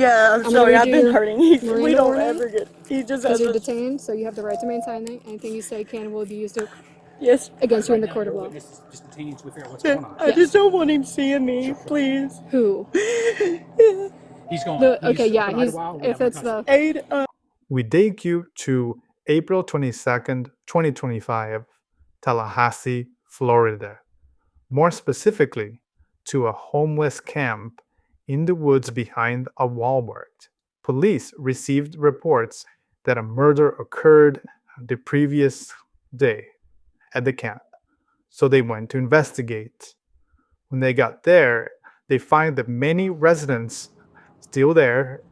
Yeah, I'm sorry, I've been hurting. We don't ever get. He just has. Because you're detained, so you have the right to remain silent. Anything you say can and will be used Yes. against you in the court of law. Just detaining to figure out what's going on. I just don't want him seeing me, please. Who? He's going. Okay, yeah, he's if it's the Aid. We take you to April 22nd, 2025, Tallahassee, Florida. More specifically, to a homeless camp in the woods behind a Walmart. Police received reports that a murder occurred the previous day at the camp, so they went to investigate. When they got there, they find that many residents still there,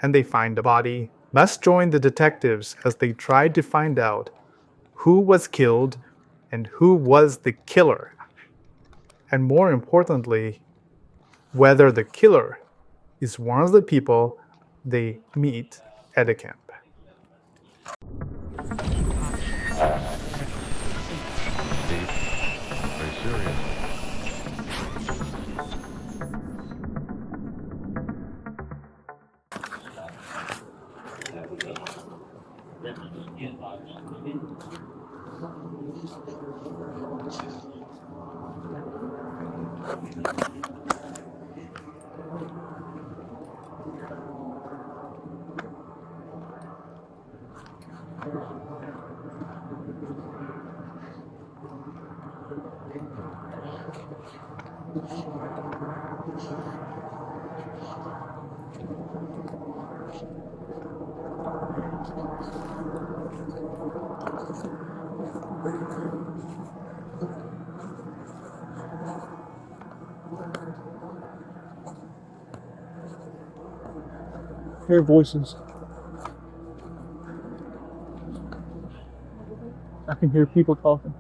and they find a body. Let's join the detectives as they try to find out who was killed and who was the killer. And more importantly, whether the killer is one of the people they meet at the camp. Very serious. Hear voices. I can hear people talking.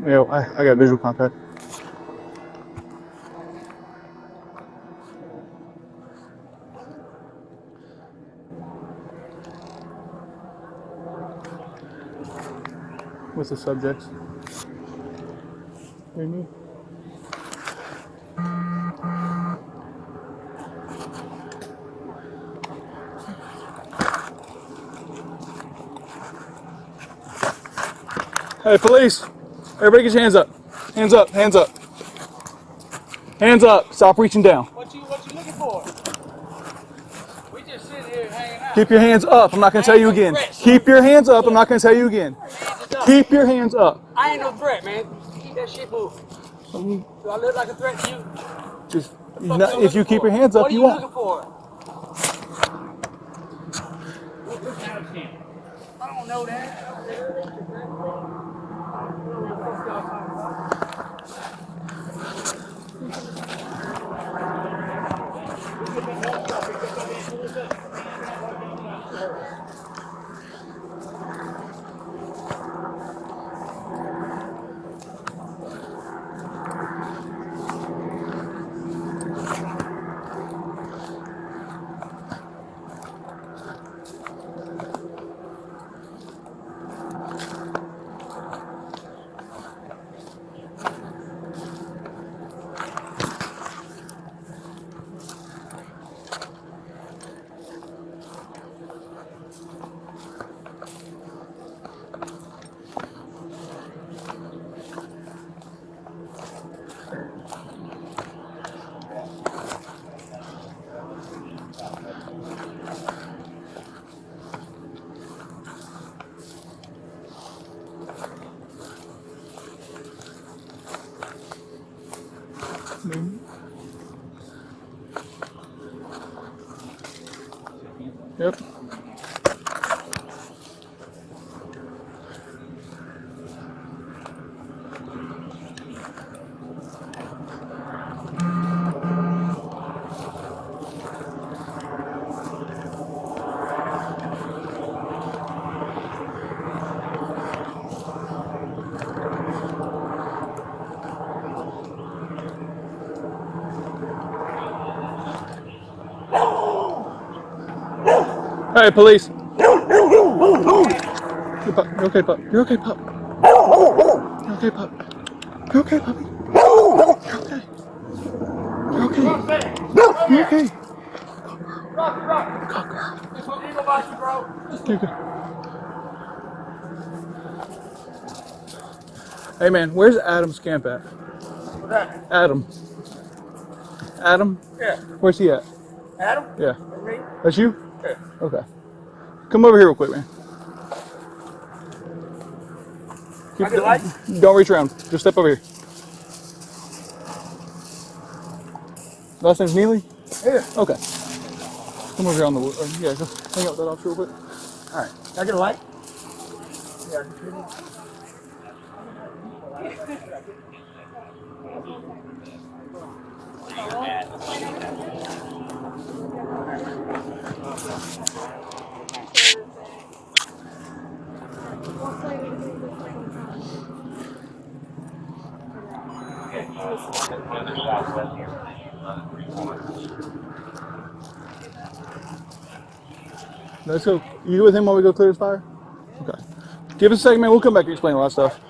Yeah, I got visual contact. What's the subject? What do you mean? Hey, police! Everybody get your hands up. Hands up, hands up. Hands up, stop reaching down. What you looking for? We just sitting here hanging out. Keep your hands up, I'm not gonna tell you again. Keep your hands up, I'm not gonna tell you again. Keep your hands up. I ain't no threat, man. Keep that shit moving. Do I look like a threat to you? Just, if you keep your hands up, you won't. What are you looking for? I don't know that. Yep. Hey, police. Hey, pup. You're okay, pup. You're okay, pup. You're okay, pup. You're okay, puppy. You're okay. You're okay. You're okay. Cock girl. You're good. Hey, man, where's Adam's camp at? What's that? Adam. Adam? Yeah. Where's he at? Adam? Yeah. That's me? That's you? Yeah. Okay. Come over here real quick, man. I get light? Don't reach around. Just step over here. Last name's Neely? Yeah. Okay. Come over here on the yeah, just hang out with that officer real quick. Alright. Can I get a light? Yeah. Let's go. You with him while we go clear his fire? Okay. Give us a second, man. We'll come back and explain a lot of stuff.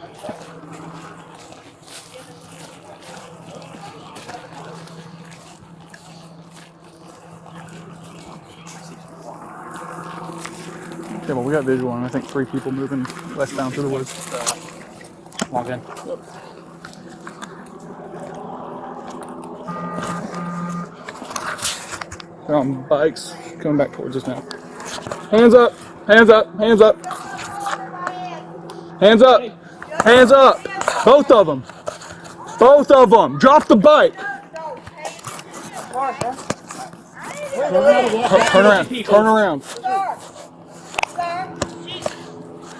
Okay, well, we got visual on, I think 3 people moving westbound through the woods. Walk in. They're on bikes coming back towards us now. Hands up! Hands up! Hands up! Hands up! Hands up! Both of them! Both of them! Drop the bike! Turn around! Turn around!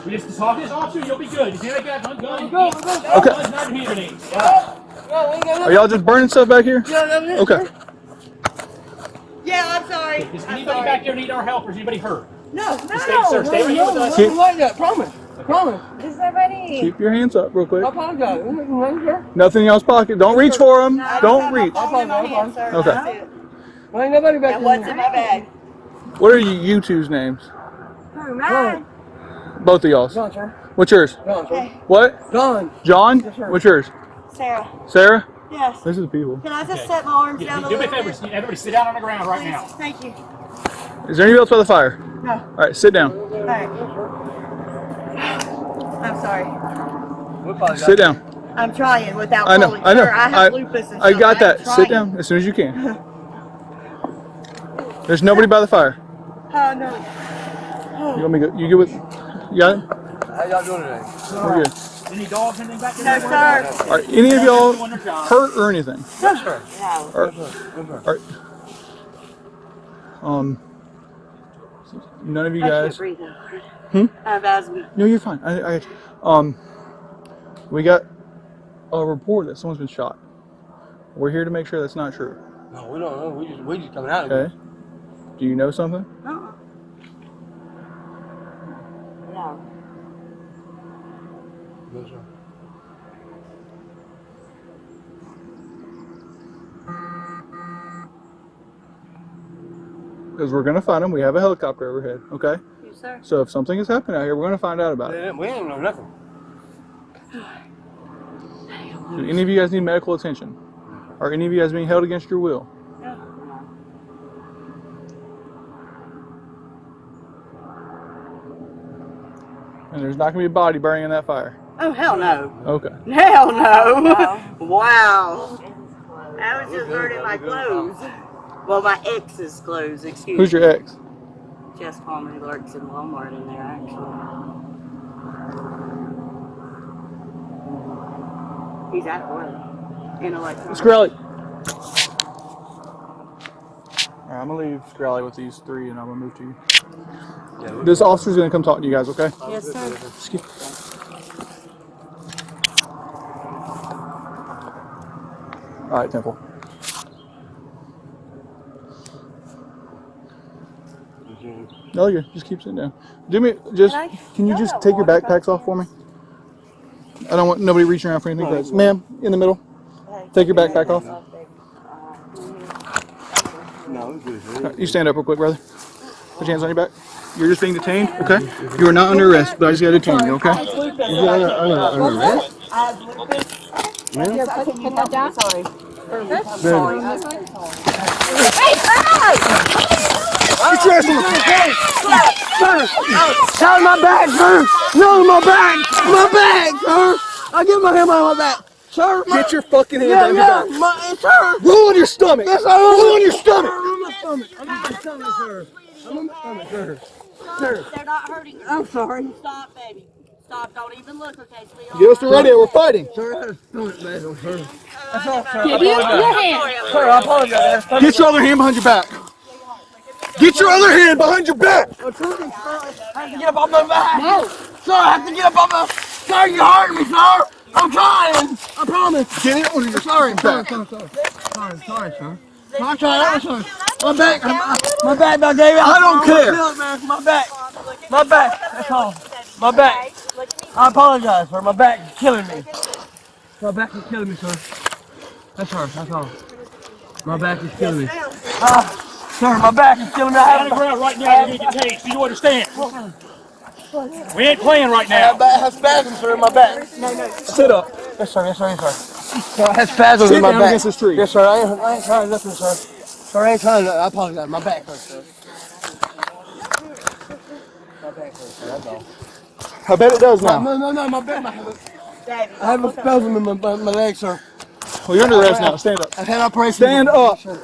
We just talk to this officer, you'll be good. You see that guy? Gun. Okay. Are y'all just burning stuff back here? Okay. Yeah, I'm sorry. Does anybody back there need our help or is anybody hurt? No. Stay right here with us. Promise. Is that ready? Keep your hands up real quick. I apologize. Nothing in y'all's pocket. Don't reach for them. Don't reach. Okay. Well, ain't nobody back And what's in my bag? What are you two's names? Mine. Both of y'all's. John, sir. What's yours? John, sir. What? John. John? Yes, sir. What's yours? Sarah. Sarah? Yes. This is the people. Can I just set my arms down a Do me a little favor, bit? everybody sit down on the ground right now. Thank you. Is there anybody else by the fire? No. All right, sit down. All right. I'm sorry. Sit down. I'm trying without I know. falling. I know. Sir, I have lupus and I stuff. got I'm that. Sit trying. down as soon as you can. There's nobody by the fire. Oh, no. You want me to go? You good with? You got it? How y'all doing today? We're good. Any dogs, anything back there? No, sir. Are any of y'all hurt or anything? Yes, sir. No. None of you I can't guys. breathe now. Hmm? Asthma. No, you're fine. I we got a report that someone's been shot. We're here to make sure that's not true. No, we don't know. We just coming out of Okay. Do you know something? No. No, sir. Because we're gonna find them. We have a helicopter overhead. Okay. Yes, sir. So if something is happening out here, we're gonna find out about it. We ain't know nothing. Do any of you guys need medical attention? Are any of you guys being held against your will? No. And there's not gonna be a body burning in that fire. Oh, hell no. Okay. Hell no. Wow. I was just burning my clothes. Well, my ex's clothes, excuse me. Who's your ex? Jess Palmer, who works in Walmart in there, actually. He's at work. In electronics. Scrally. Alright, I'm gonna leave Scrally with these 3 and I'm gonna move to you. This officer's gonna come talk to you guys, okay? Yes, sir. Excuse. Alright, Temple. No, you just keep sitting down. Do me just. Can you just take your backpacks off for me? I don't want nobody reaching around for anything. Guys. Ma'am, in the middle. Take your backpack off. No, we good, sir. You stand up real quick, brother. Put your hands on your back. You're just being detained, okay? You are not under arrest, but I just got to detain you, okay? You're under arrest? Here, put that down. Sorry. Sorry. This way. Get your ass on the Sorry, my bag, sir! No, my bag! My bag, sir! I'll get my hand on my back. Sir, Get your fucking hands on your back. sir! Roll on your stomach. Yes, sir! Roll on your stomach. I'm on my stomach. I'm on my stomach, sir. I'm on my stomach, sir. They're not hurting you. I'm sorry. Stop, baby. Stop. Don't even look, okay, sweetheart? Get us to radio. We're fighting. Sir, I had a stomach bag on, sir. That's all, sir. Give you your hand. Sir, I apologize. Get your other hand behind your back. Get your other hand behind your back. I have to get up on my back. No. Sir, I have to get up on my... Sir, you hurt me, sir. I'm trying. I promise. Get it on your Sorry, back. sorry, sir. I'm trying, sir. My back, my back, I gave out. I don't care. My back. My back, that's all. My back. I apologize, sir. My back is killing me. My back is killing me, sir. That's all. My back is killing me. Sir, my back is killing me. On the ground right now, you're gonna get tased. Do you understand? We ain't playing right now. I have spasms, sir, in my back. Sit up. Yes, sir. Yes, sir. Yes, sir. Sir, I have spasms Sit in my down back. against this tree. Yes, sir. I ain't trying nothing, sir. Sir, I ain't trying to. I apologize. My back hurts, sir. My back hurts, sir. That's all. I bet it does now. No. My back. I have a spasm in my leg, sir. Well, you're under arrest now. Stand up. I've had operation. Stand up. Yes, sir.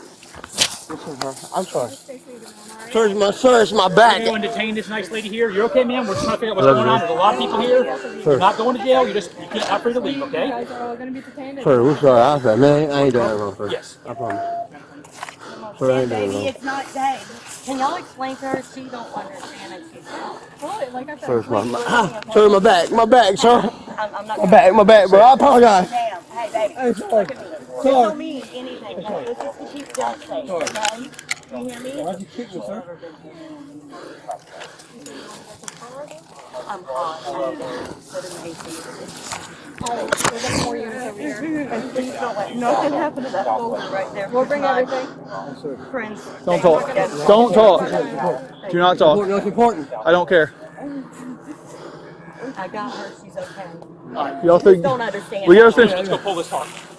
I'm sorry. Sir, it's my back. We're going to detain this nice lady here. You're okay, ma'am? We're just trying to figure out what's going on. There's a lot of people here. You're not going to jail. You can't not free to leave, okay? You guys are all going to be detained. Sir, we're sorry. I ain't doing that wrong, sir. Yes. I promise. Sir, I ain't doing it Baby, wrong. it's not Dave. Can y'all explain to her she don't understand and she's Well, like I said, Sir, sir, my back, sir. I'm not My back, bro. I apologize. Damn. Hey, baby. Hey, sorry. This don't mean anything. No, this is to keep them safe, okay? You hear me? Why'd you kick me, sir? I'm hot. I need to put an AC. there's more units over here. And please don't let nothing happen to that folder right there. We'll bring everything. Friends. Don't talk. Don't talk. Do not talk. That's important. I don't care. I got her. She's okay. Y'all think? Don't understand. We gotta finish. Let's go pull this off.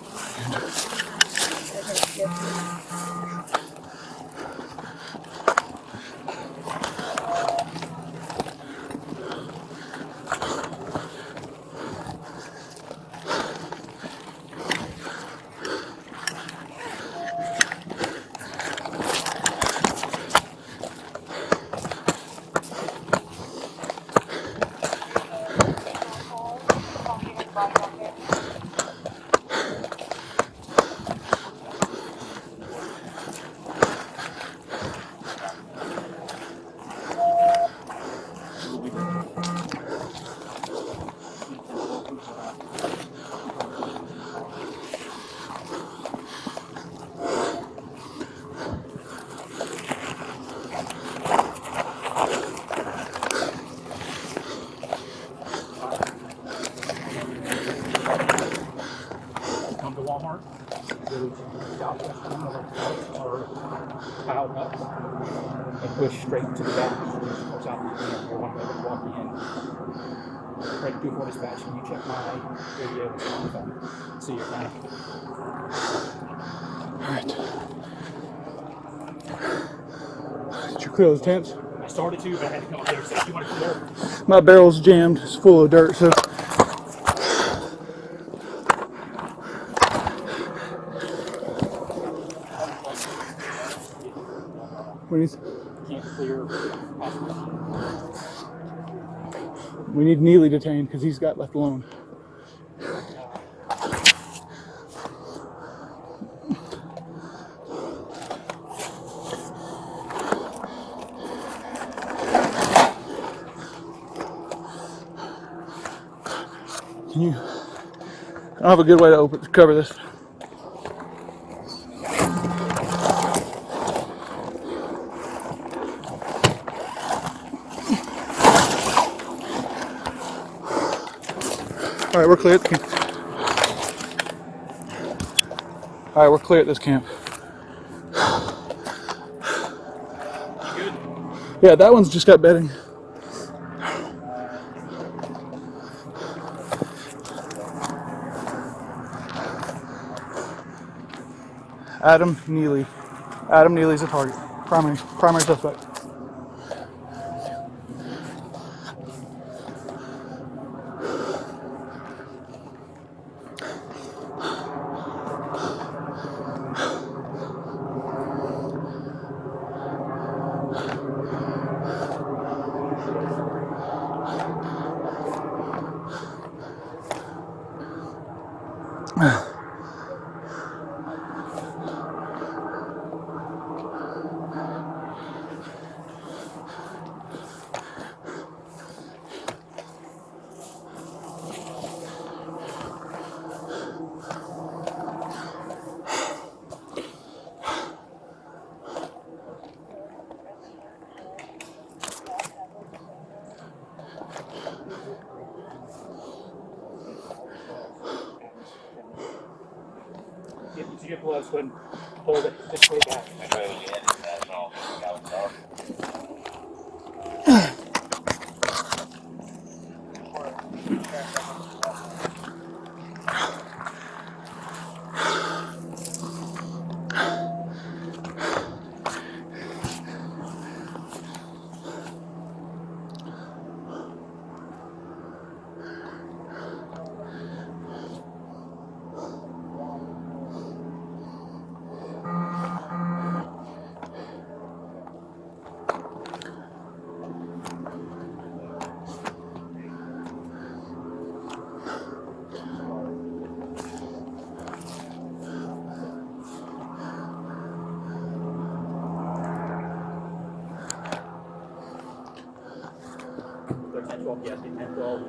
Come to Walmart. Are piled up and push straight to the back. Goes out the one way to walk in. Right, 2-4 dispatch. Can you check my radio on the phone? See your phone. Did you clear those tents? I started to, but I had to come up there. So you want to clear? My barrel's jammed. It's full of dirt. So. Can't clear. We need Neely detained because he's got left alone. Can you? I don't have a good way to cover this. All right, we're clear at the camp. All right, we're clear at this camp. Good. Yeah, that one's just got bedding. Adam Neely. Adam Neely's a target. Primary suspect. Get your gloves and hold it this way back. Yes, 10, 12.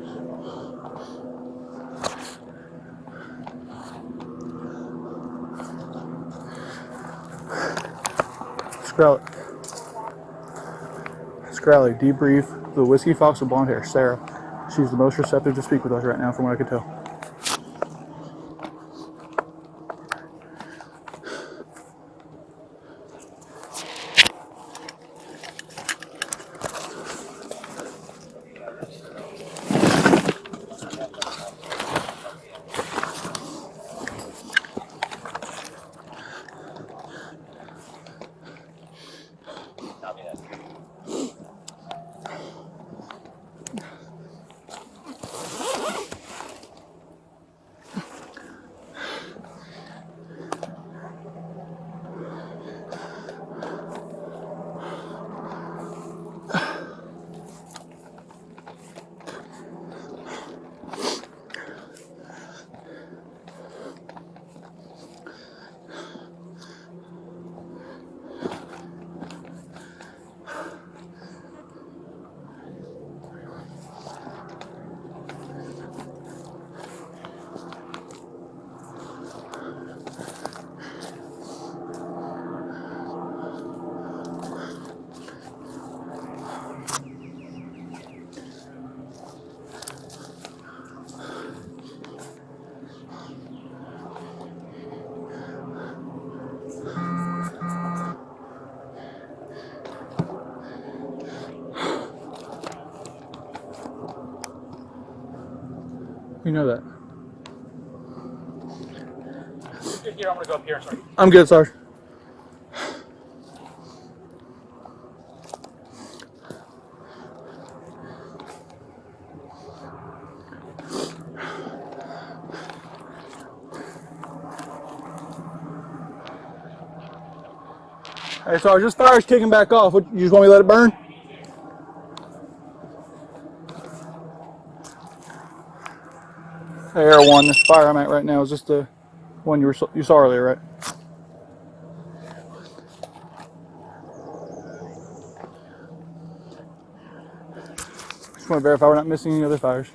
Scrally, debrief the whiskey fox with blonde hair, Sarah. She's the most receptive to speak with us right now, from what I could tell. You know that. Here, I'm going to go up here. Sorry. I'm good, Sarge. Hey, Sarge, this fire's kicking back off. You just want me to let it burn? Hey, Air 1, this fire I'm at right now is just the one you saw earlier, right? Just want to verify we're not missing any other fires.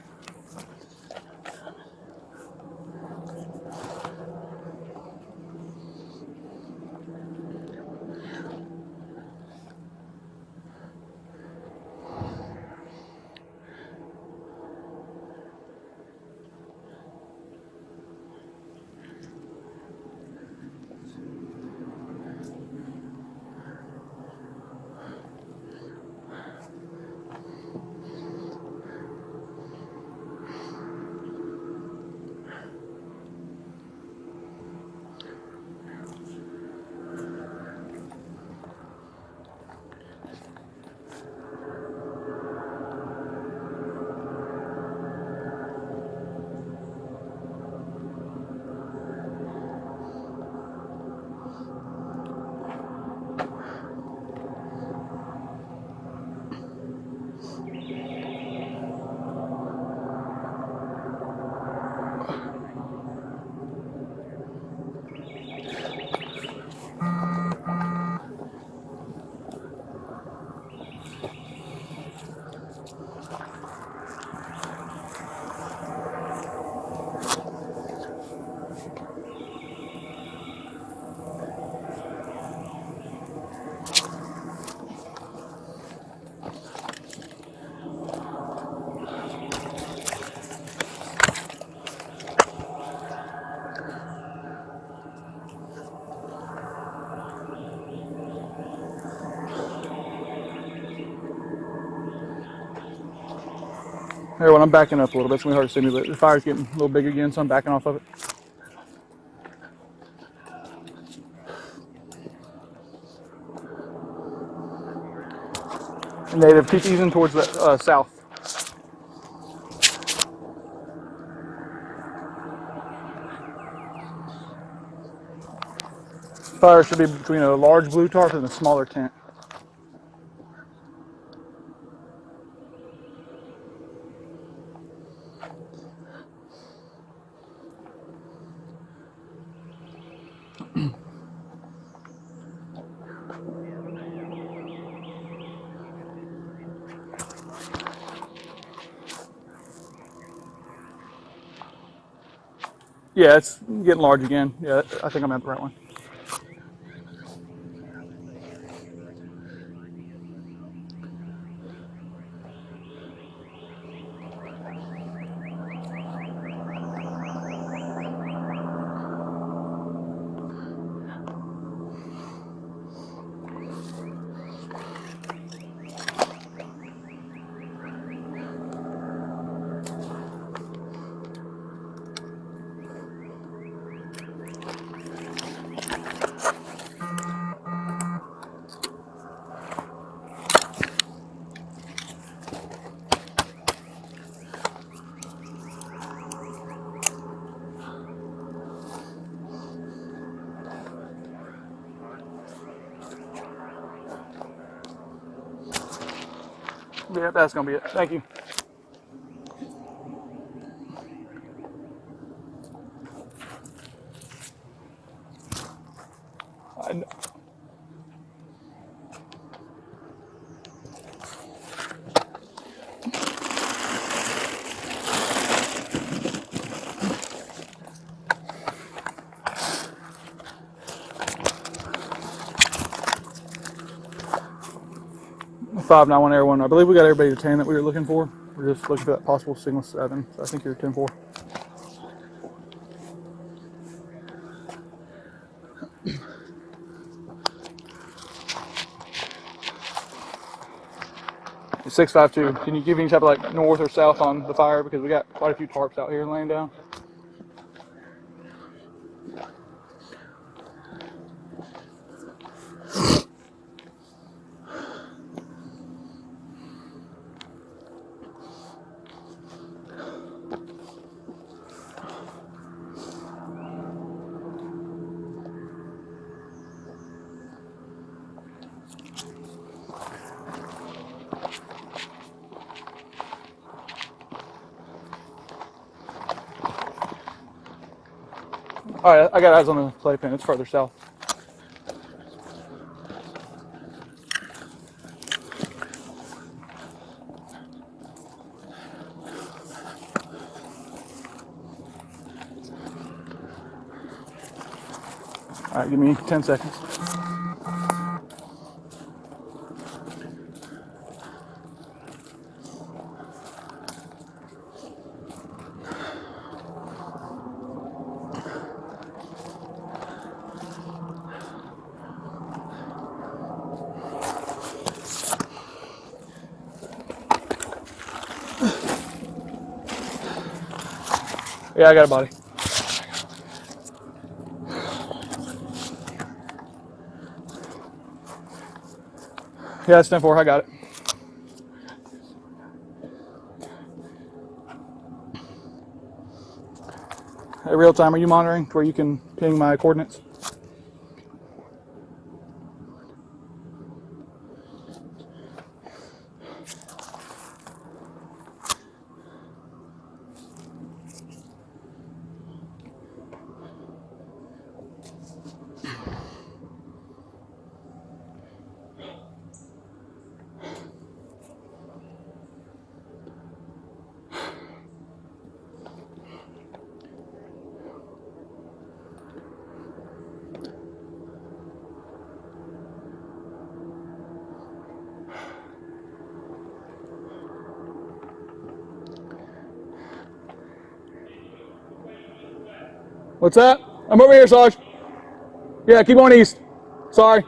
Everyone, I'm backing up a little bit. It's going to be hard to see me, but the fire's getting a little big again, so I'm backing off of it. Native, keep easing towards the south. Fire should be between a large blue tarp and a smaller tent. Yeah, it's getting large again. Yeah, I think I'm at the right one. Yeah, that's gonna be it. Thank you. I, 591 everyone. I believe we got everybody to 10 that we were looking for. We're just looking for that possible signal 7. So I think you're 10-4. It's 652. Can you give any type of like north or south on the fire, because we got quite a few tarps out here laying down. All right, I got eyes on the playpen. It's further south. All right, give me 10 seconds. Yeah, I got a body. Yeah, it's 10-4. I got it. At real time, are you monitoring to where you can ping my coordinates? What's that? I'm over here, Sarge. Yeah, keep going east. Sorry.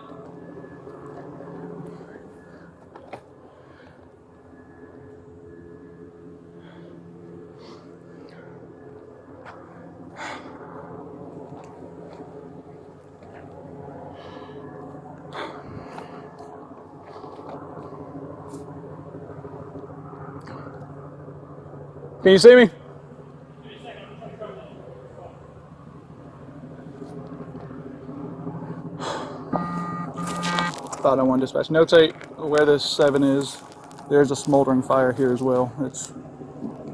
Can you see me? Thought I wanted dispatch. Notate where this 7 is. There's a smoldering fire here as well. It's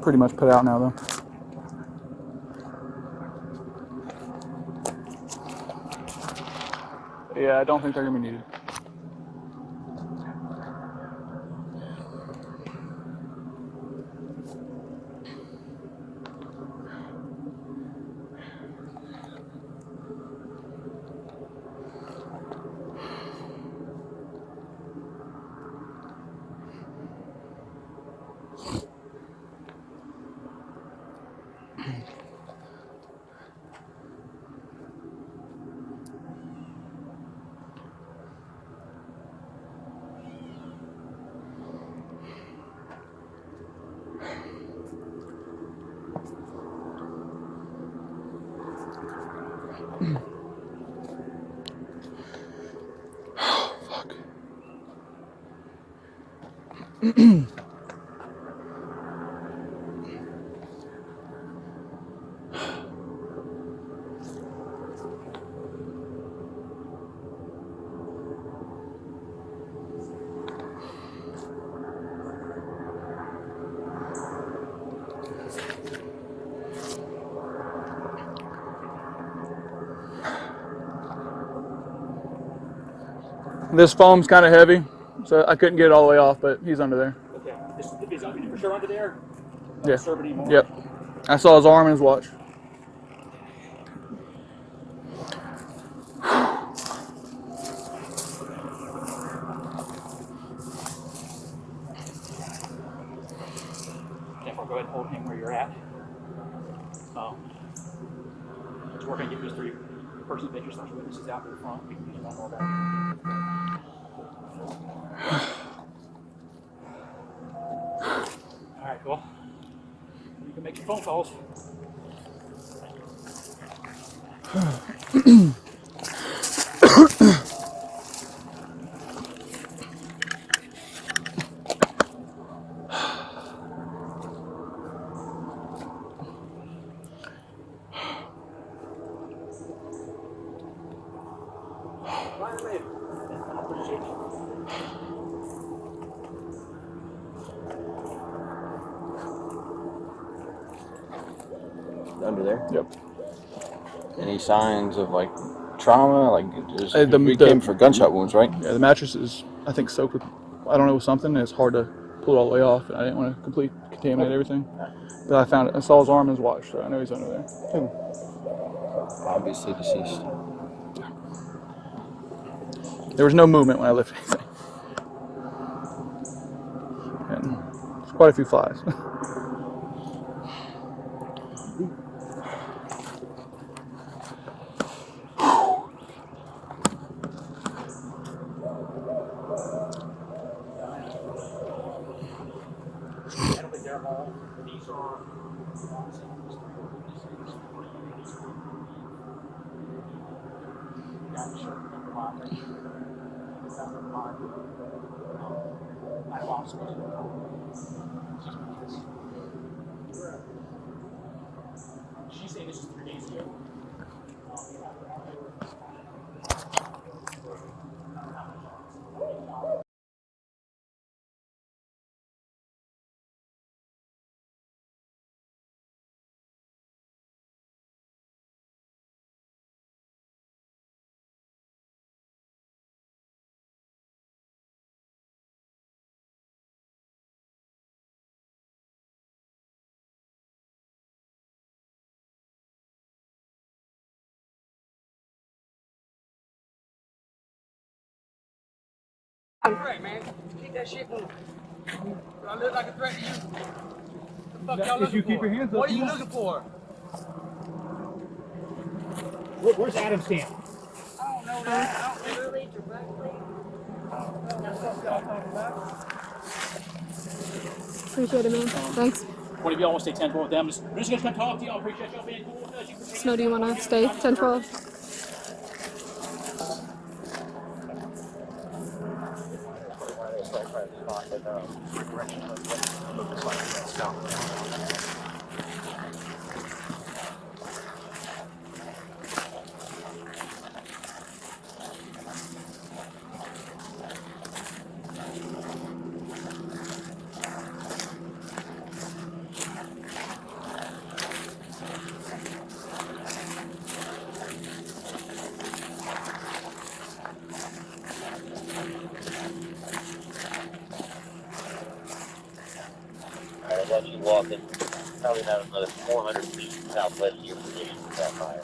pretty much put out now though. Yeah, I don't think they're gonna be needed. Fuck. This foam's kind of heavy, so I couldn't get it all the way off, but he's under there. Okay. Is for sure under there? Yeah. Serve anymore? Yep. I saw his arm and his watch. Okay, we'll go ahead and hold him where you're at. We're going to get these 3 persons of interest slash witnesses out to the front. We can use one more back. All right, cool. You can make some phone calls. Under there? Yep. Any signs of like trauma? Like The we came for gunshot wounds, right? Yeah, the mattress is, I think, soaked with, I don't know, something. And it's hard to pull it all the way off. And I didn't want to completely contaminate everything. But I found it. I saw his arm and his watch, so I know he's under there. Obviously deceased. There was no movement when I lifted anything. And there's quite a few flies. She's saying this is 3 days ago. Right, man. Keep that shit moving. Do I look like a threat to you? What the fuck y'all looking for? Keep your hands up. What are you looking for? Where's Adam's camp? I don't know that. I don't literally directly. Appreciate it, man. Thanks. One of y'all want to stay 10-12 with them? We're just going to come talk to y'all. Appreciate y'all being cool with us. Snow, do you want to stay 10-12? as you walk in, probably about another 400 feet southwest of your position with that fire.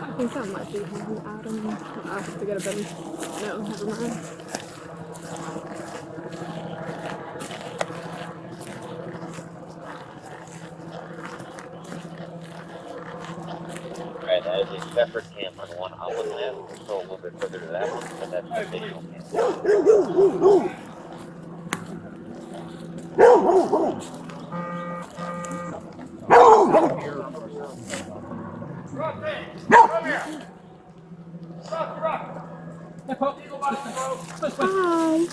I think that might be him, Adam. I have to get a better. No, never mind. Alright, that is a separate cam on the one I'm looking at. We're still a little bit further to that one, but that's the visual cam. Hi.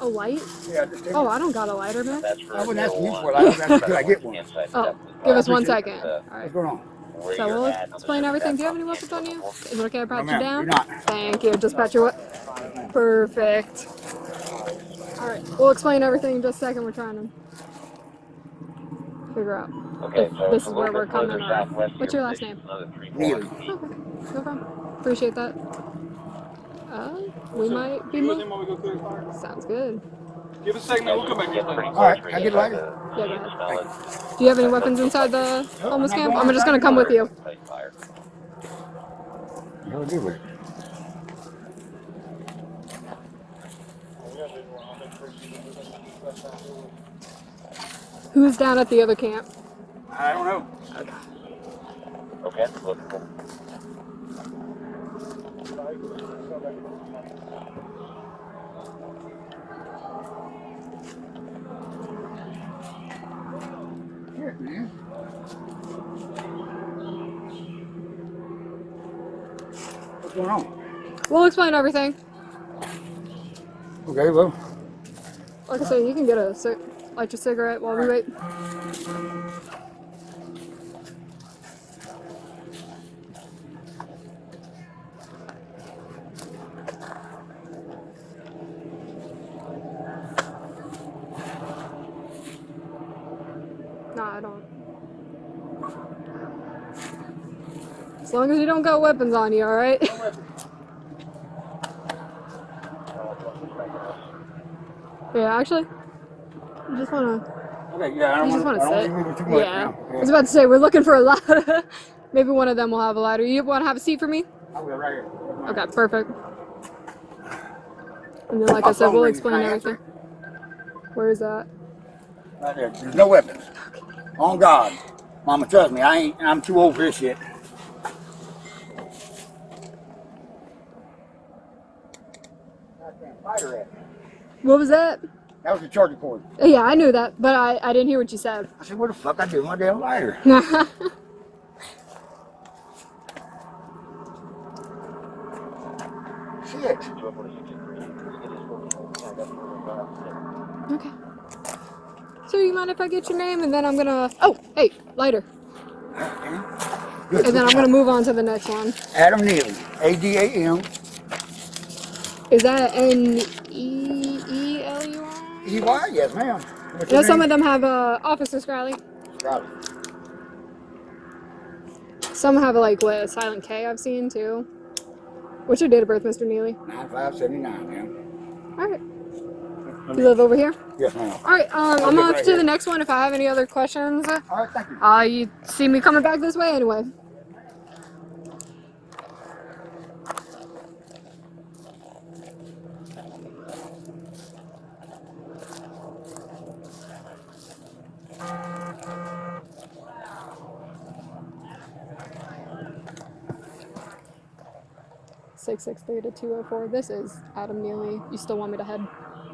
A light? Yeah, just Oh, I don't got a lighter, man. That's for I wouldn't ask you one. for it. I was asking could I get one. Campsite Oh, definitely give us fire. 1 second. Uh, All right. What's going on? where So you're we'll at on the explain surface, everything. Do you have that's any not weapons on you? campable. Is it okay to pat No, you ma'am, down? you're not. Thank you. Just pat you up. Perfect. All right. We'll explain everything in just a second. We're trying to figure out Okay, if so this it's a is where little we're bit further coming or southwest of what's your your last position, name? another 3 Neely. 400 feet. Okay. No problem. Appreciate that. We might be moving. while we go clear the fire? Sounds good. Give us a second, we'll come back. Get pretty All right, close I where get you lighter. start Yeah, to go ahead. smell it. Do you have any weapons inside the homeless I'm camp? going I'm just gonna come with you. Tight fire. Hell, do it. Who's down at the other camp? I don't know. Okay, look. Shit, man. What's going on? We'll explain everything. Okay, well, Like I said, you can get light your cigarette while we wait. Nah, I don't. As long as you don't got weapons on you, alright? Yeah, actually, you just wanna. okay, yeah, I You don't just want wanna to sit. move it too much Yeah. now. I was about to say we're looking for a ladder. Maybe one of them will have a ladder. You want to have a seat for me? I'll be right here. Okay, perfect. And then, like I said, we'll explain everything. Where is that? Right there. There's no weapons. On God. Mama, trust me, I'm too old for this shit. Fighter at. What was that? That was the charger cord. Yeah, I knew that, but I didn't hear what you said. I said, what the fuck I do with my damn lighter? Shit. Okay. So you mind if I get your name and then I'm gonna. Oh, hey, lighter. Good. And then I'm gonna move on to the next one. Adam Neely. A-D-A-M. Is that N-E-E-L-U-I? E-Y? Yes, ma'am. What's You know, your some name? of them have officers, Riley. Got it. Some have like what, a silent K I've seen too. What's your date of birth, Mr. Neely? 9579, ma'am. All right. You live over here? Yes, ma'am. All right. I'm get off right to here. the next one if I have any other questions. All right, thank you. You see me coming back this way anyway. 663 to 204. This is Adam Neely. You still want me to head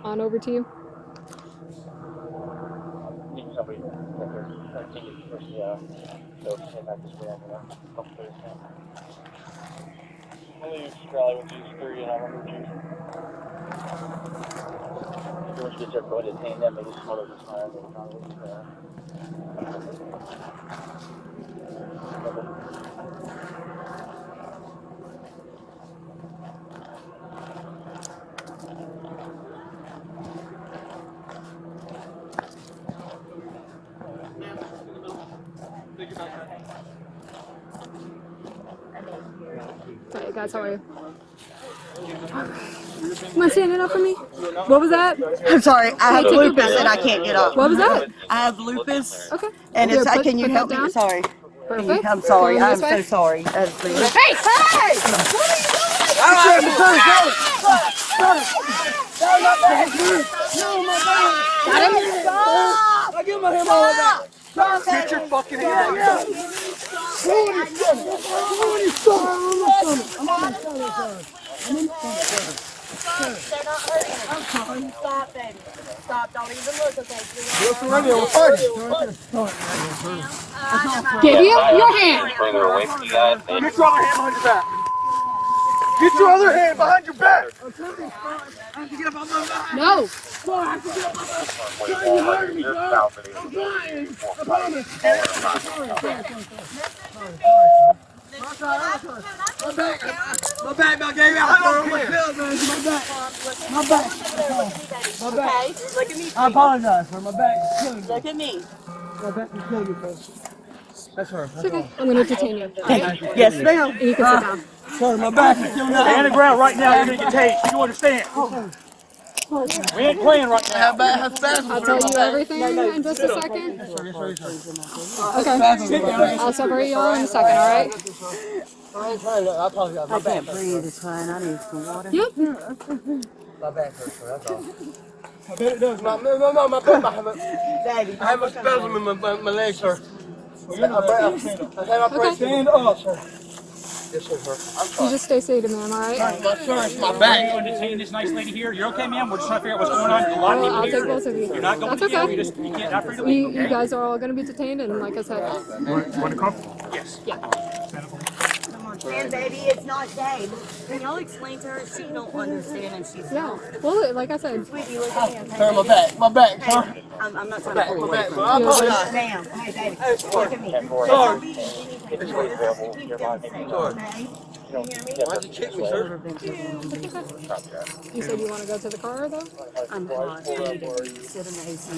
on over to you? Need somebody to get there. I think it's first, yeah. So head back this way. I'm gonna come through this thing. I'll leave Raleigh with these 3 and I'll remove you. If you want to get there, go ahead and detain them. Maybe some other time. Hey guys, how are you? Am I standing up for me? What was that? I'm sorry. I have take your lupus back. and I can't get up. What was that? I have lupus. Okay. And Here, it's. put- Can you put help that me? down. Sorry. Perfect. I'm sorry. Going I'm this way. so sorry. That is me. Hey! Hey! Got him? I give my hand all back. Get your fucking hand out. Stop, baby. Stop. Don't even look, okay? Give you your hand. Further away from you guys. Get your other hand behind your back. Get your other hand behind your back. No. My back about gave out. My back. Okay, look at me. I apologize for my back killing me. Look at me. My back is killing me, folks. That's her. It's okay. I'm going to detain you. Yes, ma'am. And you can sit down. Sorry, my back is killing me. Stay on the ground right now. You're gonna get tased. You understand? We ain't playing right now. I'll tell you everything in just a second. Okay. I'll separate you all in a second, all right? I apologize. My I back can't breathe. It's fine. I need some water. Yep. My back hurts, that's all. I bet it does. My back. Daddy, I have a spasm in my legs, sir. Stand up, sir. Yes, sir. You just stay seated, ma'am, all right? Sir, it's my back. You're going to detain this nice lady here. You're okay, ma'am? We're just trying to figure out what's going on. A lot of Well, people I'll here. take both of you. You're not going That's to jail. okay. You can't not free to leave. You guys are all going to be detained, and like I said, Want to come? Yes. yeah. And baby, it's not gay. Can y'all explain to her she don't understand and she's Yeah. not? Well, like I said, Sweetie, look at me. Okay? Sir, my back. My back, sir. I'm not trying to pull My away back, from sir. you. I apologize. Ma'am, hey baby, look at me. Sorry. Okay? Can you hear me? Why'd you kick me, sir? you said you want to go to the car, though? I'm hot. I need to sit in the AC.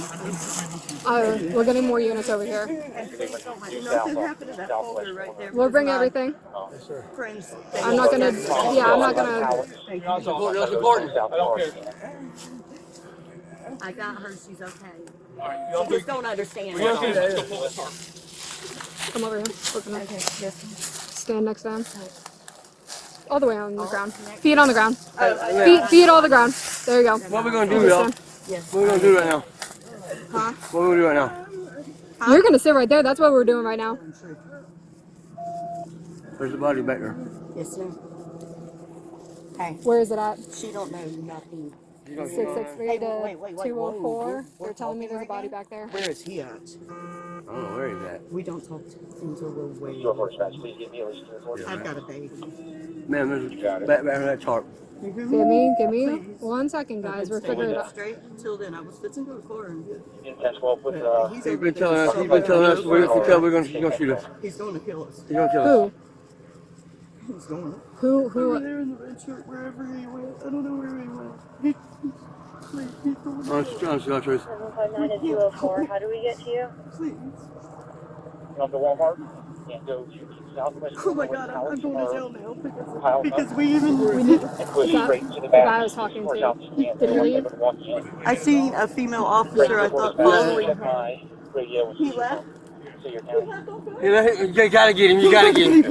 We're getting more units over here. Nothing happened to that folder right there. We'll bring everything. Friends. I'm not gonna. Yeah, I'm not gonna. That's important. I don't care. I got her. She's okay. She just don't understand. Come over here. We're gonna Okay, yes. stand next to him. All the way on the ground. Feet on the ground. Feet on the ground. There you go. What are we going to do, y'all? Yes. What are we going to do right now? Huh? What are we going to do right now? You're gonna sit right there. That's what we're doing right now. There's the body back there. Yes, sir. Hey, Where is it at? she don't know nothing. 663 to Wait, 204. we're They're telling me talking there's a right body now? back there. Where is he at? I don't know where he's at. We don't talk until we're way. Please give me at least 2 I've got a baby. Man, there's back there that tarp. Give me 1 second, guys. We're figuring it out. Straight until then, I was fixing to go to the car and He's been telling us, if we tell we're going to shoot us. he's going to kill us. He's going to kill us. Who? He's going. Who? Over there in the red shirt, wherever he went. I don't know where he went. He's going. Honestly, I'll try. 759-204. How do we get to you? Please. Come to Walmart and go to Southwest. Oh my God, I'm going to jail now because we even. And push straight to the The back. guy I was talking to. Did he leave? I seen a female officer. I thought following her. My radio. He left. So you're counting. You gotta get him, you gotta get him.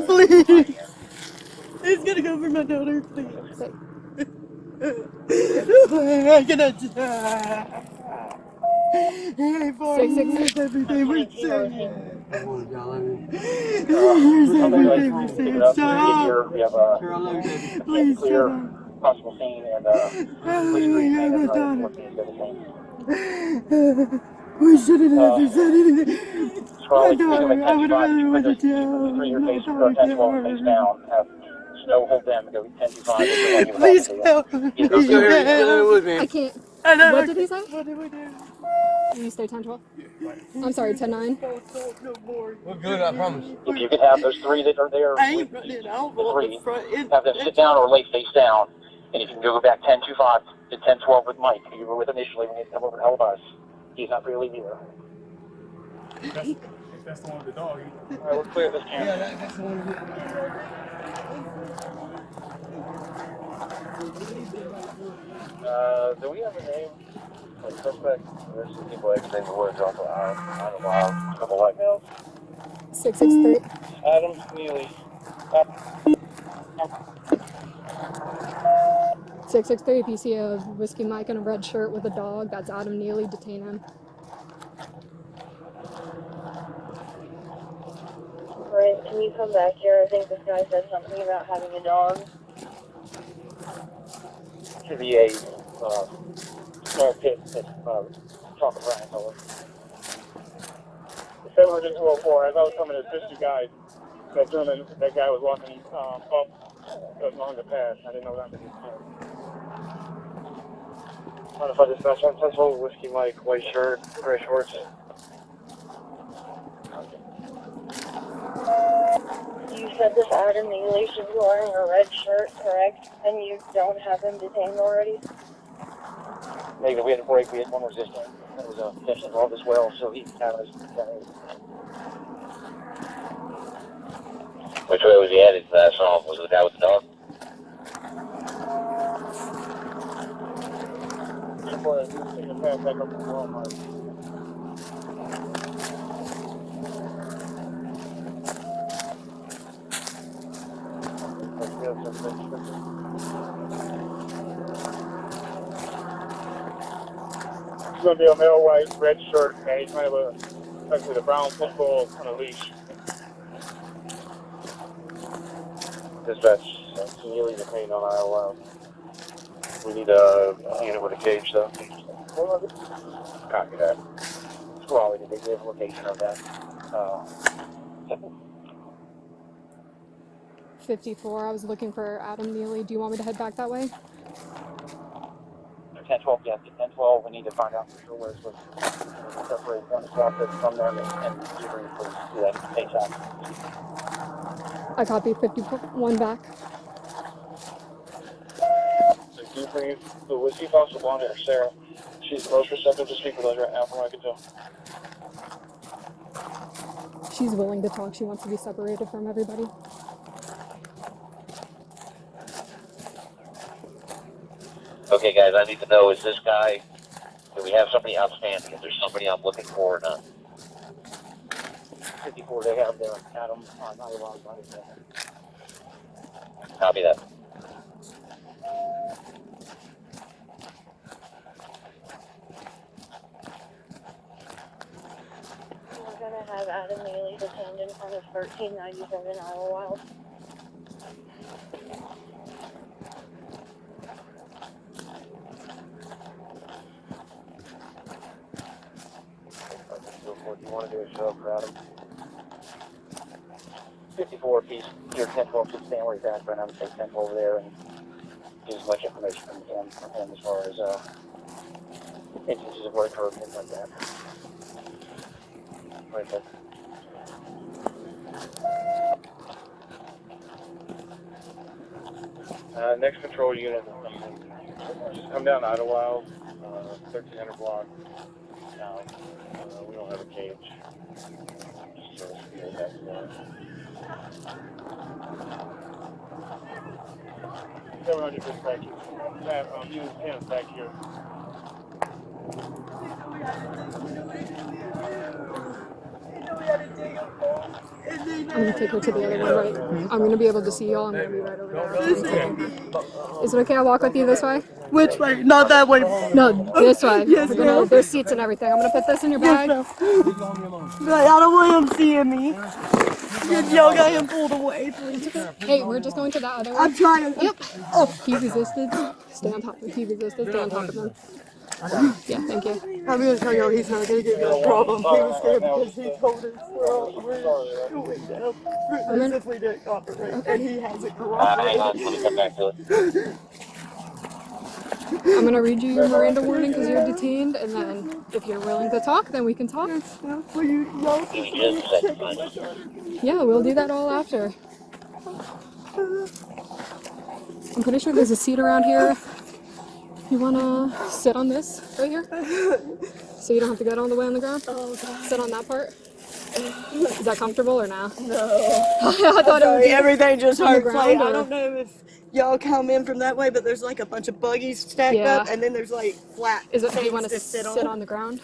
Please. He's gonna go for my daughter, please. I'm gonna die. 666. Everything we say. We have a clear possible scene and police briefing and what needs to be seen. We shouldn't have ever said anything. My daughter, I would rather went to jail. Your face, or 10-12 face down. Have snow hold them and go 10-5. Please help me. I can't. What did he say? What do we do? You stay 10-12? I'm sorry, 10-9. We're good, I promise. If you could have those three that are there, I ain't putting it out for the front. have them sit down or lay face down, and if you can go back 10-5 to 10-12 with Mike, who you were with initially when you come over to help us. He's not really either. That's the one with the dog. All right, we're clear this camp. Yeah, that's the one. Do we have a name? Like suspect? There's some people exiting the woods off out of wild. A couple white males. 663. Adam Neely. 663. If you see a Whiskey Mike in a red shirt with a dog, that's Adam Neely. Detain him. Right, can you come back here? I think this guy said something about having a dog. Should be a small pit at Chocolate Brian color. 70204, as I was coming to assist you guys, that gentleman, that guy was walking up along the path. I didn't know that was his car. Modified dispatch on Central, Whiskey Mike, white shirt, gray shorts. You said this Adam Neely should be wearing a red shirt, correct? And you don't have him detained already? Maybe we had a break, we had one resisting. There was a fish involved as well, so he kind of was. Which way was he headed for that song? Was it the guy with the dog? Before he was taking a path back up to Walmart. He's going to be a male white, red shirt, and he's kind of with a brown pit bull on a leash. Dispatch, Neely detained on Iowa. We need a unit with a cage, though. Copy that. Well, we need to give a location of that. 54. I was looking for Adam Neely. Do you want me to head back that way? 10-12, yes, 10-12. We need to find out for sure where it's supposed to separate one swap from them and Hebrew, please do that ASAP. I copy 51 back. So do you bring the whiskey possible on there, Sarah? She's the most receptive to speak with us right now, from what I can tell. She's willing to talk. She wants to be separated from everybody. Okay, guys, I need to know, is this guy, do we have somebody outstanding? Is there somebody I'm looking for or not? 54, they have their Adam on Iowa. Copy that. We're going to have Adam Neely detained in front of 1397 Iowa Wild. What do you want to do is show up for Adam? 54 piece, here 10-12 should stand where he's at, but I'm going to take 10-12 over there and get as much information from him as far as instances of work or things like that. Right there. Next control unit, just come down Idlewild, 1300 block. Now, we don't have a cage. So, that's 700 dispatch. Use 10 back here. I'm going to take her to the other one, right? I'm going to be able to see y'all. I'm going to be right over there. Is it okay I walk with you this way? Which way? Not that way. No, this way. Yes, ma'am. There's seats and everything. I'm gonna put this in your bag. Yes, ma'am. I don't want him seeing me. Y'all got him pulled away, please. Hey, we're just going to that other one. I'm trying. Yep. Oh, he resisted. Stay on top. He resisted. Stay on top of him. Yeah, thank you. I'm gonna tell y'all he's not gonna give you a problem. He was scared because he told us we're going down as if we didn't cooperate, and he hasn't Hang on, cooperated. let me come back to it. I'm gonna read you your Miranda warning because you're detained, and then if you're willing to talk, then we can talk. Will you y'all Give me just a second, honey. Yeah, we'll do that all after. I'm pretty sure there's a seat around here. You wanna sit on this right here? So you don't have to get all the way on the ground? Oh, God. Sit on that part? Is that comfortable or not? No. I thought it would be everything just on the hurts. ground, Like, I or- don't know if y'all come in from that way, but there's like a bunch of buggies stacked Yeah. up, and then there's like flat Is it? Do you things want to sit sit on. on the ground?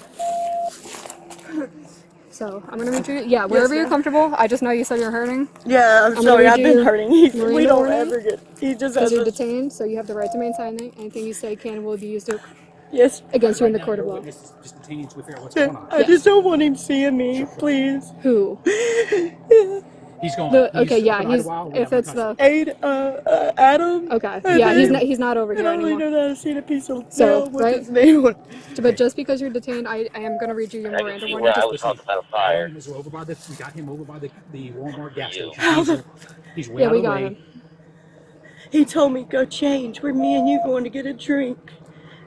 So I'm gonna read you. Yeah, wherever you're ma'am. comfortable. I just know you said you're hurting. Yeah, I'm gonna sorry, read I've been you hurting. Miranda We don't warning, ever get. He just because has you're a. detained, so you have the right to remain silent. Anything you say can and will be used to Yes. against you in the court of law. Just detained to figure out what's going on. I just don't want him seeing me, please. Who? He's gone. Okay, yeah, He's he's if it's the Adam. okay, yeah, he's not over I here don't really anymore. know that I've seen a piece of So, mail with right? his name on it. But just because you're detained, I am gonna read you your I can Miranda see warning. where I Just was talking about a fire. We got him over by the Walmart gas You. station. He's way yeah, out we of the got way. him. He told me go change. We're me and you going to get a drink,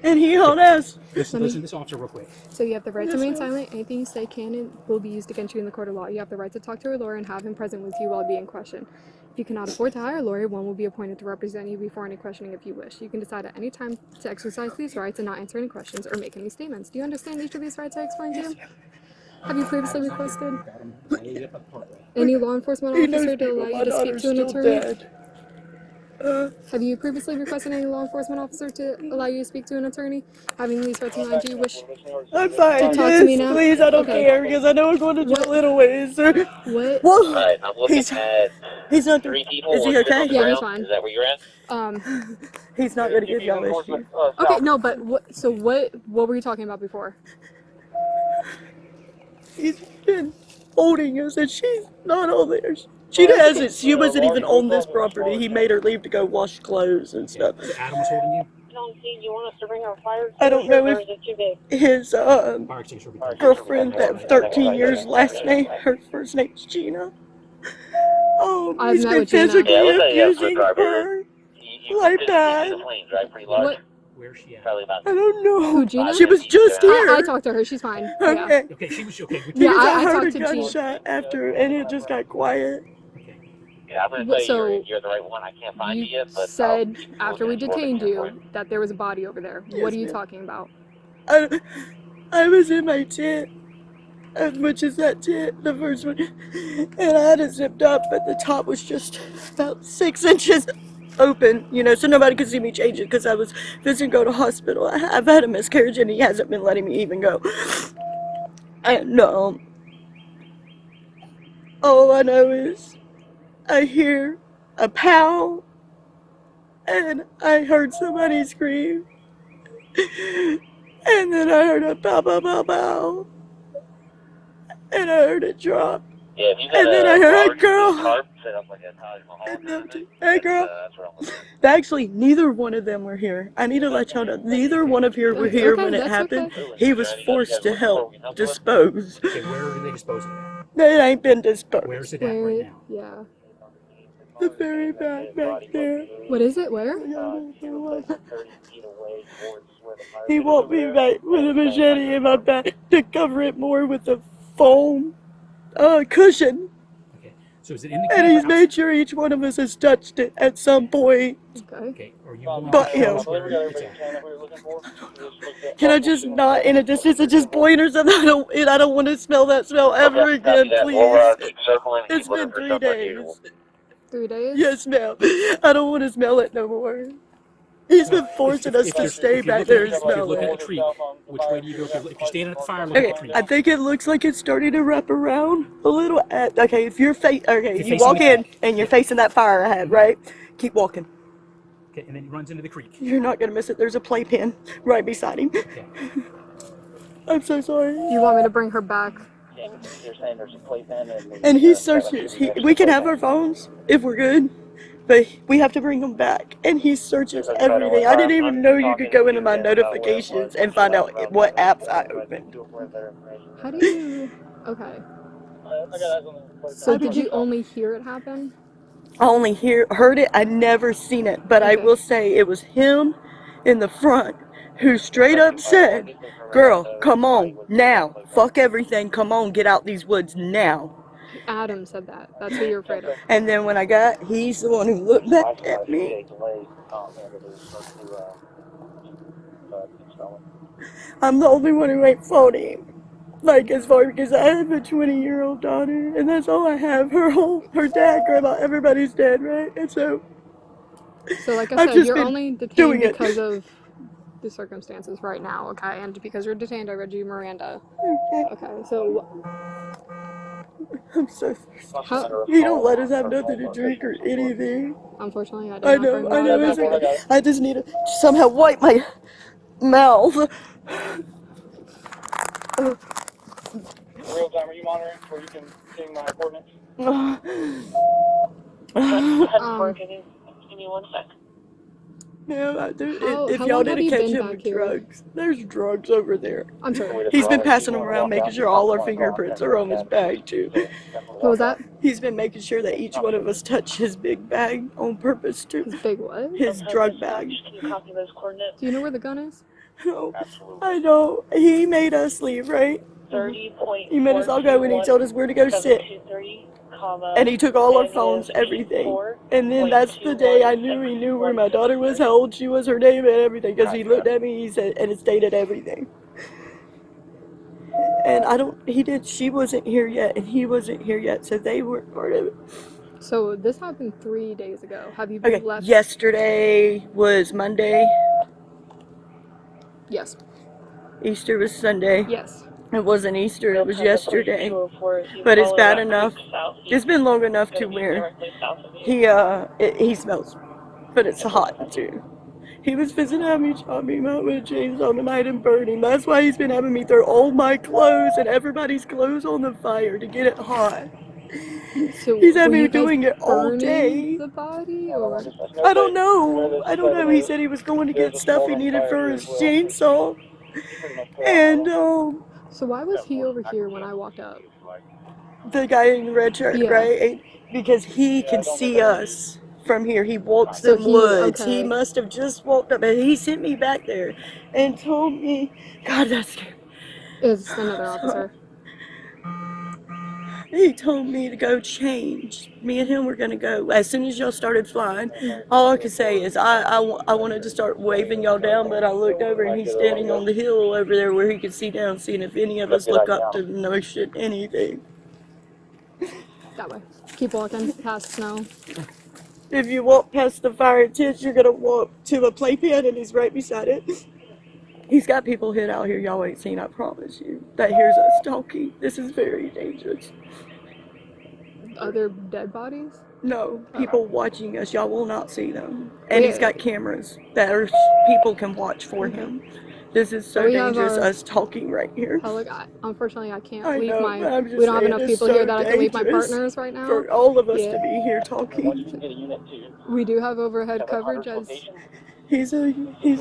and he hauled ass. Listen to this officer real quick. So you have the right to remain silent. Anything you say can and will be used against you in the court of law. You have the right to talk to a lawyer and have him present with you while being questioned. If you cannot afford to hire a lawyer, one will be appointed to represent you before any questioning if you wish. You can decide at any time to exercise these rights and not answer any questions or make any statements. Do you understand each of these rights I explained to you? Have you previously requested any law enforcement officer to allow you to speak to an attorney? Have you previously requested any law enforcement officer to allow you to speak to an attorney? Having these rights in mind, do you wish I'm fine. to talk to me now? Please, I don't Okay. care because I know I'm going to jail anyways. What? Whoa. Alright, I'm looking at He's not. 3 people. Is he one sitting okay? on the Yeah, he's ground. fine. Is that where you're at? He's not going to give y'all issue. Okay, no, but what were you talking about before? He's been holding us, and she's not on there. She hasn't. She wasn't even on this property. He made her leave to go wash clothes and stuff. Adam was holding you. Do you want us to bring our fire I don't know extinguisher, if or is it too big? his Fire extinguisher will be girlfriend, that 13 years last name, her first name's Gina. I've He's met been with Gina. physically Yeah, it looks like you have abusing quick driver. her. You Like this that. is the planes, right? Pretty large. What? Where's she at? Probably about I don't know. Who, Gina? She was just here. I talked to her. She's fine. Yeah. Okay. Okay, she was okay. Yeah, Because I I heard talked a to Gina. gunshot after, and it just got quiet. Yeah, I'm gonna say So, you're the right one. I can't find you You yet, but said I'll after we keep looking detained for you you. that there was a body over there. Yes, What are you ma'am. talking about? I was in my tent, as much as that tent, the first one, and I had it zipped up, but the top was just about 6 inches open, so nobody could see me change it because I was visiting to go to hospital. I've had a miscarriage, and he hasn't been letting me even go. And all I know is I hear a pow, and I heard somebody scream. And then I heard a pow, pow, pow, pow. And I heard it drop. Yeah, if you got And then I heard a large girl. tarp set up like a Taj Mahal And kind of then, thing, hey, girl. that's what I'm looking at. Actually, neither one of them were here. I need to let y'all know. Neither one of you were here Okay, when it that's happened. okay. He was forced to help dispose. Okay, where are they disposing of it? It ain't been disposed. Where's it at Where? right now? Yeah. The very back there. What is it? Where? 30 feet away towards where the fire He won't be back with a machete in my back to cover it more with a foam cushion. Okay, so is it in the And camper he's house? made sure each one of us has touched it at some point. Okay. Okay, are you willing But to show him. us where it's at? Can I just not in a distance and just point or something? I don't want to smell that smell ever Okay, copy again, that. We'll please. keep circling and It's keep been looking for 3 something days. unusual. 3 days? Yes, ma'am. I don't want to smell it no more. He's been forcing us to stay back there and If you're smell looking at it. the tree, which way do you go? If you're standing at the fire, look at Okay, the tree. I think it looks like it's starting to wrap around a little. Okay, if you're You're you facing walk the- in and you're facing that fire ahead, right? Keep walking. Okay, and then he runs into the creek. You're not gonna miss it. There's a playpen right beside him. Okay. I'm so sorry. You want me to bring her back? And you're saying there's a playpen And he searches. We can have our phones if we're good, but we have to bring them back. And he searches everything. I didn't even know you could go into my notifications and find out what apps I opened. How do you... Okay. So did you only hear it happen? I only heard it. I never seen it, but I will say it was him in the front who straight up said, "Girl, come on now. Fuck everything. Come on, get out these woods now." Adam said that. That's who you're afraid of. And then when I got, he's the one who looked back at me. I'm the only one who ain't fought him. Like, as far because I have a 20-year-old daughter, and that's all I have. Her dad, grandma, everybody's dead, right? And so like I I've said, just you're been only detained doing it. because of the circumstances right now, okay? And because you're detained, I read you Miranda. Okay, so... I'm so sorry. He don't let us have nothing to drink or anything. Unfortunately, I did not bring water it's back. okay. I just need to somehow wipe my mouth. Real time, are you monitoring where you can see my coordinates? Give me 1 sec. Yeah, if how y'all long have didn't you catch been him back with here? drugs, there's drugs over there. I'm sorry. He's been passing them around, making sure all our fingerprints are on his bag, too. What was that? He's been making sure that each one of us touch his big bag on purpose, too. His big what? His drug bag. Can you copy those coordinates? Do you know where the gun is? No, I know. He made us leave, right? 30.421. He made us all go and he told us where to go sit. And he took all our phones, everything. And then that's the day I knew he knew where my daughter was, how old she was, her name, and everything. Because he looked at me, he said, and it stated everything. And she wasn't here yet, and he wasn't here yet, so they weren't part of it. So this happened 3 days ago. Have you Okay, left? yesterday was Monday. Yes. Easter was Sunday. Yes. It wasn't Easter, it was yesterday. But it's bad enough. It's been long enough to where he smells. But it's hot too. He was visiting me, shot me out with a chainsaw tonight and burned him. That's why he's been having me throw all my clothes and everybody's clothes on the fire to get it hot. So he's had me doing it all day. The body, or? I don't know. He said he was going to get stuff he needed for his chainsaw. And so why was he over here when I walked up? The guy in the red shirt, right? Because he can see us from here. He walks the woods. Okay. He must have just walked up, and he sent me back there and told me, God, that's scary. It's another officer. He told me to go change. Me and him were going to go. As soon as y'all started flying, all I could say is I wanted to start waving y'all down, but I looked over and he's standing on the hill over there where he could see down, seeing if any of us look up to no shit, anything. That way. Keep walking past snow. If you walk past the fire tent, you're going to walk to a playpen and he's right beside it. He's got people hid out here y'all ain't seen, I promise you, that hears us talking. This is very dangerous. Other dead bodies? No, people watching us. Y'all will not see them. And he's got cameras that people can watch for him. This is so dangerous, us talking right here. Unfortunately, I can't I leave know, my... We don't have enough people here that I can leave my partners right now. For all of us to be here talking. We do have overhead coverage as... He's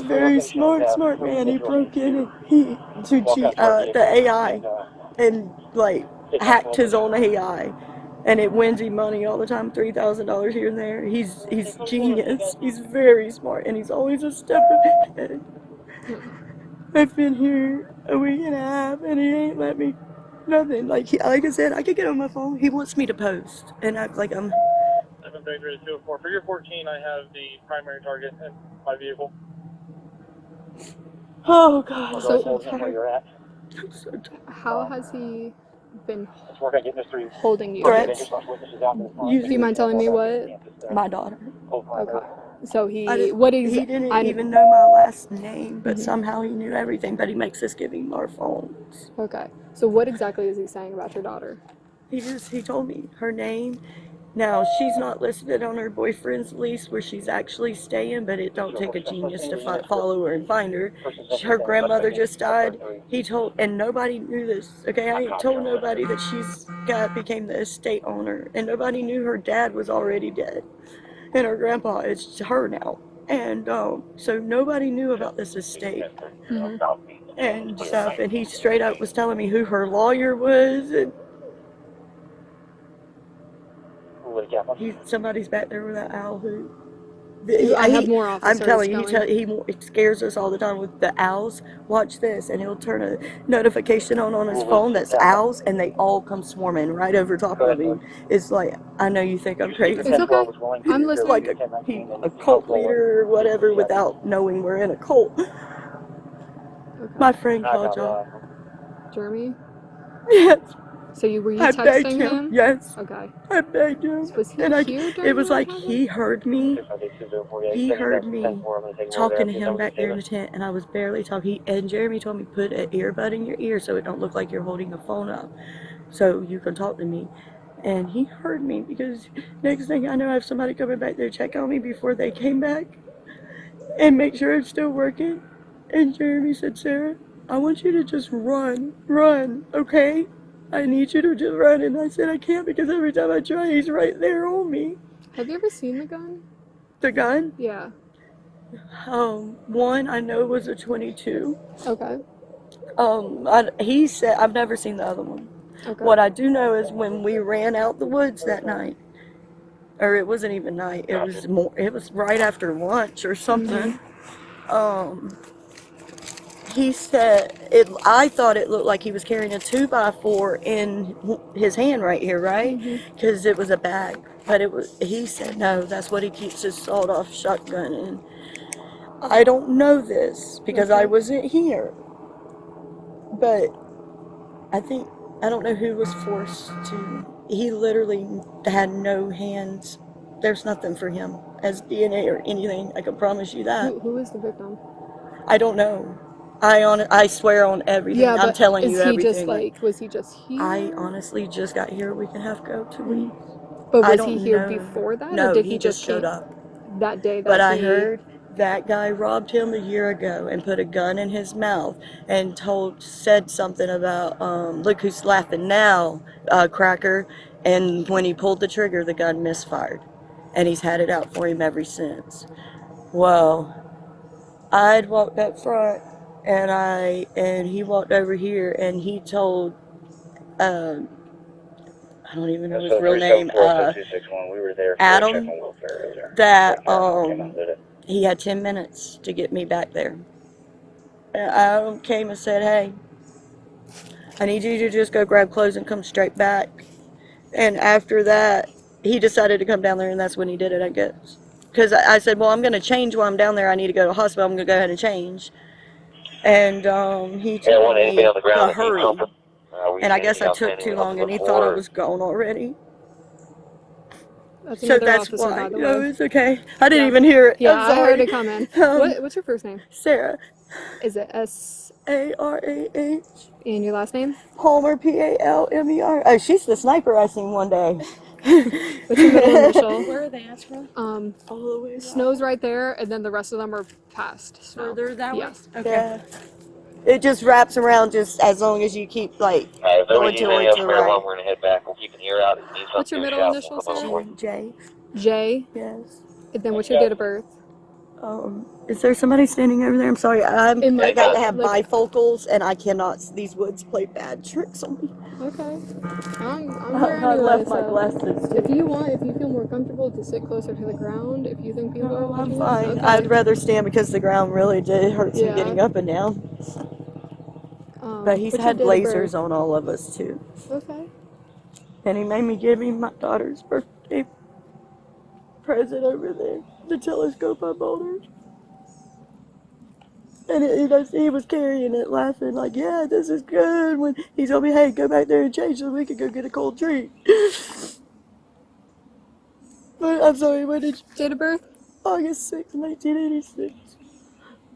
very smart man. He broke in and the AI and hacked his own AI, and it wins him money all the time, $3,000 here and there. He's genius. He's very smart, and he's always a step ahead. I've been here a week and a half, and he ain't let me nothing. Like I said, I could get on my phone. He wants me to post and act like I'm. 733-204. For your 14, I have the primary target in my vehicle. Oh God, so where you're at. I'm so tired. How has he been holding you? Threats. Do you mind telling me what? My daughter. Okay. So he didn't even know my last name, but somehow he knew everything. But he makes us give him our phones. Okay. So what exactly is he saying about your daughter? He told me her name, Now, she's not listed on her boyfriend's lease where she's actually staying, but it don't take a genius to follow her and find her. Her grandmother just died. He told, and nobody knew this, okay? I ain't told nobody that became the estate owner, and nobody knew her dad was already dead. And her grandpa is her now. And so nobody knew about this estate and stuff. And he straight up was telling me who her lawyer was, and somebody's back there with that owl hoot. I have more officers. I'm telling you, he scares us all the time with the owls. Watch this, and he'll turn a notification on his phone that's owls, and they all come swarming right over top of him. It's like, I know you think I'm crazy. It's okay. I'm listening. Like a cult leader or whatever without knowing we're in a cult. Okay. My friend called y'all. Jeremy? Yes. So were you I begged texting him? Yes. Okay. I begged him. Was he And here during it was that like time? he heard me. He heard me talking to him back there in the tent, and I was barely talking. And Jeremy told me, put an earbud in your ear so it don't look like you're holding the phone up, so you can talk to me. And he heard me, because next thing I know, I have somebody coming back there check on me before they came back and make sure it's still working. And Jeremy said, Sarah, I want you to just run, okay? I need you to just run. And I said, I can't, because every time I try, he's right there on me. Have you ever seen the gun? The gun? Yeah. One I know was a 22. Okay. He said, I've never seen the other one. Okay. What I do know is when we ran out the woods that night, or it wasn't even night, it was right after lunch or something. He said, I thought it looked like he was carrying a 2x4 in his hand right here, right? Because it was a bag. But he said, no, that's what he keeps his sawed-off shotgun in. I don't know this because I wasn't here. But I don't know who was forced to. He literally had no hands. There's nothing for him as DNA or anything. I can promise you that. Who is the victim? I don't know. I swear on everything. Yeah, I'm telling you everything. Was he just here? I honestly just got here a week and a half ago, 2 weeks. But was he here before that? No, or did he just showed up. That day? But I heard that guy robbed him a year ago and put a gun in his mouth and said something about, look who's laughing now, cracker. And when he pulled the trigger, the gun misfired. And he's had it out for him ever since. Well, I'd walked up front, and he walked over here, and he told, I don't even know his real name, Adam, that he had 10 minutes to get me back there. And Adam came and said, hey, I need you to just go grab clothes and come straight back. And after that, he decided to come down there, and that's when he did it, I guess. Because I said, well, I'm going to change while I'm down there. I need to go to the hospital. I'm going to go ahead and change. And he told me to hurry. And I guess I took too long, and he thought I was gone already. So that's why. No, it's okay. I didn't even hear it. Yeah, I heard it come in. What's your first name? Sarah. Is it S? A-R-A-H. And your last name? Palmer, P-A-L-M-E-R. Oh, she's the sniper I seen one day. What's your middle initial? Where are they at from? All the way. Snow's right there, and then the rest of them are past snow. Further that way? Yes. Okay. Yeah. It just wraps around just as long as you keep, like, going to the right. We're going to head back. We'll keep an ear out. What's your middle initial, Sarah? J. J? Yes. And then what's your date of birth? Is there somebody standing over there? I'm sorry. I got to have bifocals, and I cannot. These woods play bad tricks on me. Okay. I'm here I anyway, left my so glasses. if you feel more comfortable to sit closer to the ground, if you think people are No, I'm watching fine. us, okay. I'd rather stand because the ground really hurts me Yeah. getting up and down. But he's what's had your date of lasers birth? on all of us, too. Okay. And he made me give him my daughter's birthday present over there, the telescope I bought her. And he was carrying it, laughing, like, yeah, this is good. When he told me, hey, go back there and change so we could go get a cold drink. But I'm sorry, when did you... Date of birth? August 6, 1986.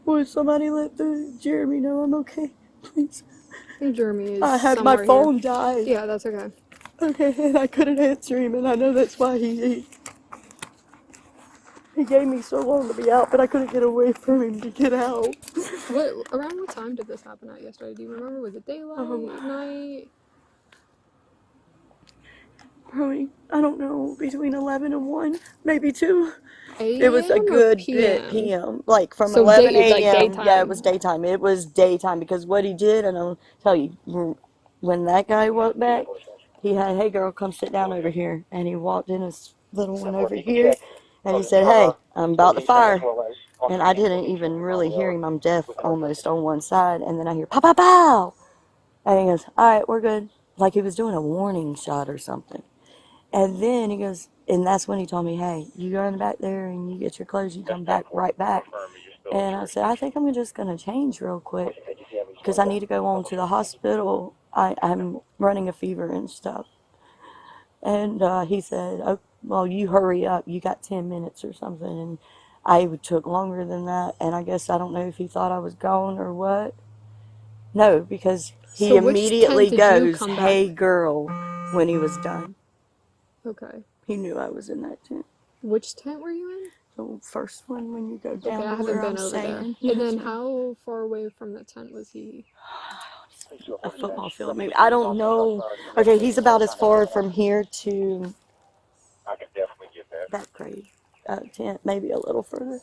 Would somebody let the Jeremy know I'm okay, please? I think Jeremy is I had my somewhere phone here. died. Yeah, that's okay. Okay, and I couldn't answer him, and I know that's why he gave me so long to be out, but I couldn't get away from him to get out. Around what time did this happen at yesterday? Do you remember? Was it daylight, night? Probably, I don't know, between 11 and 1, maybe 2. AM It was a good bit PM? PM, like from So 11 it's like a.m. daytime. Yeah, it was daytime. It was daytime because what he did, and I'll tell you, when that guy walked back, he had, hey girl, come sit down over here. And he walked in his little one over here, and he said, hey, I'm about to fire. And I didn't even really hear him. I'm deaf almost on one side. And then I hear, pow, pow, pow. And he goes, all right, we're good. Like he was doing a warning shot or something. And then he goes, and that's when he told me, hey, you go in back there and you get your clothes, you come back right back. And I said, I think I'm just going to change real quick because I need to go on to the hospital. I'm running a fever and stuff. And he said, oh, well, you hurry up. You got 10 minutes or something. And I took longer than that. And I guess I don't know if he thought I was gone or what. No, because he So immediately which tent did you goes, come hey, back? girl, when he was done. Okay. He knew I was in that tent. Which tent were you in? The first one when you go down Okay, I to haven't where been I'm over saying. there. And then how far away from the tent was he? A football field, maybe. I don't know. Okay, he's about as far from here to I can definitely get that. that grade tent, maybe a little further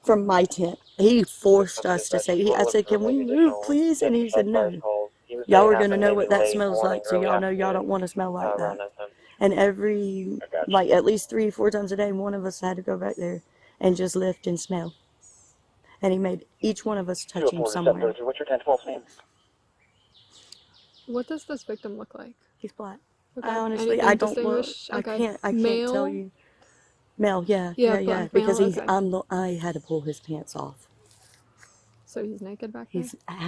from my tent. He forced us to say, I said, can we move, please? And he said, no. Y'all are going to know what that smells like, so y'all know y'all don't want to smell like that. And every, like, at least 3 or 4 times a day, one of us had to go back there and just lift and smell. And he made each one of us touch him somewhere. What's your 1012 name? What does this victim look like? He's black. Okay. I honestly, Anything I don't look. distinguished? I Okay. can't Male? tell you. Male, yeah. Black Because male, he's, okay. I had to pull his pants off. So he's naked back there?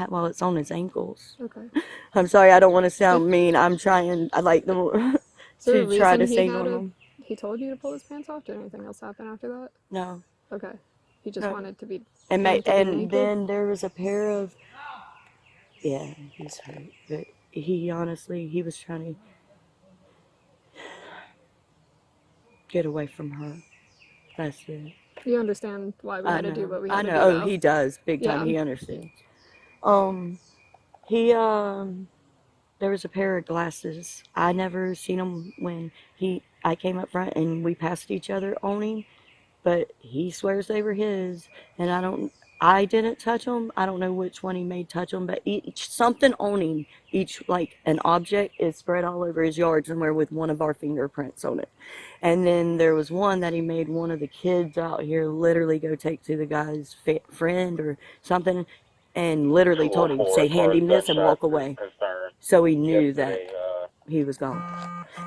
Well, it's on his ankles. Okay. I'm sorry, I don't want to sound mean. I'm trying, I like to try to say normal. He told you to pull his pants off? Did anything else happen after that? No. Okay. He just wanted to be And naked? then there was a pair of, yeah, he's hurt. But he honestly, he was trying to get away from her. That's it. You understand why we had to do what we had to do, Oh, though. he does. Big time. Yeah. He understands. There was a pair of glasses. I never seen him when I came up front and we passed each other on him, but he swears they were his, and I didn't touch them. I don't know which one he made touch them, but something on him, like an object is spread all over his yard somewhere with one of our fingerprints on it. And then there was one that he made one of the kids out here literally go take to the guy's friend or something, and literally told him, say, hand him this and walk away. So he knew that he was gone.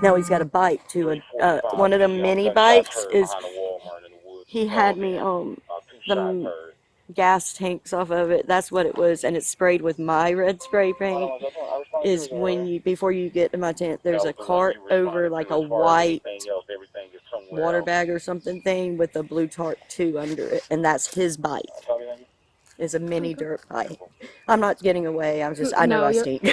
Now he's got a bike too. One of the mini bikes is, he had me the gas tanks off of it. That's what it was, and it's sprayed with my red spray paint. Is when before you get to my tent, there's a cart over like a white water bag or something thing with a blue tarp 2 under it, and that's his bike. It's a mini dirt bike. I'm not getting away. I know I stink.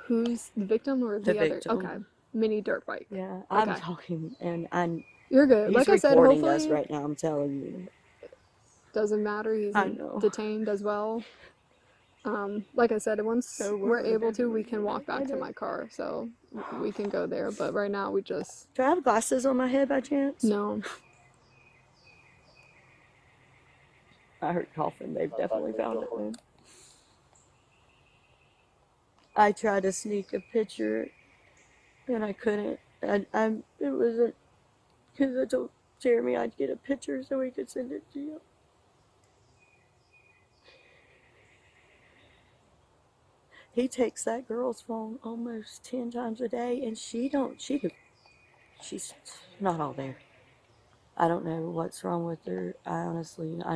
Who's the victim or the other? Victim. Okay. Mini dirt bike. Yeah, Okay. I'm talking, and You're good. he's Like I said, recording hopefully us right now. I'm telling you. Doesn't matter. He's detained as well. Like I said, once we're able to, we can walk back to my car, so we can go there. But right now, we just. Do I have glasses on my head by chance? No. I heard coughing. They've definitely found it then. I tried to sneak a picture, and I couldn't. It wasn't because I told Jeremy I'd get a picture so he could send it to you. He takes that girl's phone almost 10 times a day, and she's not all there. I don't know what's wrong with her. I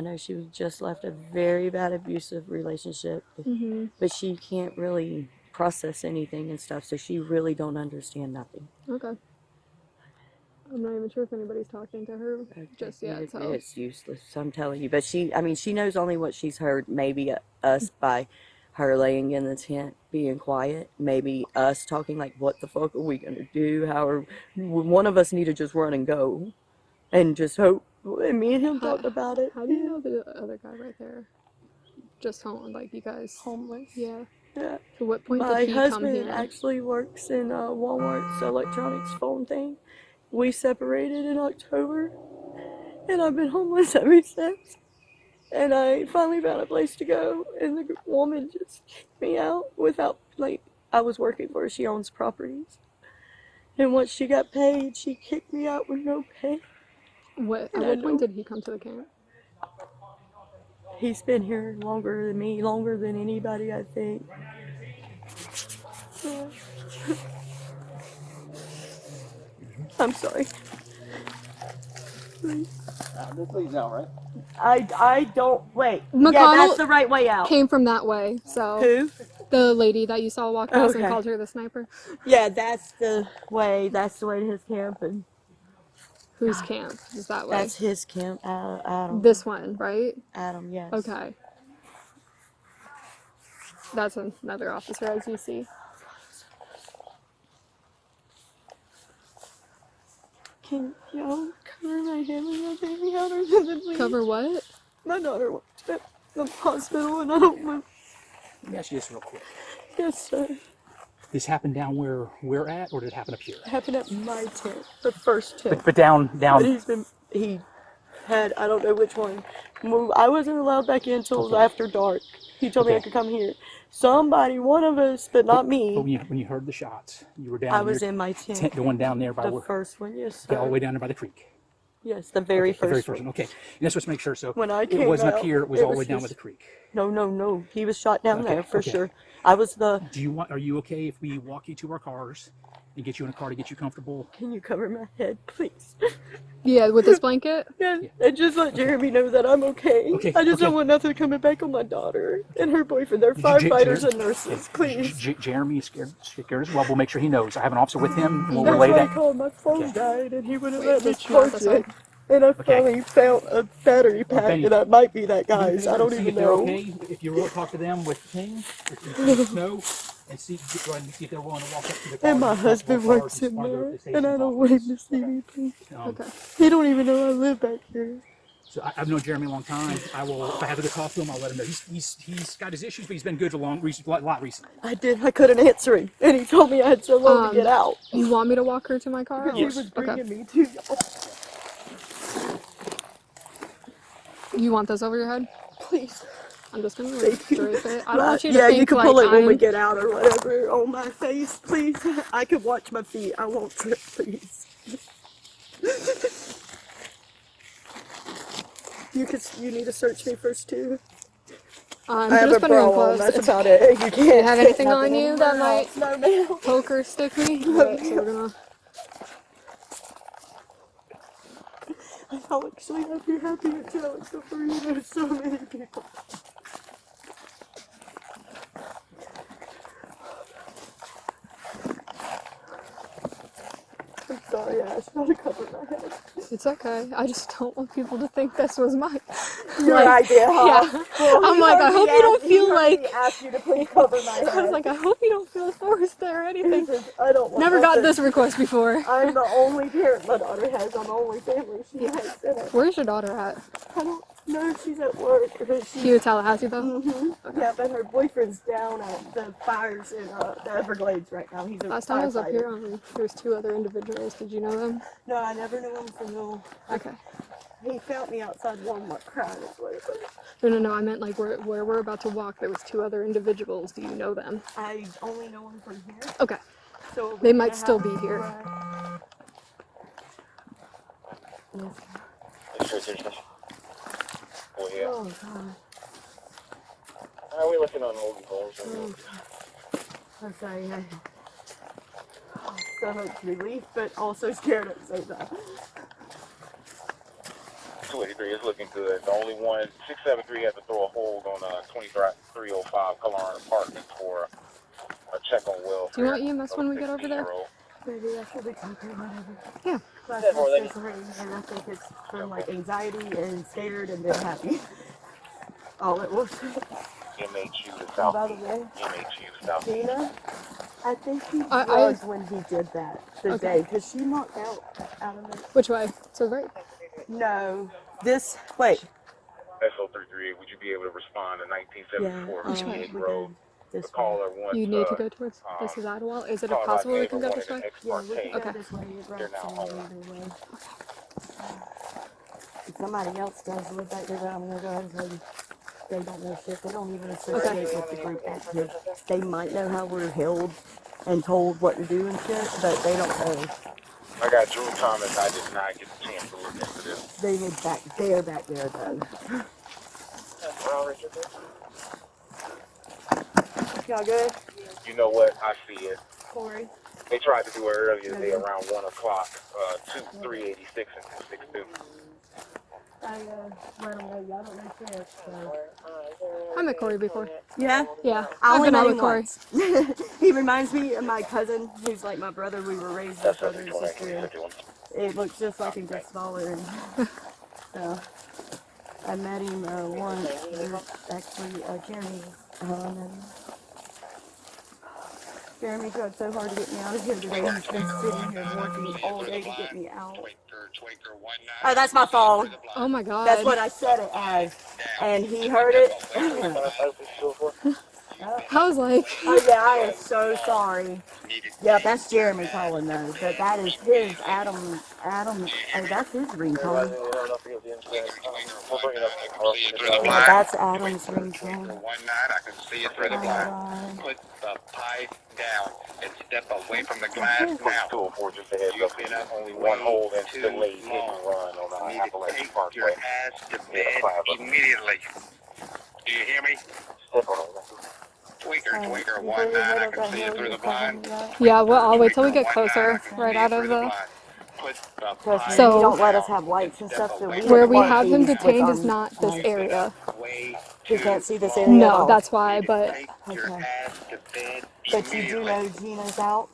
know she just left a very bad abusive relationship, but she can't really process anything and stuff, so she really don't understand nothing. Okay. I'm not even sure if anybody's talking to her just yet. So it's useless. I'm telling you. But she knows only what she's heard. Maybe us by her laying in the tent, being quiet, maybe us talking like, what the fuck are we gonna do? How are one of us need to just run and go, and just hope. And me and him talked about it. How do you know the other guy right there? Just home, like you guys. Homeless. Yeah. Yeah. So what point My did he come husband here? actually works in Walmart's electronics phone thing. We separated in October, and I've been homeless ever since. And I finally found a place to go, and the woman just kicked me out without, like, I was working for her. She owns properties. And once she got paid, she kicked me out with no pay. At what point did he come to the camp? He's been here longer than me, longer than anybody, I think. Yeah. I'm sorry. This leads out, right? I don't, wait. McConnell yeah, that's the right way out. Came from that way, so. Who? The lady that you saw walk past and Okay. called her the sniper. Yeah, that's the way to his camp. And whose camp is that way? that's his camp, Adam. This one, right? Adam, yes. Okay. That's another officer, as you see. Can y'all cover my hand and not take me out or something, please? Cover what? My daughter works at the hospital and I don't want. Let me ask you this real quick. Yes, sir. This happened down where we're at, or did it happen up here? It happened at my tent, the first tent. But down. But he had, I don't know which one. I wasn't allowed back in until after dark. He told me I could come here. Somebody, one of us, but not me. But when you heard the shots, you were down. I was in my tent. The one down there by the first one, yes, okay, sir. all the way down there by the creek. Yes, the very first one. Okay, and that's just to make sure. So when I it came wasn't out, up here; it was all the way down by the creek. No. He was shot down there for sure. I was the. Are you okay if we walk you to our cars and get you in a car to get you comfortable? Can you cover my head, please? Yeah, with this blanket? Yeah, and just let Jeremy know that I'm okay. I just don't want nothing coming back on my daughter and her boyfriend. They're firefighters and nurses, please. Jeremy is scared as well. We'll make sure he knows. I have an officer with him. And we'll That's relay what that. I called. My phone died and he wouldn't let me charge it. And I finally found a battery pack, and that might be that guy's. I don't even know. Okay, if you will talk to them with King, or Snow, and see if they're willing to walk up to the car. And my husband works in there, and I don't want him to see me, please. Okay. He don't even know I live back here. So I've known Jeremy a long time. I will, if I have to talk to him, I'll let him know. He's got his issues, but he's been good for a lot recently. I couldn't answer him, and he told me I had so long to get out. You want me to walk her to my car? He was bringing me to y'all. You want this over your head? Please. I'm just gonna drape it. I don't want you to yeah, think you can like pull it when we get out or whatever on my face, please. I could watch my feet. I won't trip, please. You need to search me first too. I'm I have just a putting bra on on. clothes. That's about it. You can't. Do you have anything on you that might No, ma'am. poke or stick me? Right, so we're gonna. I'll actually be happy to tell it for you. There's so many people. I'm sorry, I asked you to cover my head. It's okay. I just don't want people to think this was my Your idea, huh? Yeah. Well, I'm like, I hope you don't feel like. I asked you to please cover my head. I was like, I hope you don't feel forced there or anything. I don't want Never got nothing. this request before. I'm the only parent my daughter has. I'm the only family she has in it. Where's your daughter at? I don't know if she's at work. Here in Tallahassee, though? Mm-hmm. Okay. Yeah, but her boyfriend's down at the fires in the Everglades right now. He's a Last time I was up here, firefighter. there's 2 other individuals. Did you know them? No, I never knew him from no. Okay. He found me outside Walmart crying. Is what it was. No. I meant like where we're about to walk. There was 2 other individuals. Do you know them? I only know him from here. Okay. So They might still be here. Oh, yeah. Oh, God. How are we looking on old goals? I'm sorry. So much relief, but also scared at the same time. 283 is looking good. The only one, 673 has to throw a hold on 2305 Cullen Apartments for a check on welfare. Do you want EMS when we get over there? Maybe I should be talking or whatever. Yeah. My sister's hurting, and I think it's from like anxiety and scared and then happy. All at once. MHU to By Southeast. the way, MHU to Southeast. Gina, I think he I- was when he did that the Okay. day, because she knocked out of it. Which way? So right. No, this, wait. SO338, would you be able to respond to 1974 Which way? 58 We Road? go The this way. caller wants You need to go towards this is Idlewild. Is it call our possible we neighbor can go wanted this an way? ex Yeah, we parte. can go Okay. this way. It They're wraps now around home. either way. If somebody else does live back there, but I'm gonna go ahead and tell you, they don't know shit. They don't even associate with the group back here. They might know how we're held and told what to do and shit, but they don't know. I got Drew Thomas. I did not get the chance to look into this. They live back there though. Y'all good? You know what? I see it. Corey? They tried to do it earlier today around 1 o'clock. 386 and 262. I let them know y'all don't know shit, so. I met Corey before. Yeah? Yeah. I I've only been out met with him Corey. once. He reminds me of my cousin, who's like my brother. We were raised as brother and sister. It looks just like him, just smaller. And, so, I met him once. Actually, Jeremy. Jeremy tried so hard to get me out of here today. He's been sitting here working all day to get me out. Oh, that's my phone. Oh my god. That's what I said it as. And he heard it. I was like, Oh yeah, I am so sorry. Yeah, that's Jeremy calling though, but that is his Adam, oh that's his ringtone. Yeah, that's Adam's ringtone. I can see it through the blind. Put the pipe down and step away from the glass now. 204 just ahead. You've been up only one hole and still late hit and run on the Apalachee Parkway. Your ass to bed immediately. Do you hear me? Tweaker, 19, I can see it through the blind. yeah, well, I'll wait till we get closer, right out of the. So, you don't let us have lights and stuff, so where we have him detained is not this area. You can't see this area at No, all. that's why, but. Okay. But you do know Gina's out?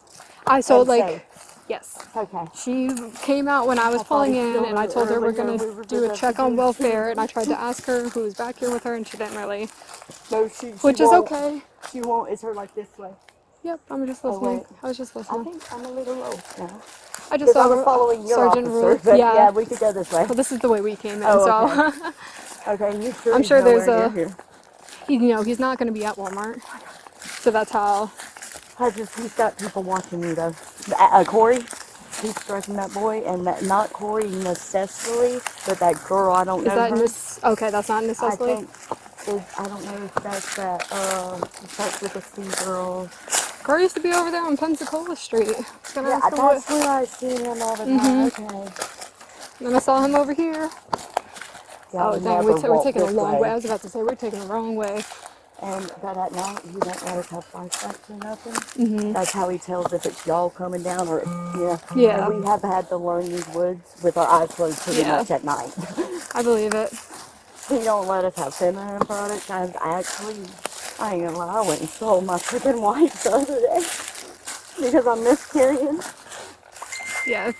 I so And like. safe. Yes. Okay. She came out when I was pulling in, and I told her we're gonna do a check on welfare, and I tried to ask her who was back here with her, and she didn't really. No, Which is okay. She won't. Is her like this way? Yep, I'm just listening. wait. I was just I listening. think I'm a little low now. I just saw I was following your Sergeant officer, Rule. but Yeah. yeah, we could go this way. Well, this is the way we came in, Oh, so. Okay, you sure I'm sure there's a. here. You know, he's not going to be at Walmart, so that's how. He's got people watching me though. Corey, he's striking that boy, and that, not Corey necessarily, but that girl, I don't know. Is that her. okay? That's not necessarily. I don't know if that's that. It starts with a C girl. Corey used to be over there on Pensacola Street. Yeah, that's where I see him all the time. Okay. Then I saw him over here. Yeah, oh dang, we're taking a long way. I was about to say we're taking the wrong way. But at night, you don't let us have flashbacks or nothing. That's how he tells if it's y'all coming down or, Yeah. And we have had to learn these woods with our eyes closed pretty much at night. I believe it. He don't let us have feminine products. I ain't gonna lie, I went and sold my freaking wipes the other day because I'm miscarrying. Yeah.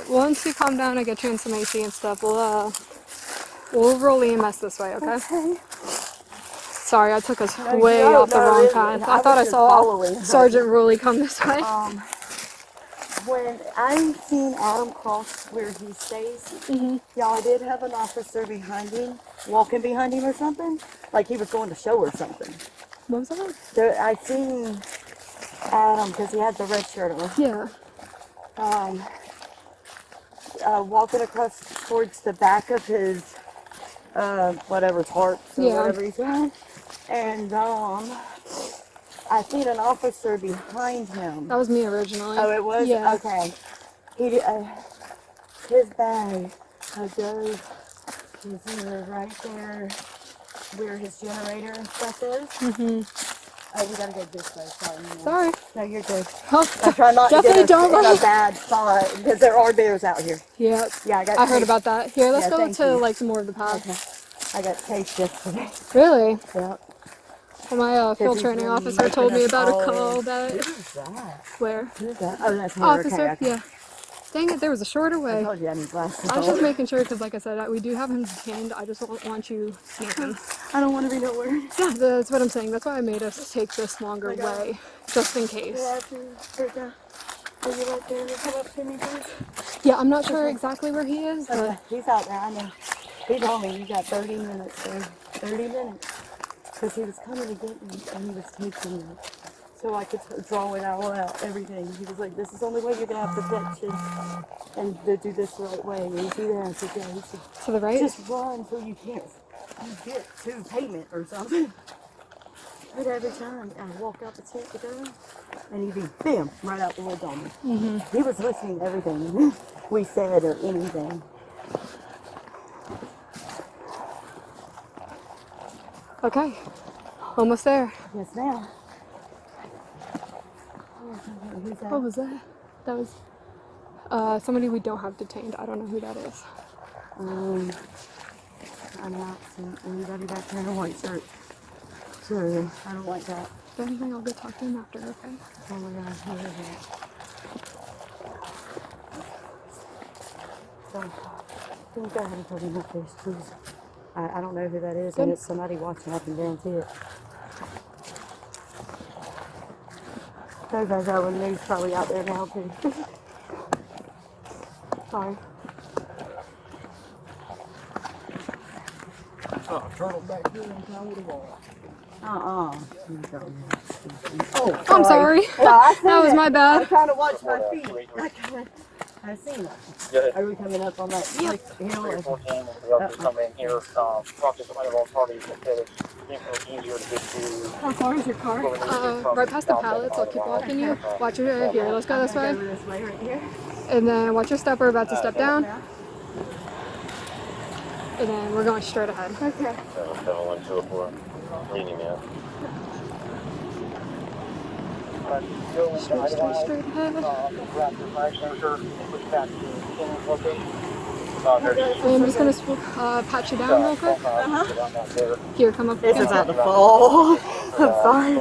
Once you calm down, I get you in some AC and stuff. We'll roll EMS this way, okay? Sorry, I took us way off the wrong path. I thought I saw Sergeant Ruley come this way. When I seen Adam cross where he stays, y'all, I did have an officer behind him, walking behind him or something, like he was going to show or something. What was that? I seen Adam, because he had the red shirt on. Yeah. Walking across towards the back of his, whatever, tarps or whatever he's on. And, I seen an officer behind him. That was me originally. Oh, it was? Yeah. Okay. His bag goes right there where his generator and stuff is. Oh, we gotta go this way. Sorry. No, you're good. Oh, I try not to get don't in a bad spot because there are bears out here. Yep. Yeah, I heard about that. Here, let's go to like some more of the path. Okay. I got chased yesterday. Really? Yeah. Well, my field training officer told me about a call that. Who's that? Where? Who's that? Oh, that's her. Officer? Okay. Yeah. Dang it, there was a shorter I way. told you I need glasses. I was just making sure because, like I said, we do have him detained. I just don't want you sneaking. I don't want to be nowhere. Yeah, that's what I'm saying. That's why I made us take this longer way, just in case. Are you right there? Come up to me, please. Yeah, I'm not sure exactly where he is, but Okay, he's out there. I know. He told me you got 30 minutes there. 30 minutes. Because he was coming to get me and he was taking me. So I could draw it all out, everything. He was like, this is the only way you're going to have protection and to do this the right way. And you see there, I said, yeah. He said, to the right. just run so you can't get to pavement or something. But every time I walk out the tent to go, and he'd be, bam, right out the woods on me. He was listening to everything we said or anything. Okay, almost there. Yes, ma'am. What was that? That was somebody we don't have detained. I don't know who that is. I'm not seeing anybody back there in a white shirt. So I don't like that. If anything, I'll go talk to him after, okay? Oh my gosh, what is that? So, can you go ahead and put him up, please? I don't know who that is, and it's somebody watching, I can guarantee it. Those guys over the news probably out there now, too. Sorry. Oh, turtle back here in town with a wall. Oh, I'm sorry. That was my I'm bad. trying to watch my feet. I seen it. Are we coming up on that? Yep. Come in here, talk to somebody of all parties and say it's easier to get to. How far is your car? Right past the pallets. I'll keep walking you. Watch your here. Let's go this way. This way right here. And then watch your step. We're about to step down. And then we're going straight ahead. Okay. 71204. Reading now. Straight ahead. I'm just going to pat you down real quick. Here, come up. This is about to fall. I'm sorry.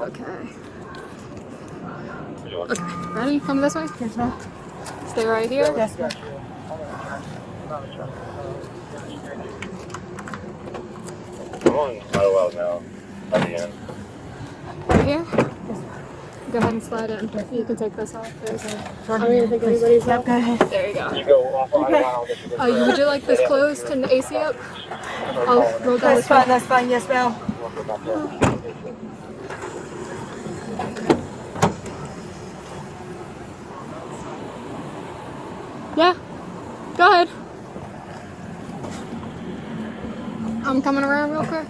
Okay. Okay. Ready? Come this way? Yes, ma'am. Stay right here. Yes, ma'am. I'm on Idlewild now. At the end. Right here? Go ahead and slide in. You can take this off. I'm going to take anybody's off. Go ahead. There you go. You go off of Idlewild. Would you like this closed and the AC up? I'll roll down this way. That's fine. Yes, ma'am. Yeah. Go ahead. I'm coming around real quick.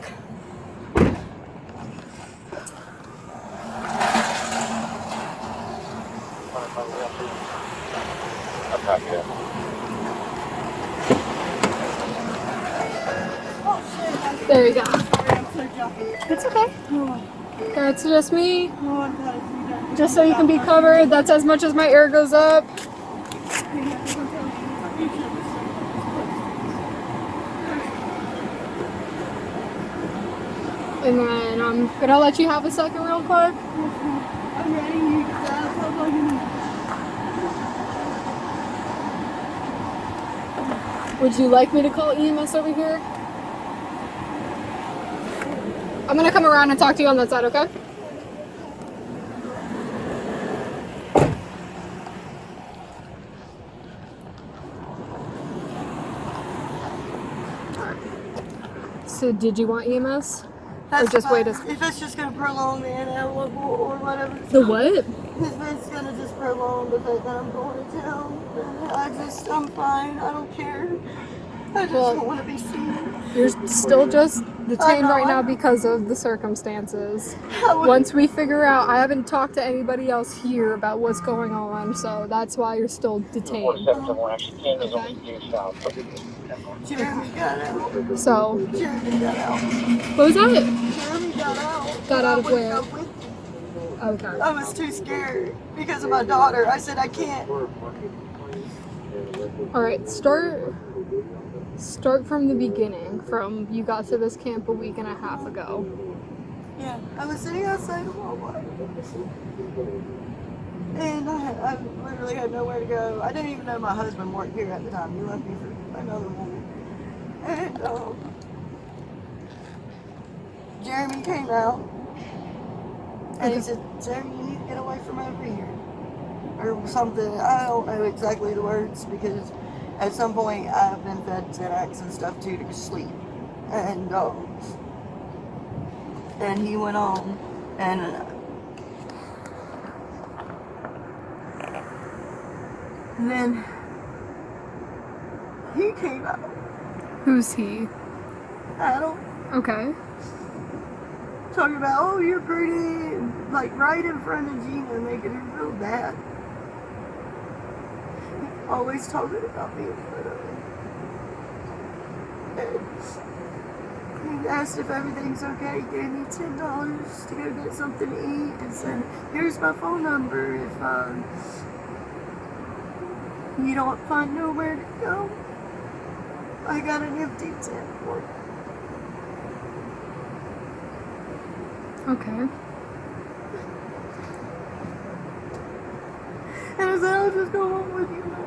There you go. It's okay. That's just me. Just so you can be covered. That's as much as my air goes up. And then I'm gonna let you have a second real quick. I'm ready. Would you like me to call EMS over here? I'm gonna come around and talk to you on that side, okay? So did you want EMS? Or just wait a... If it's just going to prolong the inevitable or whatever. The what? If it's going to just prolong the fact that I'm going to town, I'm fine. I don't care. I just don't want to be seen. You're still just detained right now because of the circumstances. Once we figure out, I haven't talked to anybody else here about what's going on, so that's why you're still detained. Okay. Jeremy got out. So, Jeremy got out. what was that? Jeremy got out. Got out of I wouldn't where? come with you. Okay. I was too scared because of my daughter. I said I can't. Alright, start from the beginning, from you got to this camp a week and a half ago. Yeah, I was sitting outside of Walmart. And I literally had nowhere to go. I didn't even know my husband worked here at the time. He left me for another woman. And Jeremy came out and he said, "Sarah, you need to get away from over here." Or something. I don't know exactly the words because at some point I've been fed Xanax and stuff too to sleep. And he went on and then he came out. Who's he? Adam. Okay. Talking about, "Oh, you're pretty," and, like right in front of Gina, making her feel bad. Always talking about me in front of her. And he asked if everything's okay. He gave me $10 to go get something to eat and said, "Here's my phone number if you don't find nowhere to go. I got an empty tent for you." Okay. And I said, "I'll just go home with you now."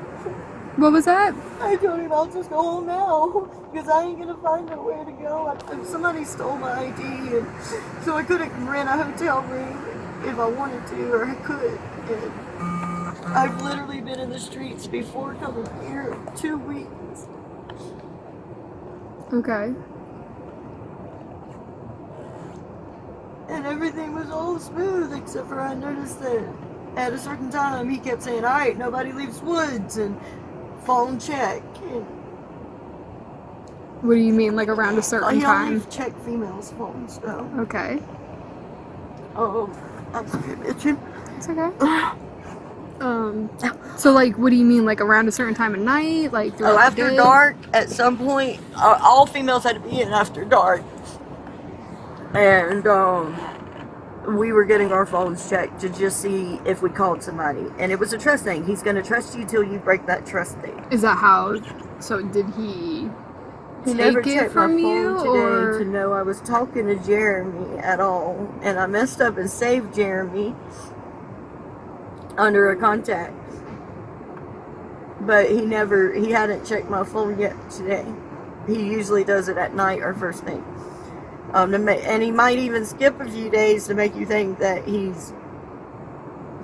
What was that? I told him I'll just go home now because I ain't gonna find nowhere to go. Somebody stole my ID, and so I couldn't rent a hotel room if I wanted to, or I could. And I've literally been in the streets before coming here 2 weeks. Okay. And everything was all smooth except for I noticed that at a certain time he kept saying, "All right, nobody leaves woods," and phone check. And What do you mean, like around a certain he time? only check females' phones though. Okay. Oh, I'm sorry, bitchin'. It's okay. So like, what do you mean, like around a certain time of night? Like throughout the After day? dark, at some point, all females had to be in after dark. And we were getting our phones checked to just see if we called somebody. And it was a trust thing. He's going to trust you till you break that trust thing. Is that how? So did he He never take it checked my from phone you, today or to know I was talking to Jeremy at all. And I messed up and saved Jeremy under a contact. But he hadn't checked my phone yet today. He usually does it at night or first thing. And he might even skip a few days to make you think that he's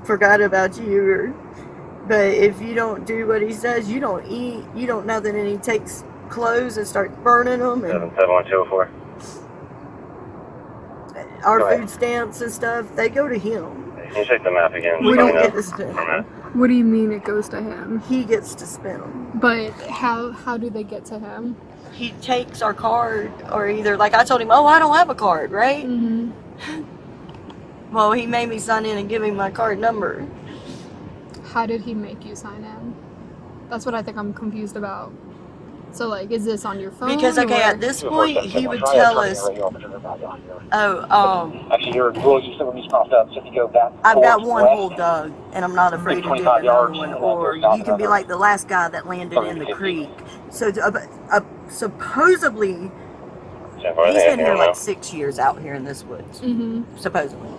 forgot about you. But if you don't do what he says, you don't eat, you don't nothing, and he takes clothes and starts burning them. And 77124. our food stamps and stuff, they go to him. Can you check the map again? We don't get to spend them. what do you mean it goes to him? He gets to spend them. But how do they get to him? He takes our card, or either, like I told him, "Oh, I don't have a card," right? Mm-hmm. Well, he made me sign in and give him my card number. How did he make you sign in? That's what I think I'm confused about. So, like, is this on your phone? Because, okay, or? at this point, he would tell us, Actually, your rules, you said when you popped up, so if you go back. I've got one hole dug, and I'm not afraid to dig another one. Or you can be like the last guy that landed in the creek. So, supposedly, he's been here like 6 years out here in this woods. Mm-hmm. Supposedly.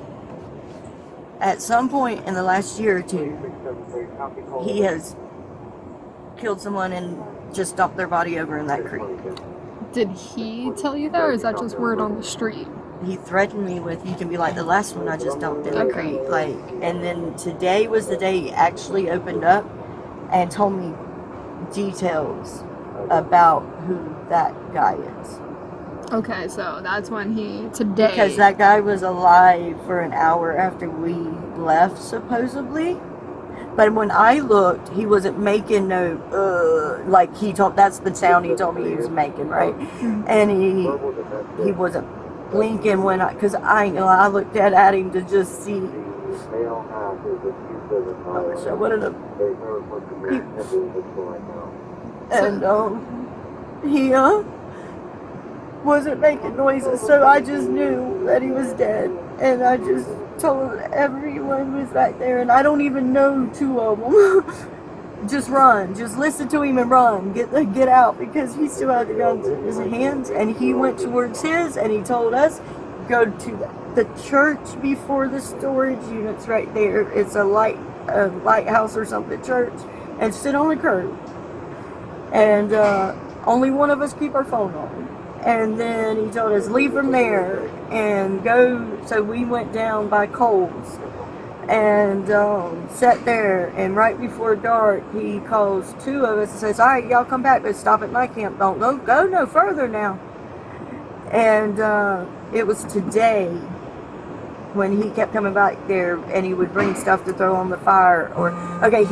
At some point in the last year or two, he has killed someone and just dumped their body over in that creek. Did he tell you that, or is that just word on the street? He threatened me with, "You can be like the last one I just dumped in the creek." Like, and then today was the day he actually opened up and told me details about who that guy is. Okay, so that's when today. Because that guy was alive for an hour after we left, supposedly. But when I looked, he wasn't making no, like that's the sound he told me he was making, right? Mm-hmm. And he wasn't blinking because I looked at him to just see. So what are and he wasn't making noises, so I just knew that he was dead, and I just told everyone was back there, and I don't even know two of them. Just run, just listen to him and run, get out, because he still had the guns in his hands, and he went towards his, and he told us, go to the church before the storage units right there. It's a light a lighthouse or something church and sit on the curb. And only one of us keep our phone on. And then he told us, leave from there and go. So we went down by Coles and sat there. And right before dark, he calls two of us and says, all right, y'all come back. Let's stop at my camp. Don't go no further now. And it was today when he kept coming back there and he would bring stuff to throw on the fire. Or okay,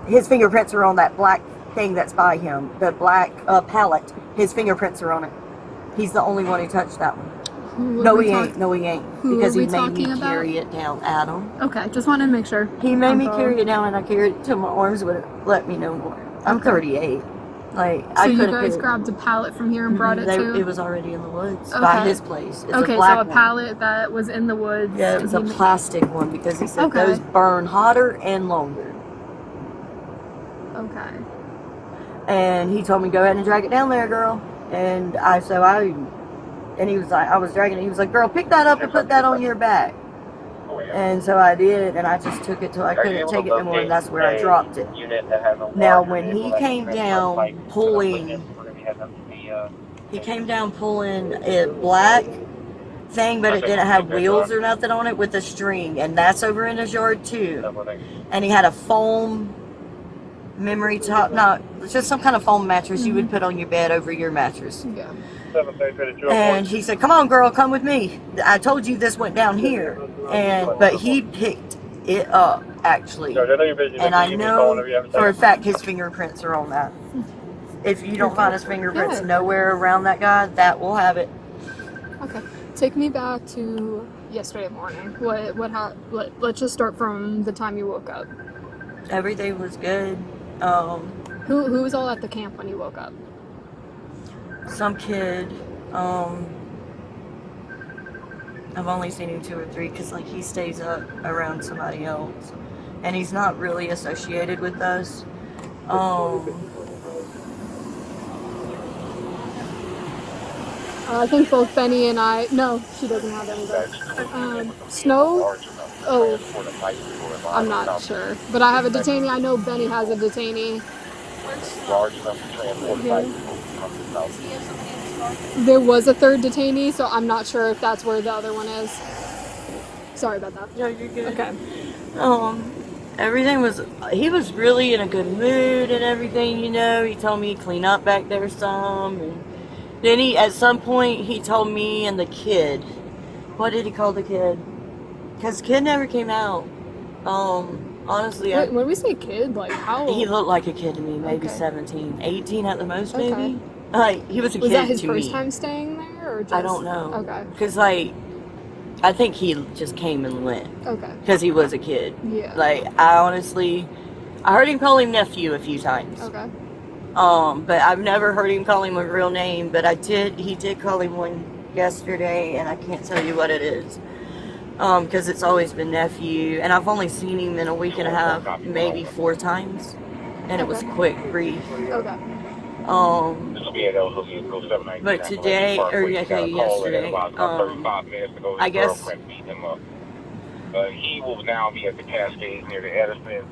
his fingerprints are on that black thing that's by him, the black pallet. His fingerprints are on it. He's the only one who touched that one. No, he ain't. Because he made me carry it down, Adam. Okay, just wanted to make sure. He made me carry it down, and I carried it till my arms wouldn't let me no more. I'm 38. Like, so I you couldn't. guys grabbed a pallet from here and brought it to? It was already in the woods by his place. It's okay, a black so a pallet that was in the woods. Yeah, it was a plastic one because he said those burn hotter and longer. Okay. And he told me, go ahead and drag it down there, girl. And he was like, I was dragging it. He was like, girl, pick that up and put that on your back. And so I did, and I just took it till I couldn't take it no more, and that's where I dropped it. Now, when he came down pulling a black thing, but it didn't have wheels or nothing on it with a string, and that's over in his yard too. And he had a foam memory top, just some kind of foam mattress you would put on your bed over your mattress. Yeah. And he said, come on girl, come with me. I told you this went down here. But he picked it up actually. And I know for a fact his fingerprints are on that. If you don't find his fingerprints nowhere around that guy, that will have it. Okay. Take me back to yesterday morning. Let's just start from the time you woke up. Everything was good. Who was all at the camp when you woke up? Some kid. I've only seen him 2 or 3 because like he stays up around somebody else, and he's not really associated with us. I think both Benny and I. No, she doesn't have any. Snow. Oh, I'm not sure, but I have a detainee. I know Benny has a detainee. There was a third detainee, so I'm not sure if that's where the other one is. Sorry about that. No, you're good. Okay. He was really in a good mood and everything, you know. He told me to clean up back there some, and then at some point, he told me and the kid. What did he call the kid? Because the kid never came out. Honestly, when we say kid, like how old? He looked like a kid to me, maybe 17, 18 at the most, maybe. Okay. Like, he was a kid to me. Was that his first time staying there, or just? I don't know. Okay. Because, like, I think he just came and went. Okay. Because he was a kid. Yeah. Like, I heard him call him nephew a few times. Okay. But I've never heard him call him a real name, but he did call him one yesterday, and I can't tell you what it is. Because it's always been nephew, and I've only seen him in a week and a half, maybe 4 times, and it was quick, brief. Okay. But today, or yesterday, I guess. He will now be at the Cascades near the Edison.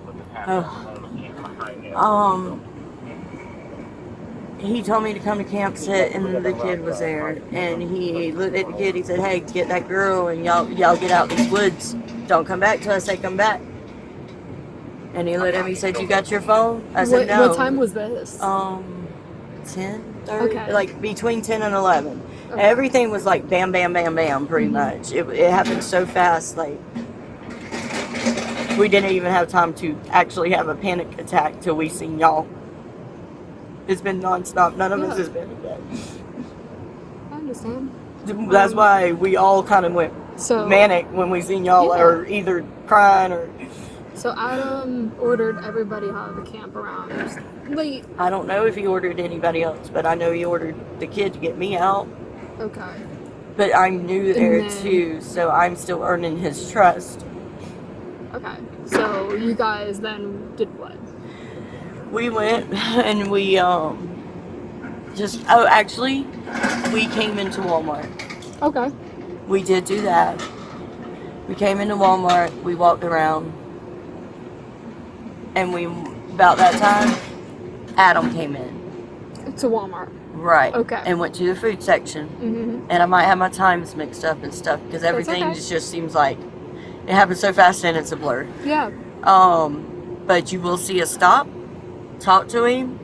He told me to come to camp sit, and the kid was there. And he looked at the kid. He said, "Hey, get that girl, and y'all get out these woods. Don't come back till I say come back." And he looked at me. He said, "You got your phone?" I said, "No." What time was this? 10:30. Okay. Like between 10 and 11. Okay. Everything was like bam, bam, bam, bam. Pretty much. It happened so fast. Like we didn't even have time to actually have a panic attack till we seen y'all. It's been nonstop. None of us has been today. I understand. That's why we all kind of went manic when we seen y'all, or either crying or. So Adam ordered everybody out of the camp around late. I don't know if he ordered anybody else, but I know he ordered the kid to get me out. Okay. But I'm new there too, so I'm still earning his trust. Okay. So you guys then did what? We went and we actually we came into Walmart. Okay. We did do that. We came into Walmart, we walked around. And about that time, Adam came in. To Walmart. Right. Okay. And went to the food section. Mm-hmm. And I might have my times mixed up and stuff because everything okay. just seems like it happens so fast and it's a blur. Yeah. But you will see us stop, talk to him,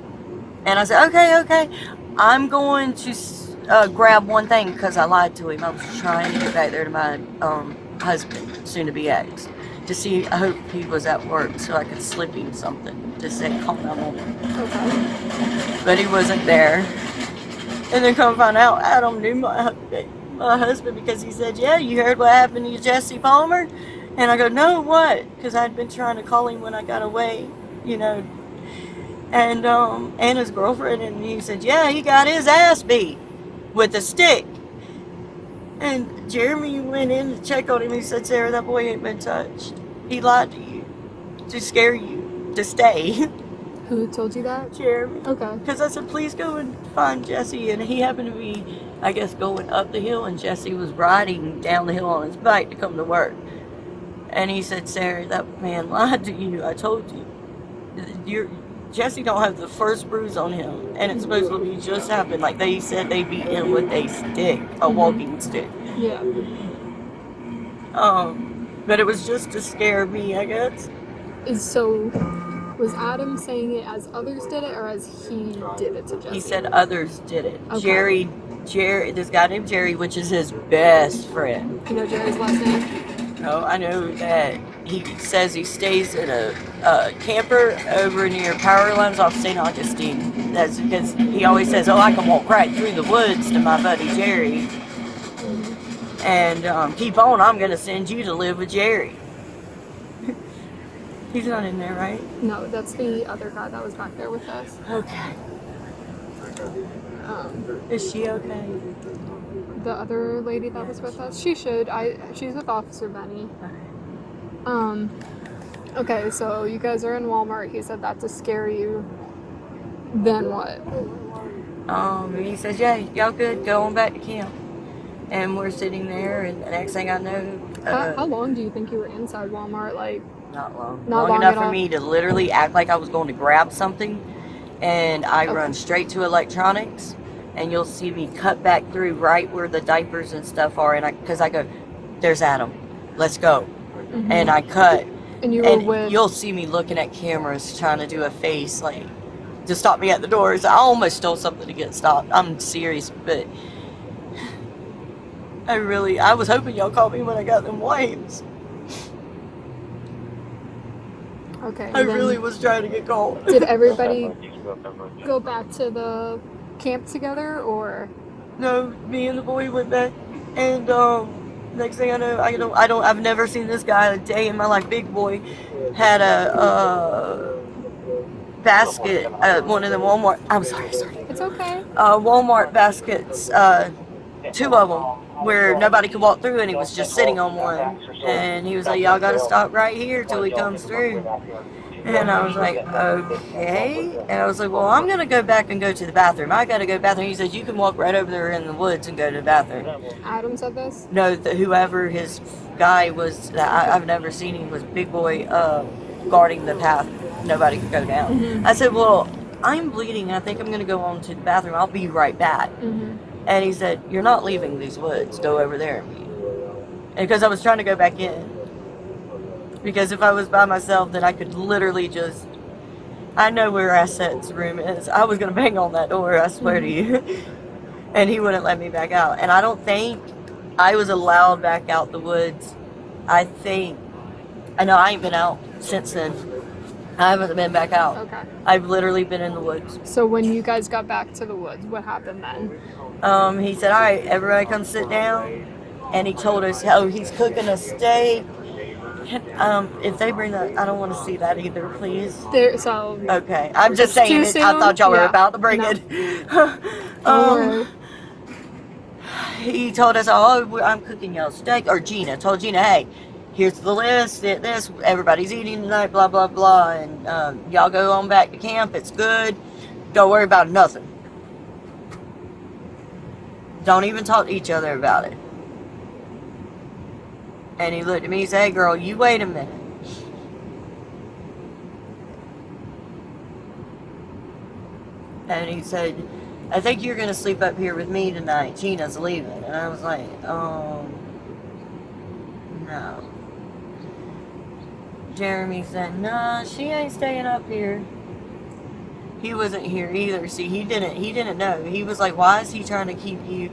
and I said, okay, I'm going to grab one thing because I lied to him. I was trying to get back there to my husband, soon to be ex, to see. I hope he was at work so I could slip him something to say call 911. Okay. But he wasn't there. And then come find out, Adam knew my husband because he said, yeah, you heard what happened to Jesse Palmer? And I go, no, what? Because I'd been trying to call him when I got away, you know. And his girlfriend, and he said, yeah, he got his ass beat with a stick. And Jeremy went in to check on him. He said, Sarah, that boy ain't been touched. He lied to you to scare you to stay. Who told you that? Jeremy. Okay. Because I said, please go and find Jesse. And he happened to be, I guess, going up the hill, and Jesse was riding down the hill on his bike to come to work. And he said, Sarah, that man lied to you. I told you. Jesse don't have the first bruise on him. And it's supposed to be just happened. Like they said they beat him with a stick, a walking stick. Yeah. But it was just to scare me, I guess. So, was Adam saying it as others did it or as he did it to Jesse? He said others did it. Okay. Jerry, this guy named Jerry, which is his best friend. You know Jerry's last name? No, I know that he says he stays in a camper over near power lines off St. Augustine. That's because he always says, oh, I can walk right through the woods to my buddy Jerry. And keep on, I'm going to send you to live with Jerry. He's not in there, right? No, that's the other guy that was back there with us. Okay. Is she okay? The other lady that was with us, she's with Officer Benny. Okay, so you guys are in Walmart. He said that to scare you. Then what? He says, yeah, y'all good, go on back to camp. And we're sitting there, and the next thing I know... how long do you think you were inside Walmart? Like, not long. Not long long enough at for all? me to literally act like I was going to grab something, and I run straight to electronics, and you'll see me cut back through right where the diapers and stuff are, and because I go, there's Adam, let's go. Mm-hmm. And I cut, and you'll see me looking at cameras trying to do a face, like, to stop me at the doors. I almost stole something to get stopped. I'm serious, but I was hoping y'all called me when I got them wipes. Okay. I really was trying to get called. Did everybody go back to the camp together, or? No, me and the boy went back, and next thing I know, I've never seen this guy a day in my life. Big boy had a basket at one of the Walmart. I'm sorry. It's okay. Walmart baskets, 2 of them, where nobody could walk through, and he was just sitting on one. And he was like, y'all gotta stop right here till he comes through. And I was like, okay. And I was like, well, I'm gonna go back and go to the bathroom. I gotta go to the bathroom. He said, you can walk right over there in the woods and go to the bathroom. Adam said this? No, whoever his guy was that I've never seen him was big boy guarding the path. Nobody could go down. Mm-hmm. I said, well, I'm bleeding. I think I'm gonna go on to the bathroom. I'll be right back. Mm-hmm. And he said, you're not leaving these woods. Go over there. And because I was trying to go back in. Because if I was by myself, then I could literally just... I know where Asset's room is. I was going to bang on that door, I swear to you. And he wouldn't let me back out. And I don't think I was allowed back out the woods. I know I ain't been out since then. I haven't been back out. Okay. I've literally been in the woods. So when you guys got back to the woods, what happened then? He said, all right, everybody come sit down. And he told us, he's cooking a steak. If they bring that, I don't want to see that either, please. Okay, I'm just saying it. I thought y'all were about to bring it. He told us, I'm cooking y'all steak. Or Gina told Gina, hey, here's the list, this, everybody's eating tonight, blah, blah, blah. And y'all go on back to camp. It's good. Don't worry about nothing. Don't even talk to each other about it. And he looked at me and said, hey girl, you wait a minute. And he said, I think you're going to sleep up here with me tonight. Gina's leaving. And I was like, no. Jeremy said, nah, she ain't staying up here. He wasn't here either. See, he didn't know. He was like, why is he trying to keep you?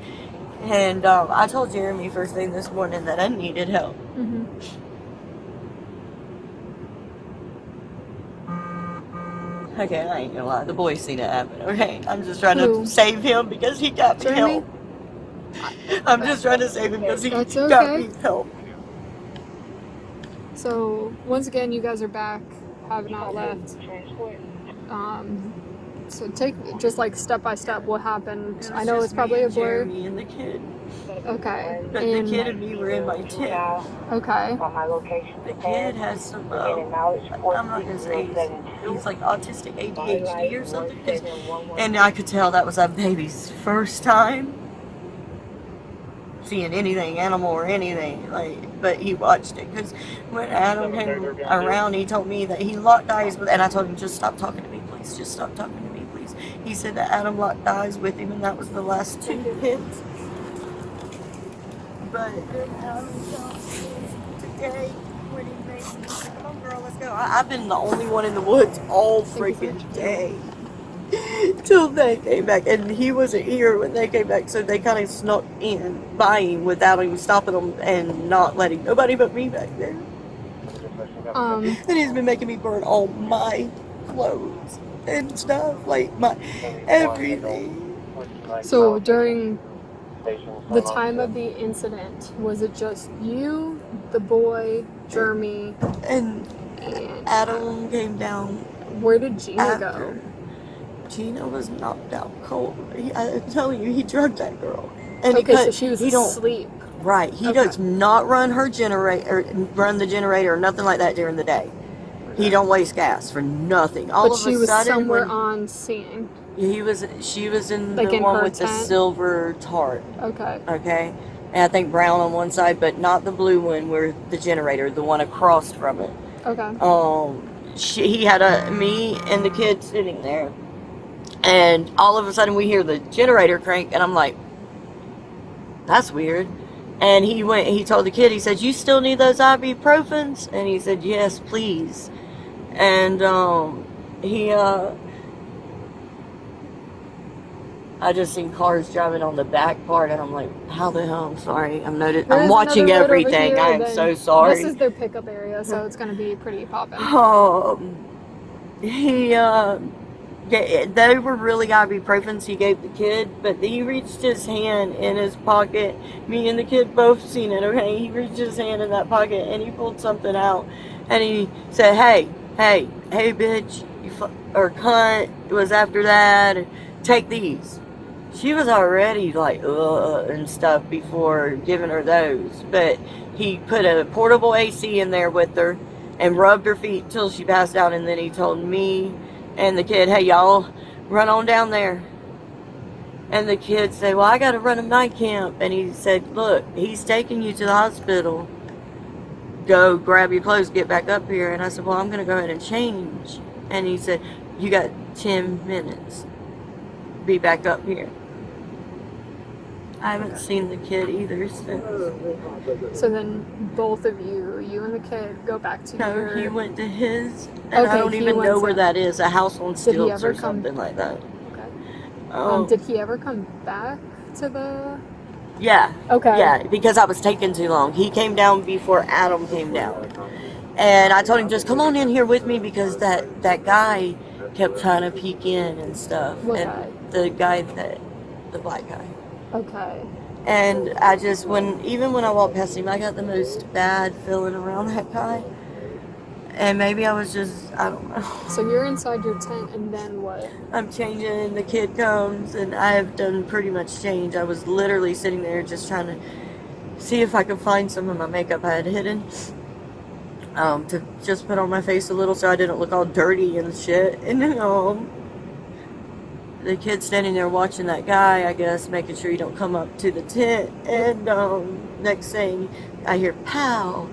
And I told Jeremy first thing this morning that I needed help. Mm-hmm. Okay, I ain't gonna lie. The boys seen it happen, okay? I'm just trying to save him because he got me Jeremy? help. I'm just trying to save him because he That's got okay. me help. So, once again, you guys are back, have not left. So take just like step by step what happened. I know it's probably a blur. Jeremy and the kid. Okay. But the kid and me were in my tent. Okay. The kid has some, I'm not gonna say he's like autistic ADHD or something. And I could tell that was that baby's first time seeing anything, animal or anything. But he watched it because when Adam came around, he told me that he locked eyes with, and I told him, just stop talking to me, please. Just stop talking to me, please. He said that Adam locked eyes with him, and that was the last 2 hits. But Adam told me today when he made me, come on, girl, let's go. I've been the only one in the woods all freaking day. Till they came back, and he wasn't here when they came back, so they kind of snuck in by him without even stopping them and not letting nobody but me back there. And he's been making me burn all my clothes and stuff, like my everything. So during the time of the incident, was it just you, the boy, Jeremy, and Adam came down? Where did Gina go? Gina was knocked out cold. I'm telling you, he drugged that girl. And okay, so she was asleep. Right. He does not run the generator or nothing like that during the day. He don't waste gas for nothing. But she was somewhere on scene. She was in like the in one with tent? the silver tarp. Okay. Okay. And I think brown on one side, but not the blue one where the generator, the one across from it. Okay. He had me and the kid sitting there. And all of a sudden we hear the generator crank, and I'm like, that's weird. And he told the kid, he said, you still need those ibuprofens? And he said, yes, please. And I just seen cars driving on the back part, and I'm like, how the hell? I'm sorry. I'm watching everything. I am so sorry. This is their pickup area, so it's going to be pretty poppin'. They were really ibuprofens he gave the kid, but he reached his hand in his pocket. Me and the kid both seen it, okay? He reached his hand in that pocket, and he pulled something out, and he said, hey, bitch, or cunt. It was after that, take these. She was already like, and stuff before giving her those, but he put a portable AC in there with her and rubbed her feet till she passed out, and then he told me and the kid, hey, y'all, run on down there. And the kid said, well, I got to run a night camp. And he said, look, he's taking you to the hospital. Go grab your clothes, get back up here. And I said, well, I'm going to go ahead and change. And he said, you got 10 minutes. Be back up here. I haven't seen the kid either since. So then both of you and the kid, go back to your... No, he went to his, and I don't even know where that is, a house on stilts or something like that. Okay. Did he ever come back to the... Yeah. Okay. Yeah, because I was taking too long. He came down before Adam came down. And I told him, just come on in here with me, because that guy kept trying to peek in and stuff. What and guy? The black guy. Okay. And I just, even when I walked past him, I got the most bad feeling around that guy. And maybe I was just, I don't know. So you're inside your tent, and then what? I'm changing, and the kid comes, and I have done pretty much change. I was literally sitting there just trying to see if I could find some of my makeup I had hidden. To just put on my face a little so I didn't look all dirty and shit. And then, the kid standing there watching that guy, I guess, making sure he don't come up to the tent. And next thing, I hear pow.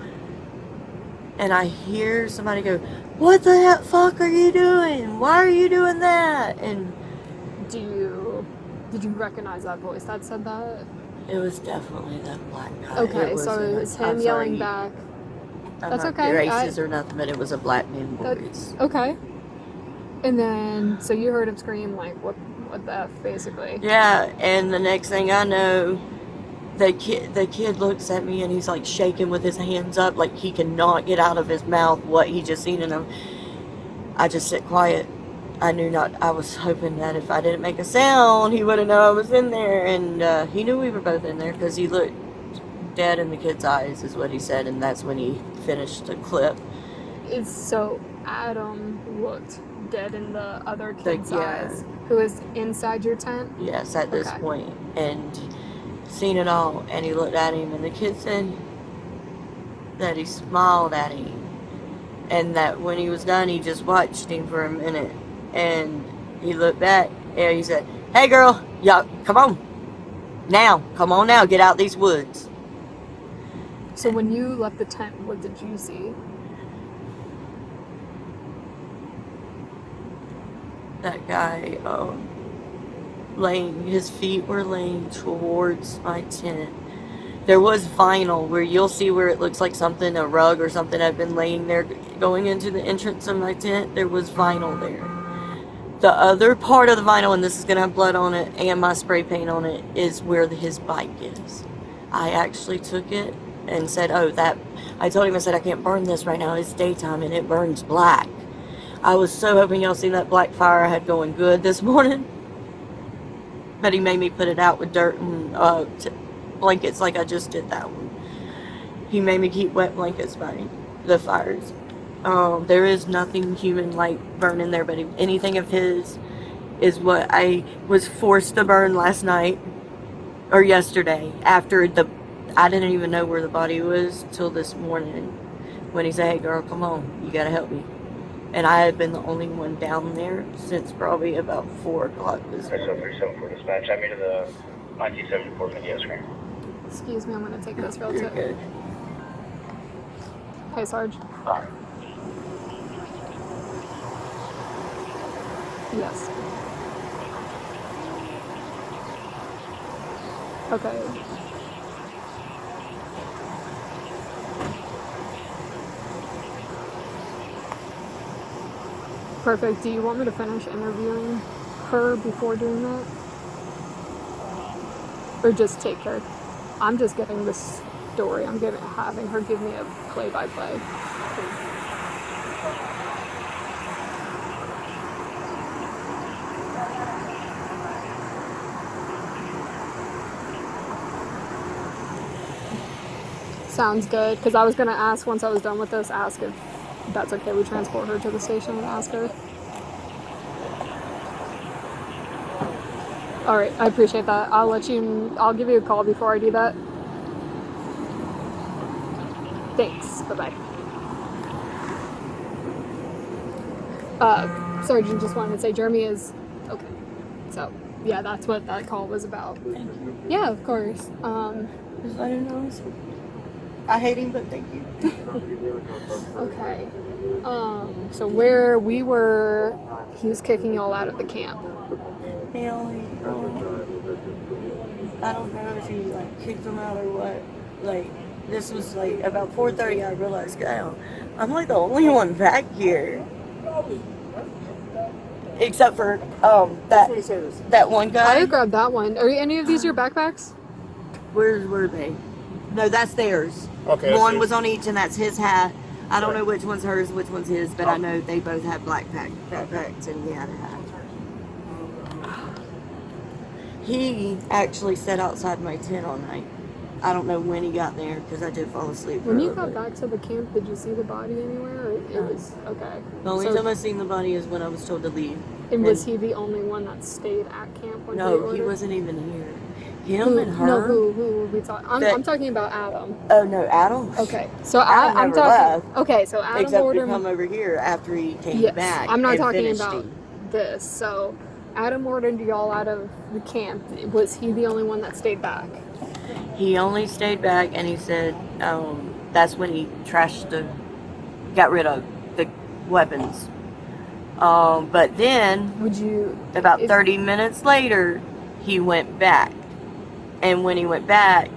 And I hear somebody go, what the fuck are you doing? Why are you doing that? And Did you recognize that voice that said that? It was definitely that black guy. Okay, so it was him yelling back. That's okay. Racist or nothing, but it was a black man voice. Okay. And then, so you heard him scream, like, what the F, basically. Yeah, and the next thing I know, the kid looks at me and he's like shaking with his hands up, like he cannot get out of his mouth what he just seen in him. I just sit quiet. I was hoping that if I didn't make a sound, he wouldn't know I was in there. And he knew we were both in there because he looked dead in the kid's eyes, is what he said. And that's when he finished the clip. So Adam looked dead in the other kid's eyes, who was inside your tent? Yes, at this point. And seen it all. And he looked at him, and the kid said that he smiled at him. And that when he was done, he just watched him for a minute. And he looked back and he said, "Hey girl, y'all, come on. Now, come on now, get out these woods." So when you left the tent, what did you see? That guy, his feet were laying towards my tent. There was vinyl where you'll see where it looks like something, a rug or something had been laying there going into the entrance of my tent. There was vinyl there. The other part of the vinyl, and this is going to have blood on it and my spray paint on it, is where his bike is. I actually took it and said, I told him, I said, I can't burn this right now. It's daytime and it burns black. I was so hoping y'all seen that black fire I had going good this morning. But he made me put it out with dirt and blankets like I just did that one. He made me keep wet blankets by the fires. There is nothing human-like burning there, but anything of his is what I was forced to burn last night, or yesterday, after I didn't even know where the body was till this morning, when he said, "Hey girl, come on, you gotta help me." And I had been the only one down there since probably about 4 o'clock this morning. 37 for dispatch, I made the 1974 video screen. Excuse me, I'm gonna take this real You're quick. good. Hey, Sarge. Yes. Okay. Perfect. Do you want me to finish interviewing her before doing that? Or just take her? I'm just getting this story. I'm having her give me a play-by-play. Sounds good, because I was going to ask, once I was done with this, ask if that's okay, we transport her to the station and ask her. Alright, I appreciate that. I'll give you a call before I do that. Thanks, bye-bye. Sergeant just wanted to say Jeremy is okay. So, yeah, that's what that call was about. Thank you. Yeah, of course. Just let him know. I hate him, but thank you. Okay. So where we were, he was kicking y'all out of the camp. He only, I don't know if he kicked them out or what. This was about 4:30. I realized, damn, I'm the only one back here. Except for that one guy. I grabbed that one. Are any of these your backpacks? Where were they? No, that's theirs. Okay. One was on each, and that's his hat. I don't know which one's hers, which one's his, but I know they both have backpacks, and yeah, they have. He actually sat outside my tent all night. I don't know when he got there because I did fall asleep. When you got back to the camp, did you see the body anywhere? Or it was okay. The only time I seen the body is when I was told to leave. And was he the only one that stayed at camp when No, he wasn't even here. Him and her. No, who were we talking? I'm talking about Adam. Oh no, Adam. Okay, so I'm talking. Left, okay, so Adam except ordered to come over here after he came yes, back. I'm not talking about this. So Adam ordered y'all out of the camp. Was he the only one that stayed back? He only stayed back, and he said that's when he got rid of the weapons. But then, about 30 minutes later, he went back. And when he went back,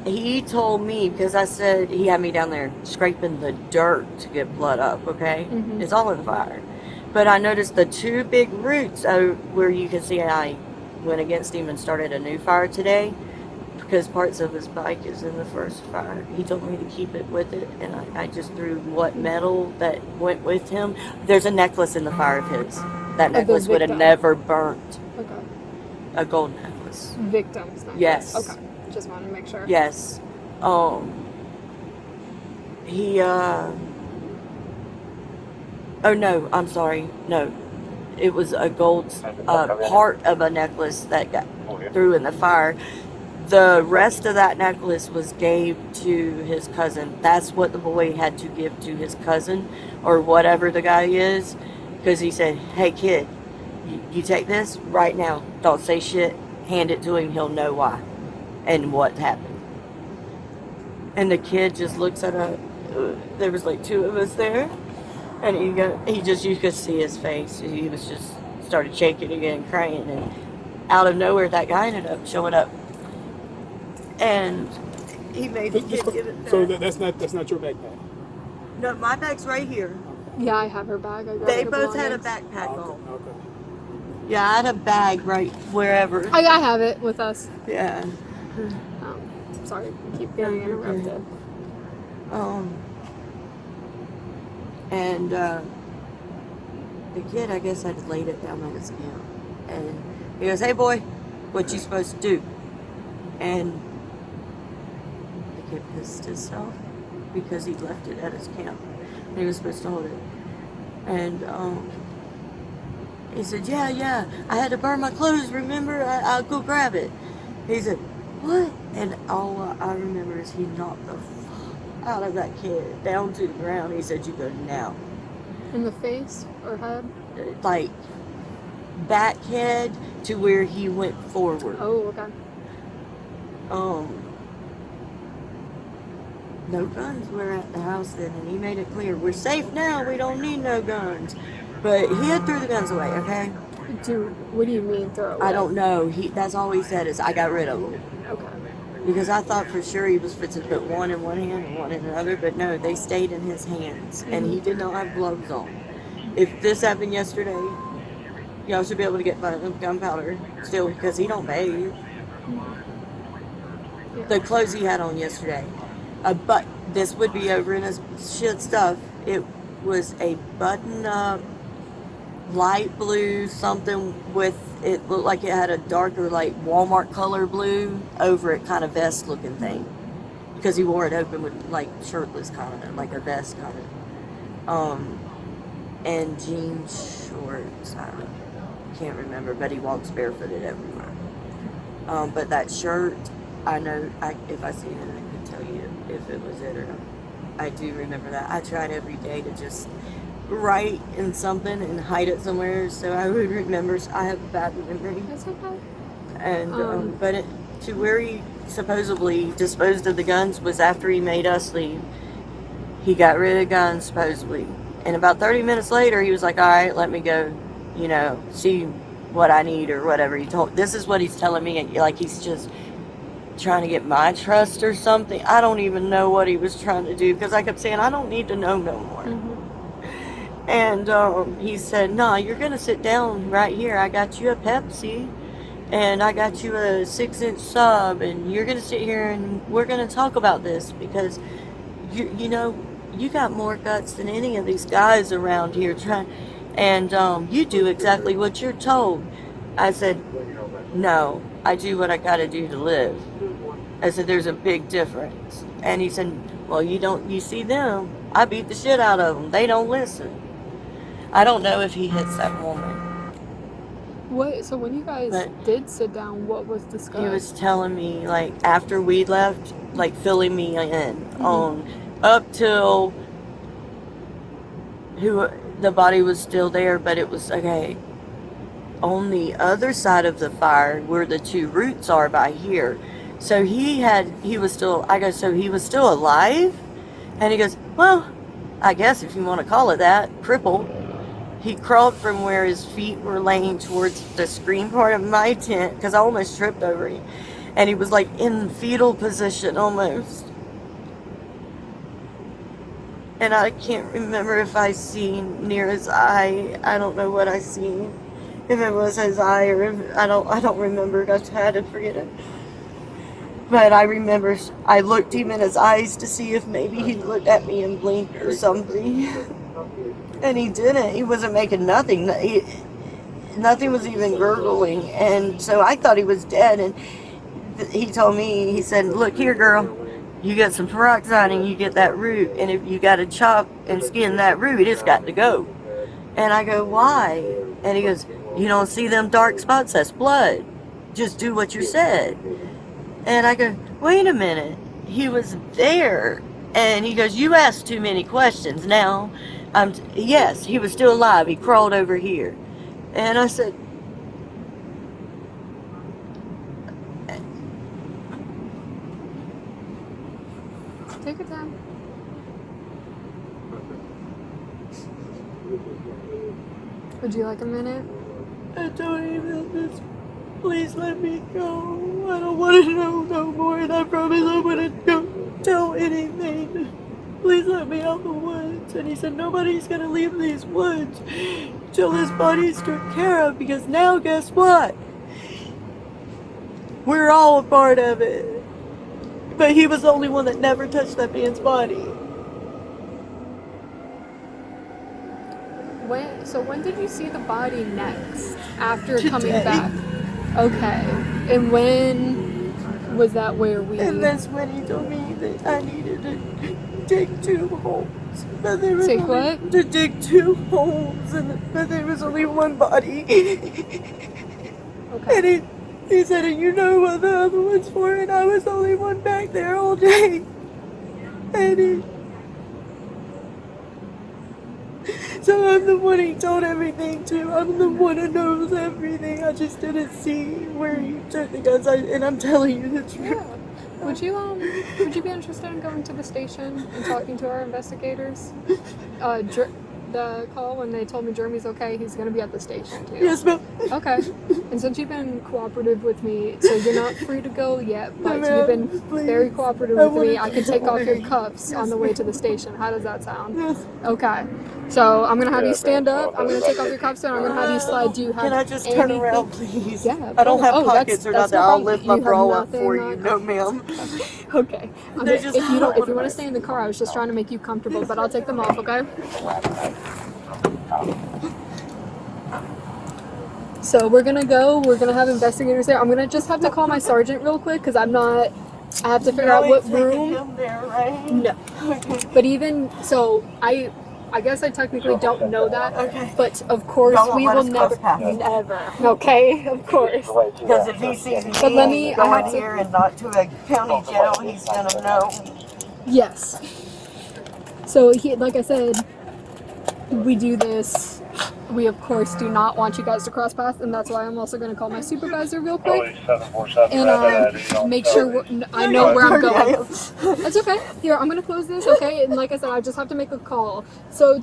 he told me, because I said he had me down there scraping the dirt to get blood up, okay? Mhm. It's all in the fire. But I noticed the two big roots where you can see I went against him and started a new fire today, because parts of his bike is in the first fire. He told me to keep it with it, and I just threw what metal that went with him. There's a necklace in the fire of his. That necklace would have never burnt. Okay. A gold necklace. Victims necklace. Yes. Okay. Just wanted to make sure. Yes. He, oh no, I'm sorry. No. It was a gold, part of a necklace that got threw in the fire. The rest of that necklace was gave to his cousin. That's what the boy had to give to his cousin, or whatever the guy is, because he said, hey kid, you take this right now. Don't say shit. Hand it to him. He'll know why and what happened. And the kid just looks at there was like two of us there, and you could see his face. He was just started shaking again, crying, and out of nowhere that guy ended up showing up. And he made the kid give it back. So that's not your backpack? No, my bag's right here. Yeah, I have her bag. They both had a backpack on. Okay. Yeah, I had a bag right wherever. I have it with us. Yeah. Sorry, keep getting interrupted. And the kid, I guess, had laid it down at his camp. And he goes, hey boy, what you supposed to do? And the kid pissed himself because he left it at his camp. And he was supposed to hold it. And he said, yeah, I had to burn my clothes, remember? I'll go grab it. He said, what? And all I remember is he knocked the fuck out of that kid down to the ground. He said, you go now. In the face or head? Like, back head to where he went forward. Oh, okay. No guns were at the house then, and he made it clear, we're safe now, we don't need no guns. But he had threw the guns away, okay? Dude, what do you mean throw away? I don't know. That's all he said is, I got rid of them. Okay. Because I thought for sure he was fixing to put one in one hand and one in another, but no, they stayed in his hands, and he did not have gloves on. If this happened yesterday, y'all should be able to get gunpowder still, because he don't bathe. The clothes he had on yesterday. But this would be over in his shit stuff. It was a button-up, light blue something with, it looked like it had a darker, like Walmart color blue over it, kind of vest looking thing. Because he wore it open with, like, shirtless kind of, like a vest kind of. And jean shorts. I can't remember, but he walks barefooted everywhere. But that shirt, I know, if I seen it, I could tell you if it was it or not. I do remember that. I tried every day to just write in something and hide it somewhere so I would remember. I have a bad memory. That's okay. And, but to where he supposedly disposed of the guns was after he made us leave. He got rid of the guns, supposedly. And about 30 minutes later, he was like, all right, let me go, see what I need or whatever. This is what he's telling me, like he's just trying to get my trust or something. I don't even know what he was trying to do, because I kept saying, I don't need to know no more. Mm-hmm. And he said, no, you're going to sit down right here. I got you a Pepsi, and I got you a 6-inch sub, and you're going to sit here, and we're going to talk about this, because, you got more guts than any of these guys around here and you do exactly what you're told. I said, no, I do what I gotta do to live. I said, there's a big difference. And he said, well, you see them, I beat the shit out of them. They don't listen. I don't know if he hits that woman. So when you guys did sit down, what was discussed? He was telling me, like, after we left, like, filling me in on up till the body was still there, but it was okay. On the other side of the fire, where the two roots are by here. So he was still, I go, so he was still alive? And he goes, well, I guess if you want to call it that, crippled. he crawled from where his feet were laying towards the screen part of my tent, because I almost tripped over him. And he was like in fetal position almost. And I can't remember if I seen near his eye. I don't know what I seen. If it was his eye or if, I don't remember. I had to forget it. But I remember I looked him in his eyes to see if maybe he looked at me and blinked or something. And he didn't. He wasn't making nothing. Nothing was even gurgling. And so I thought he was dead. And he told me, he said, look here, girl. You get some peroxide and you get that root. And if you got to chop and skin that root, it's got to go. And I go, why? And he goes, you don't see them dark spots? That's blood. Just do what you said. And I go, wait a minute. He was there. And he goes, you asked too many questions. Now, yes, he was still alive. He crawled over here. And I said, take your time. Would you like a minute? I told him this. Please let me go. I don't want to know no more. And I promise I wouldn't go tell anything. Please let me out the woods. And he said, nobody's going to leave these woods till his body's took care of. Because now, guess what? We're all a part of it. But he was the only one that never touched that man's body. When did you see the body next? After Today. Coming back? Okay. And when was that where we... And that's when he told me that I needed to dig 2 holes. But there was Take only, what? To dig 2 holes, but there was only one body. Okay. And he said, and you know what the other one's for, and I was the only one back there all day. And so I'm the one he told everything to. I'm the one who knows everything. I just didn't see where he took the guns. And I'm telling you the truth. Yeah. Would you be interested in going to the station and talking to our investigators? The call when they told me Jeremy's okay, he's going to be at the station too. Yes, ma'am. Okay. And since you've been cooperative with me, so you're not free to go yet, but you've been very cooperative with me, I can take off your cuffs on the way to the station. How does that sound? Yes. Okay. So I'm going to have you stand up, I'm going to take off your cuffs, and I'm going to have you slide. Do you have Can I just turn around, please? Yeah. I don't have that's pockets or no nothing. I'll problem. lift my You have bra up nothing for on- you. No, ma'am. Okay. They're just If you want to horrible. stay in the car, I was just trying to make you comfortable, but I'll take them off, okay? So we're gonna have investigators there. I'm gonna just have to call my sergeant real quick because I have to figure out what room. Him there, right? No. But even so, I guess I technically don't know that. Okay. But of course Y'all won't we let will us never, cross paths. never. Okay, of course. Because if he sees me But let me- I going have to- here and not to a county jail, he's gonna know. Yes. So like I said, we do this. We of course do not want you guys to cross paths, and that's why I'm also going to call my supervisor real quick and make sure I know where I'm going. That's okay. Here, I'm going to close this, okay? And like I said, I just have to make a call. So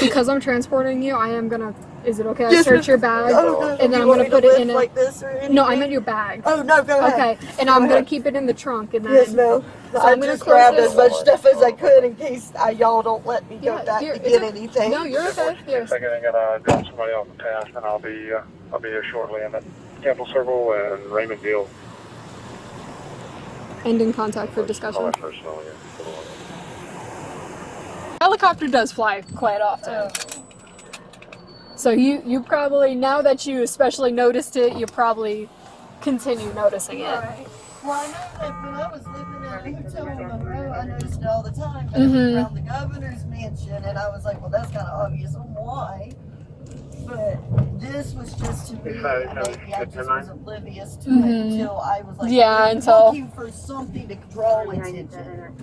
because I'm transporting you, I am going to, is it okay? I search your bag, and then I'm going to put it in like this or anything? No, I meant your bag. Oh, no, go ahead. Okay, and I'm going to keep it in the trunk, and then... Yes, ma'am. So I I'm gonna just close grabbed this. as much stuff as I could in case y'all don't let me go Yeah, back here, to it's get okay. anything. No, you're okay. Here. Second, I'm gonna drop somebody off the task, and I'll be here shortly. I'm at Campbell Circle and Raymond Deal. Ending contact for discussion. All that personnel here. Helicopter does fly quite often. So you probably, now that you especially noticed it, you probably continue noticing it. Right. Well, I know that when I was living at the hotel in Monroe, I noticed it all the time. But it was around the governor's mansion, and I was like, well, that's kind of obvious on why. But this was just to me, maybe I just was oblivious to it until I was like, looking for something to draw attention.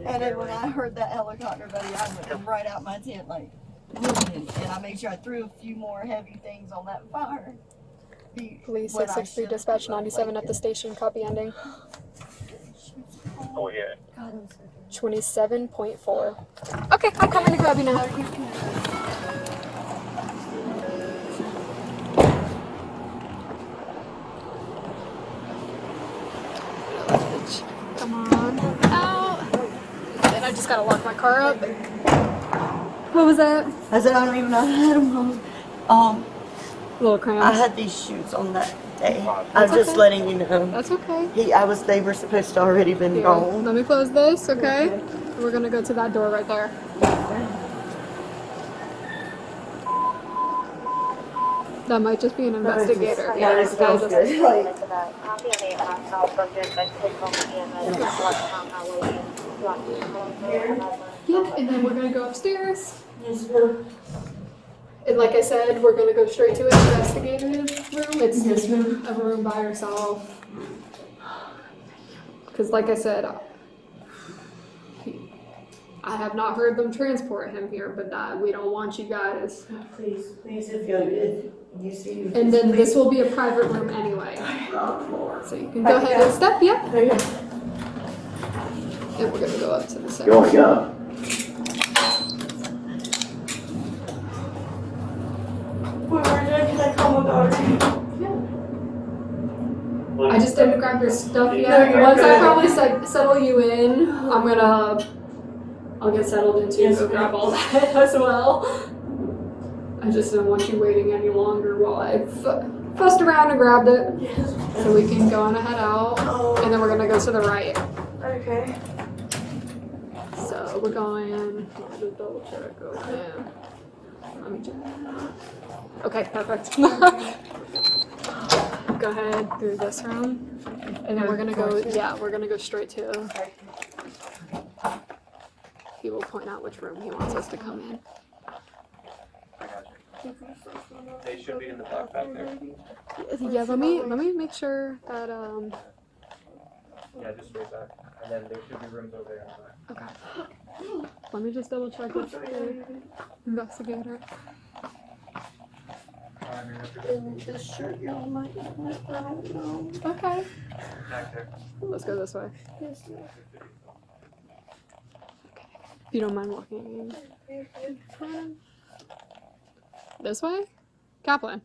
And then when I heard that helicopter, buddy, I went right out my tent, like, looking. And I made sure I threw a few more heavy things on that fire. Police 663 dispatch 97 at the station, copy ending. Oh, yeah. 27.4. Okay, I'm coming to grab you now. just gotta lock my car up. What was that? I said I don't even know how to had them home. A little cramps. I had these shoots on that day. That's I'm just okay. letting you know. That's okay. They were supposed to already been Here, gone. let me close this, okay? We're gonna go to that door right there. That might just be an investigator. Yeah, it smells good. Like, yeah, and then we're gonna go upstairs. yes, ma'am. And like I said, we're gonna go straight to an investigative room. It's Yes, ma'am. a room by herself. Because like I said, I have not heard them transport him here, but we don't want you guys. Please, if you see. And then this will be a private room anyway. So you can go ahead and step, yep. Okay. And we're gonna go up to the second. Going up. Can I call my daughter? I just didn't grab your stuff No, yet. you're Once I good. probably settle you in, I'll get settled into Yes, go grab all that as well. I just didn't want you waiting any longer while I fussed around and grabbed it. Yes. So we can go on and head out. And then we're gonna go to the right. Okay. So we're going, just double check, okay. Let me check. Okay, perfect. Go ahead through this room. And then we're gonna go, we're gonna go straight to, he will point out which room he wants us to come in. They should be in the back there. Yeah, let me make sure that, Yeah, just straight back. And then there should be rooms over there in the back. okay. Let me just double check with the investigator. And this shirt you're on my I don't know. Okay. Back there. Let's go this way. Yes, If you don't mind walking in front. This way? Kaplan.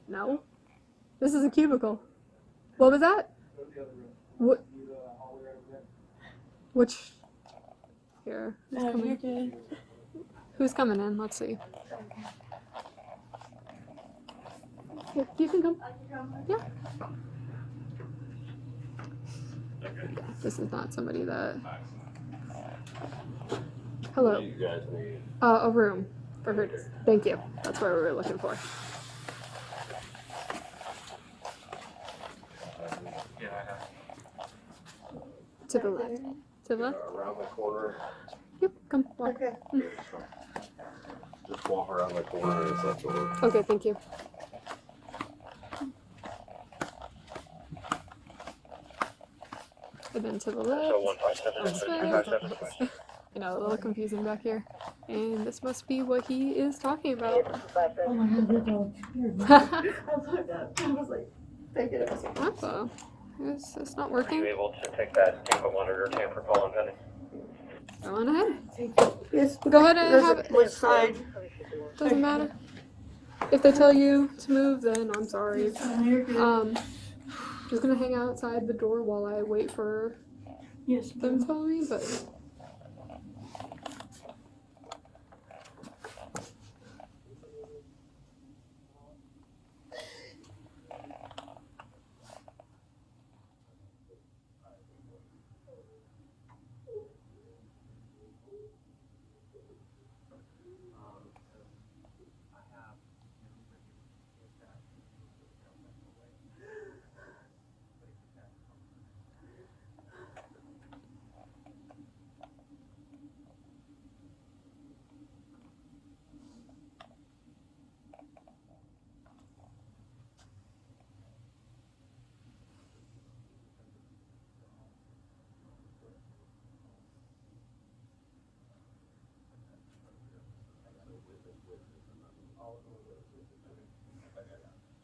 No? This is a cubicle. What was that? What? Which? Here. Who's coming? Who's coming in? Let's see. Here, you can come. Yeah. This is not somebody that. Hello. You guys need. A room for her. Thank you. That's what we were looking for. Yeah, I have. To the left. To the left? Around the corner. Yep, come walk. Okay. Just walk around the corner and such door. Okay, thank you. And then to the left. So 157 You know, a little confusing back here. And this must be what he is talking about. Oh my God, your dog's weird. I looked up. I was like, thinking it was like, Uh-oh. It's not Are you working. able to take that Tampa monitor tamper call on Penny? Go on ahead. yes. Go ahead and have it. Which side? Doesn't matter. If they tell you to move, then I'm sorry. You're good. Just gonna hang outside the door while I wait for Yes. them to tell me, but.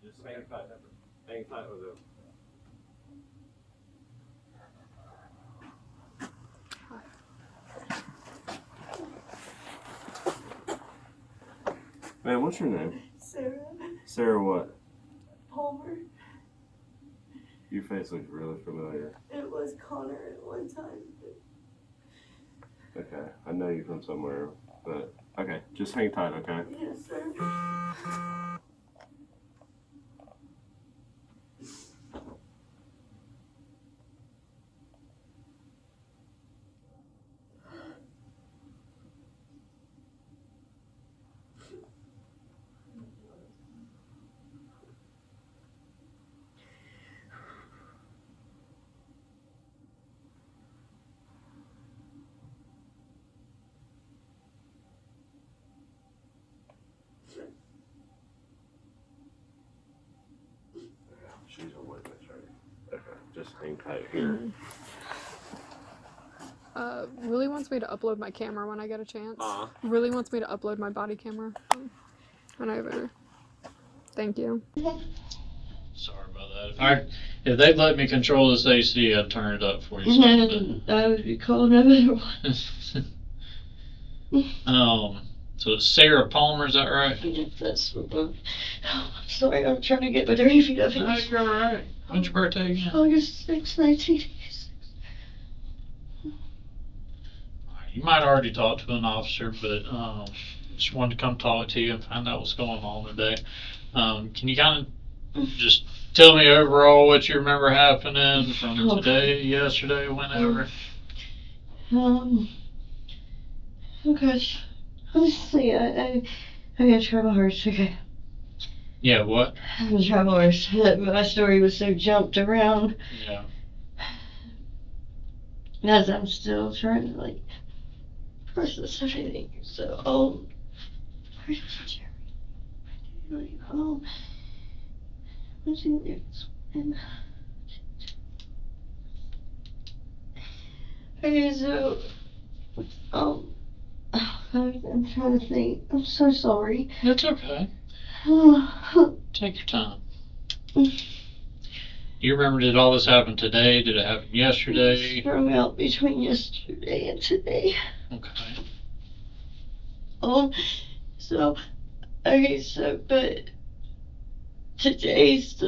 Just hang tight. Hang tight with it. Man, what's your name? Sarah. Sarah what? Palmer. Your face looks really familiar. It was Connor at one time. Okay, I know you from somewhere, but okay, just hang tight, okay? Yes, sir. She's a witness, right? Okay, just hang tight here. Really wants me to upload my camera when I get a chance. Really wants me to upload my body camera when I have it. Thank you. Sorry about that. If they'd let me control this AC, I'd turn it up for you. That would be cool no matter what. So it's Sarah Palmer, is that right? Yeah, that's what I'm sorry, I'm trying to get my dirty feet up. No, you're alright. When's your birthday again? August 6, 1986. You might already talk to an officer, but just wanted to come talk to you and find out what's going on today. Can you kind of just tell me overall what you remember happening from today, yesterday, whenever? Oh gosh. Honestly, I gotta try my hardest, okay? Yeah, what? I'm gonna try my hardest. My story was so jumped around. Yeah. As I'm still trying to, process everything. So, where's Jerry? What's in there? Okay, so, I'm trying to think. I'm so sorry. It's okay. Take your time. You remember, did all this happen today? Did it happen yesterday? It sprung out between yesterday and today. Okay. But today's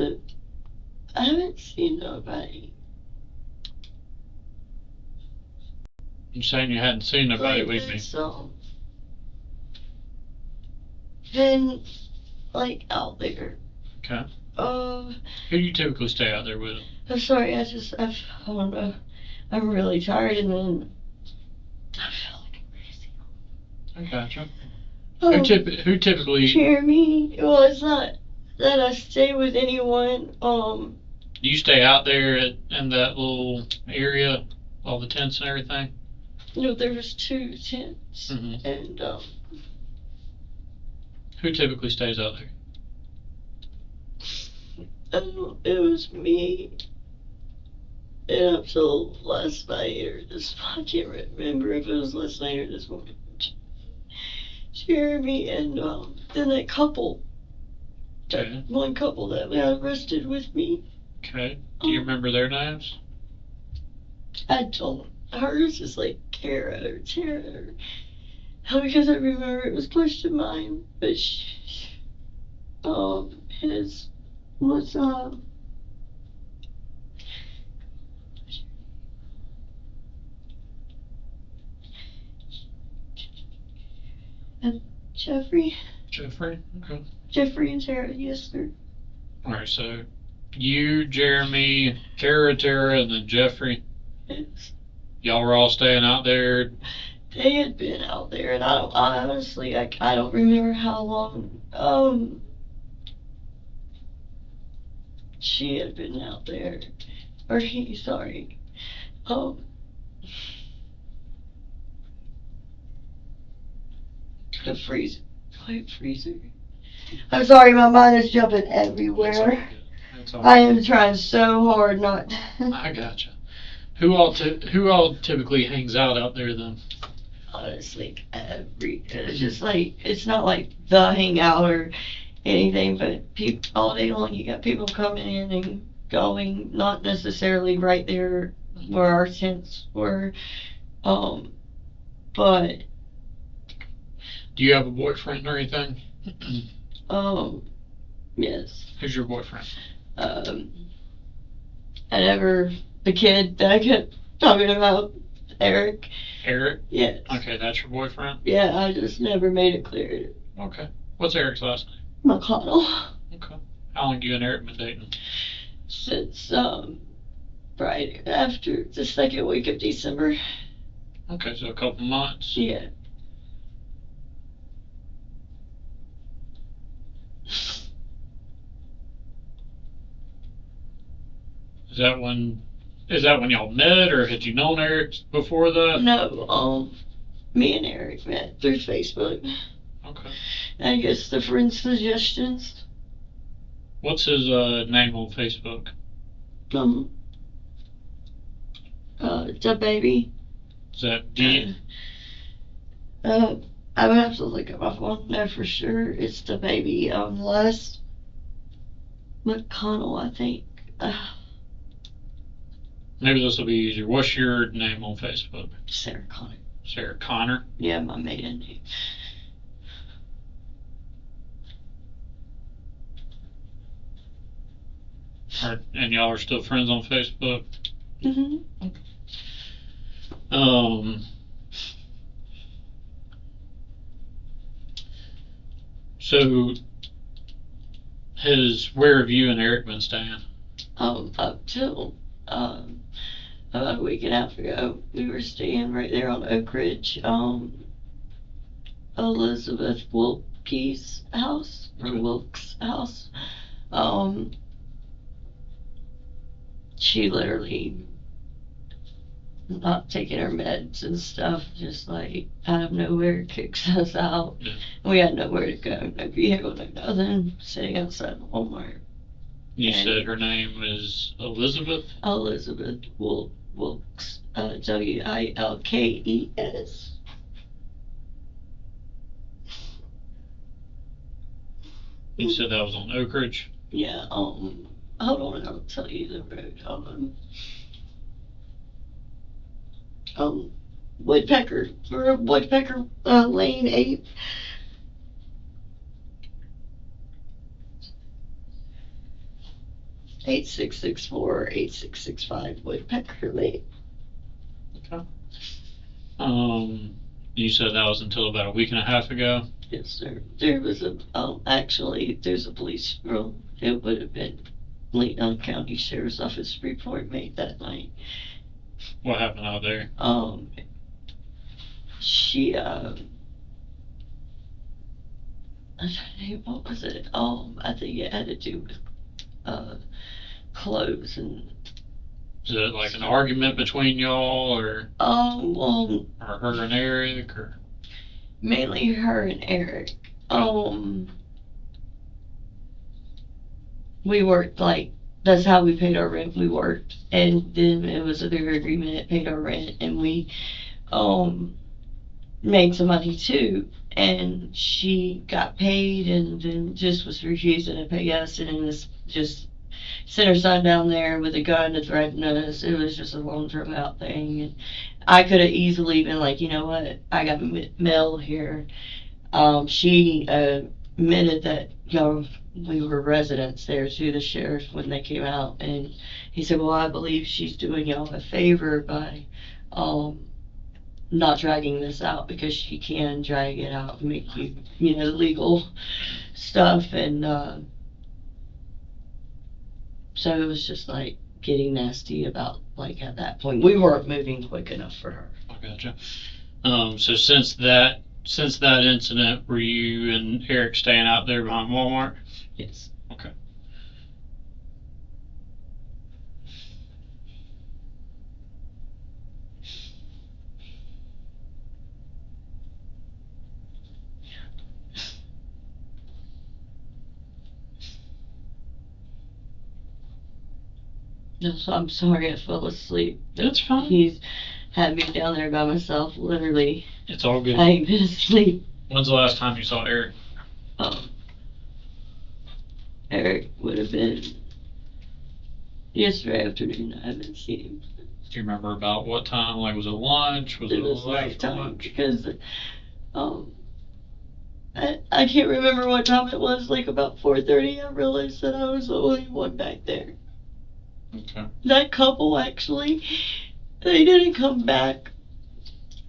I haven't seen nobody. You saying you hadn't seen nobody with me? Been out there. Okay. Who do you typically stay out there with? I'm sorry, I don't know. I'm really tired and then I feel crazy. I gotcha. Who typically? Jeremy. Well, it's not that I stay with anyone. Do you stay out there in that little area, all the tents and everything? No, there was 2 tents, and who typically stays out there? It was me. And up till last night or this, I can't remember if it was last night or this morning. Jeremy and then that couple. Okay. One couple that got arrested with me. Okay. Do you remember their names? I don't. Hers is Kara or Tara. Because I remember it was close to mine, but his was and Jeffrey. Jeffrey? Okay. Jeffrey and Tara, yes sir. Alright, so you, Jeremy, Tara, and then Jeffrey. Yes. Y'all were all staying out there. They had been out there, and I honestly, I don't remember how long. She had been out there, or he. Sorry. The freezer. I'm sorry, my mind is jumping everywhere. I am trying so hard not. I gotcha. Who all typically hangs out there then? Honestly, it's just it's not like the hangout or anything, but people all day long. You got people coming in and going, not necessarily right there where our tents were, but. Do you have a boyfriend or anything? Yes. Who's your boyfriend? The kid that I kept talking about, Eric. Eric? Yes. Okay, that's your boyfriend? Yeah, I just never made it clear. Okay. What's Eric's last name? McConnell. Okay. How long you and Eric been dating? Since, right after the second week of December. Okay, so a couple months. Yeah. Is that when y'all met, or had you known Eric before that? No, me and Eric met through Facebook. Okay. I guess the friend suggestions. What's his name on Facebook? The baby. Is that D? I would have to look at my phone there for sure. It's the baby. Les McConnell, I think. Maybe this will be easier. What's your name on Facebook? Sarah Connor. Sarah Connor? Yeah, my maiden name. And y'all are still friends on Facebook? Mm-hmm. So, where have you and Eric been staying? Up till, about a week and a half ago, we were staying right there on Oak Ridge, Elizabeth Wilkie's house, or Wilkes' house. She literally not taking her meds and stuff, just like out of nowhere kicks us out. Yeah. We had nowhere to go, no vehicle, no nothing, sitting outside the Walmart. You said her name is Elizabeth? Elizabeth Wilkes, Wilkes. You said that was on Oak Ridge? Yeah, hold on, I'll tell you the road. Woodpecker Lane 8. (8664) 8665 Woodpecker Lane. Okay. You said that was until about a week and a half ago? Yes, sir. There was actually, there's a police, it would have been Leon County Sheriff's Office report made that night. What happened out there? She, what was it? I think it had to do with, clothes and. Is it like an argument between y'all, or? Well. Or her and Eric, or? Mainly her and Eric. We worked, like, that's how we paid our rent. We worked, and then it was their agreement, it paid our rent, and we made some money too. And she got paid and then just was refusing to pay us, and then this just sent her son down there with a gun to threaten us. It was just a long drawn out thing, and I could have easily been like, you know what, I got mail here. She admitted that, we were residents there to the sheriff when they came out, and he said, well, I believe she's doing y'all a favor by not dragging this out, because she can drag it out and make you, legal stuff. And so it was just like getting nasty about, like, at that point we weren't moving quick enough for her. I gotcha. So since that incident, were you and Eric staying out there behind Walmart? Yes. Okay. No, so I'm sorry I fell asleep. That's fine. He's had me down there by myself, literally. It's all good. I ain't been asleep. When's the last time you saw Eric? Eric would have been yesterday afternoon. I haven't seen him. Do you remember about what time? Like, was it lunch? Was it was late nighttime, lunch? because I can't remember what time it was, like about 4:30, I realized that I was the only one back there. Okay. That couple, actually, they didn't come back.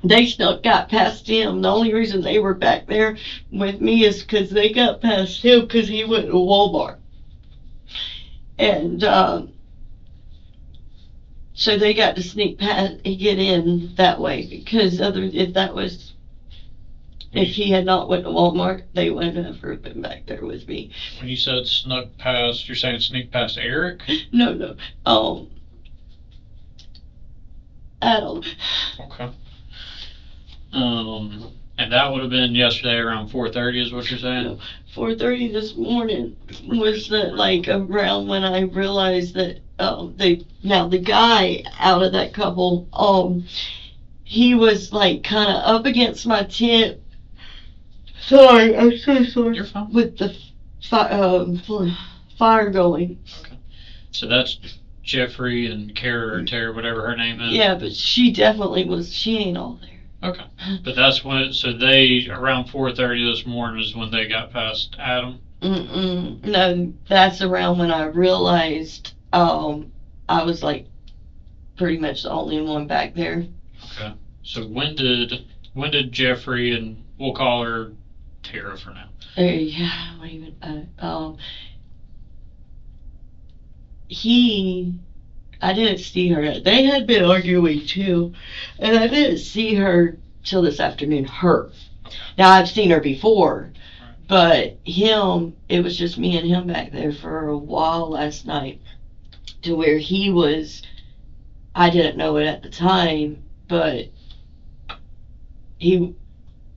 They still got past him. The only reason they were back there with me is because they got past him because he went to Walmart. And so they got to sneak past and get in that way, because if he had not went to Walmart, they would have never been back there with me. When you said snuck past, you're saying sneak past Eric? No. Adam. Okay. And that would have been yesterday around 4:30 is what you're saying? 4:30 this morning was around when I realized that the guy out of that couple, he was like kind of up against my tent. Sorry, I'm so sorry. You're fine. With the fire going. Okay. So that's Jeffrey and Kara or Tara, whatever her name is. Yeah, but she definitely was. She ain't all there. Okay. But that's when, so they, around 4:30 this morning is when they got past Adam? No, that's around when I realized I was like pretty much the only one back there. Okay. So when did Jeffrey, and we'll call her Tara for now. Yeah, I don't even, I didn't see her. They had been arguing too, and I didn't see her till this afternoon. Her. Now I've seen her before, but him, it was just me and him back there for a while last night, to where he was, I didn't know it at the time, but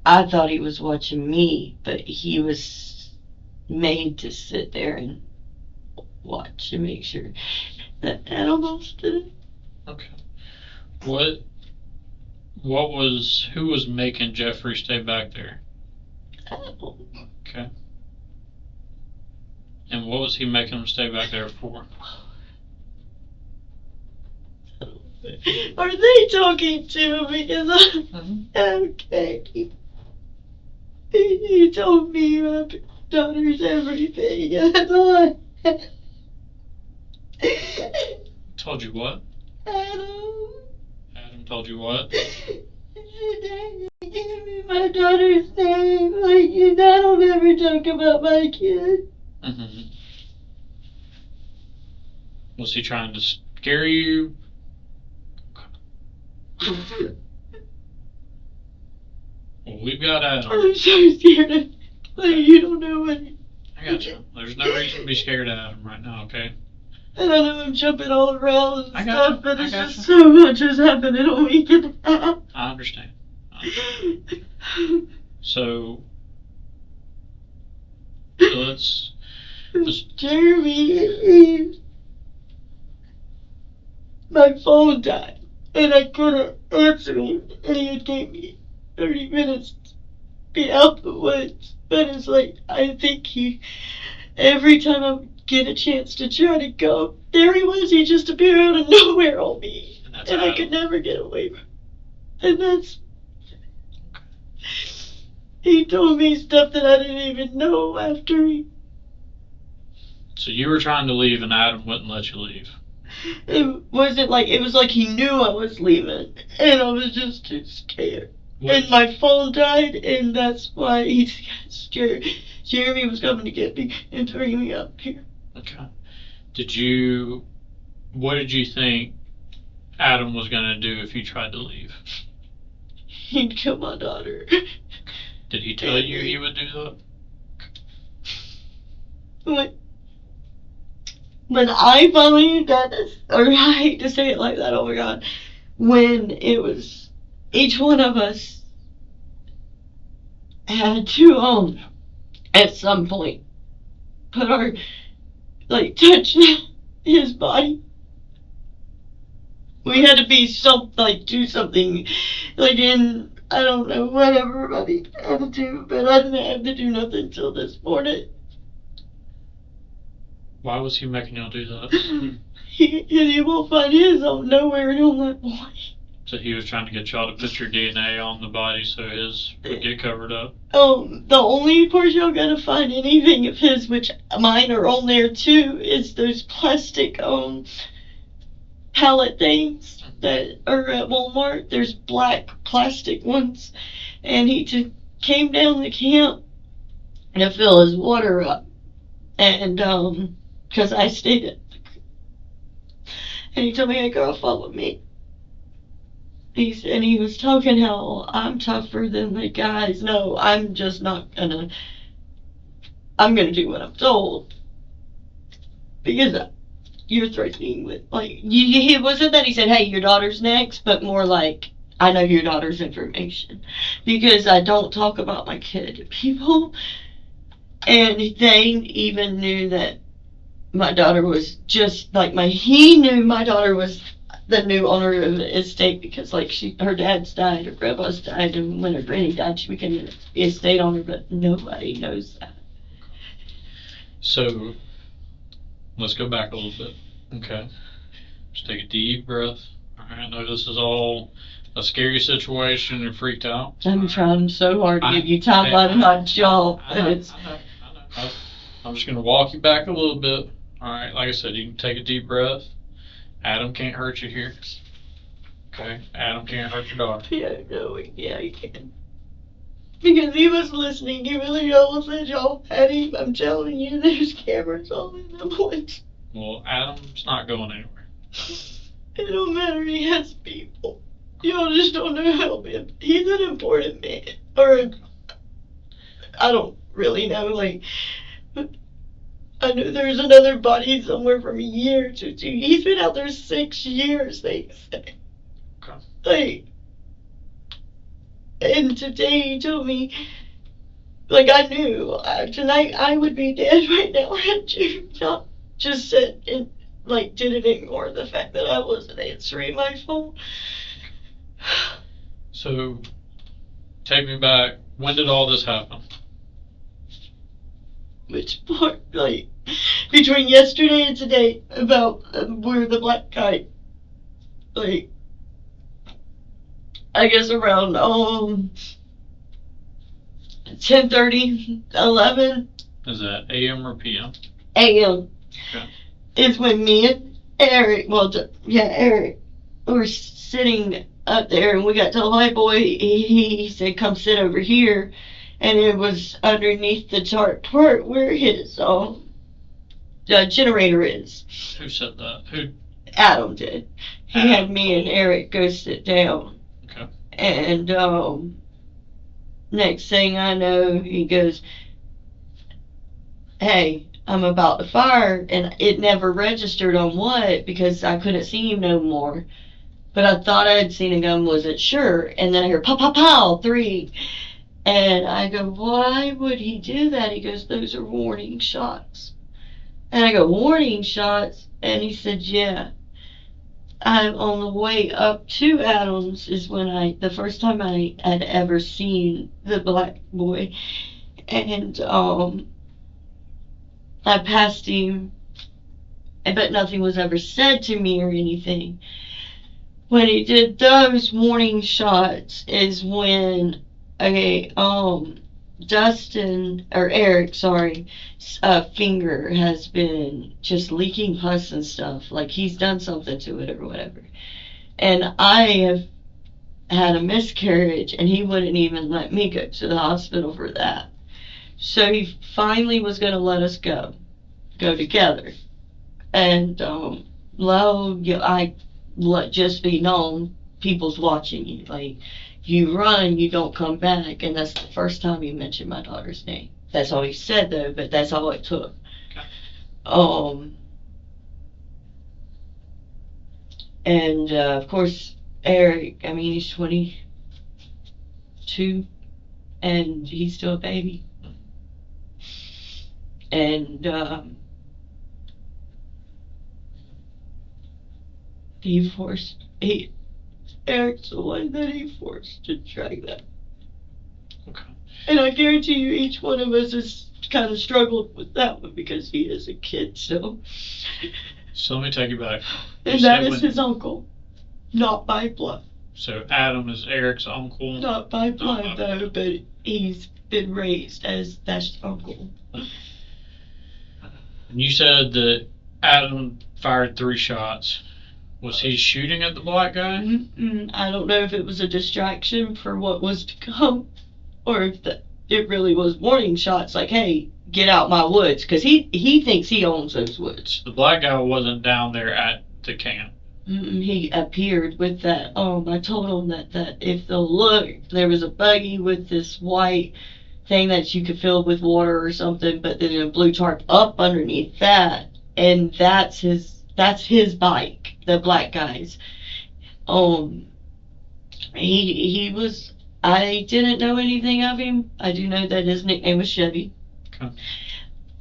I thought he was watching me, but he was made to sit there and watch and make sure that animals did it. Okay. Who was making Jeffrey stay back there? Okay. And what was he making him stay back there for? Are they talking to me? Because okay. He told me my daughter's everything. Told you what? Adam told you what? Give me my daughter's name. I don't ever talk about my kid. Mm-hmm. Was he trying to scare you? Well, we've got Adam. I'm so scared. You don't know what. I got you. There's no reason to be scared of Adam right now, okay? And I know I'm jumping all around and stuff, but it's just you. so much is happening on weekend. I understand. So let's Jeremy, my phone died, and I couldn't answer him, and he gave me 30 minutes to be out the woods. But it's like, I think every time I get a chance to try to go, there he was, he just appeared out of nowhere on me, and I could never get away from him. And that's, he told me stuff that I didn't even know after he. So you were trying to leave and Adam wouldn't let you leave. It wasn't like, it was like he knew I was leaving, and I was just too scared. What? And my phone died, and that's why he got scared. Jeremy was coming to get me and bring me up here. Okay. What did you think Adam was going to do if you tried to leave? He'd kill my daughter. Did he tell you he would do that? When I finally got this, or I hate to say it like that, oh my God, when it was, each one of us had to, at some point, put our, touch his body. We had to be do something, I don't know, whatever everybody had to do, but I didn't have to do nothing until this morning. Why was he making y'all do that? He won't find his own nowhere and on that boy. So he was trying to get y'all to put your DNA on the body so his would get covered up? The only part y'all gonna find anything of his, which mine are on there too, is those plastic pallet things that are at Walmart. There's black plastic ones, and he just came down the camp to fill his water up, and because I stayed at and he told me, "Hey girl, follow me." He was talking how I'm tougher than the guys. No, I'm just not gonna. I'm gonna do what I'm told, because you're threatening with, like, it wasn't that he said, "Hey, your daughter's next," but more like, "I know your daughter's information," because I don't talk about my kid to people, and they even knew that my daughter was just like he knew my daughter was the new owner of the estate, because like her dad's died, her grandpa's died, and when her granny died, she became an estate owner, but nobody knows that. So, let's go back a little bit. Okay. Just take a deep breath. Alright, I know this is all a scary situation. You're freaked out. I'm trying so hard to give you time out of my jaw. I know. I'm just going to walk you back a little bit. Alright, like I said, you can take a deep breath. Adam can't hurt you here. Okay? Adam can't hurt your daughter. Yeah, no, yeah, he can. Because he was listening. He really almost said y'all had him. I'm telling you, there's cameras all in the place. Well, Adam's not going anywhere. It don't matter, he has people. Y'all just don't know how big. He's an important man. Or, I don't really know, like, I know there's another body somewhere from a year to 2. He's been out there 6 years, they say. Okay. Like, and today he told me, like, I knew tonight I would be dead right now had you not just said and, like, didn't ignore the fact that I wasn't answering my phone. So, take me back. When did all this happen? Which part? Like, between yesterday and today, about where the black guy, like, I guess around 10:30, 11. Is that AM or PM? AM. Okay. Is when me and Eric, Eric, were sitting up there, and we got told, "Hey boy," he said, "come sit over here." And it was underneath the part where his generator is. Who said that? Who? Adam did. He had me and Eric go sit down. Okay. And next thing I know, he goes, "Hey, I'm about to fire," and it never registered on what, because I couldn't see him no more. But I thought I had seen a gun, wasn't sure. And then I hear pow, pow, pow, 3. And I go, "Why would he do that?" He goes, "Those are warning shots." And I go, "Warning shots?" And he said, "Yeah." I'm on the way up to Adams is when the first time I had ever seen the black boy. And I passed him, but nothing was ever said to me or anything. When he did those warning shots is when Dustin, or Eric, sorry, finger has been just leaking pus and stuff, like he's done something to it or whatever. And I have had a miscarriage, and he wouldn't even let me go to the hospital for that. So he finally was going to let us go together. And I let just be known, people's watching you, like, you run, you don't come back. And that's the first time he mentioned my daughter's name. That's all he said, though, but that's all it took. Okay. And of course, Eric, I mean, he's 22 and he's still a baby. And Eric's the one that he forced to drag that. Okay. And I guarantee you, each one of us has kind of struggled with that one because he is a kid still. So let me take you back. And that is his uncle, not by blood. So Adam is Eric's uncle? Not by blood, though, but he's been raised as that's uncle. And you said that Adam fired 3 shots. Was he shooting at the black guy? I don't know if it was a distraction for what was to come, or if it really was warning shots, like, hey, get out my woods, because he thinks he owns those woods. The black guy wasn't down there at the camp. He appeared with that. I told him that if they'll look, there was a buggy with this white thing that you could fill with water or something, but then a blue tarp up underneath that, and that's his bike, the black guy's. He was. I didn't know anything of him. I do know that his nickname was Chevy. Okay.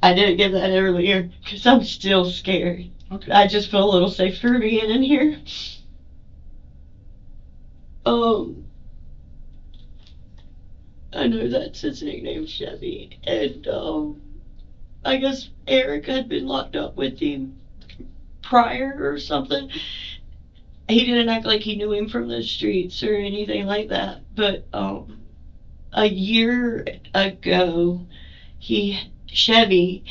I didn't get that earlier because I'm still scared. Okay. I just feel a little safer being in here. I know that's his nickname, Chevy, and I guess Eric had been locked up with him prior or something. He didn't act like he knew him from the streets or anything like that, but a year ago, Chevy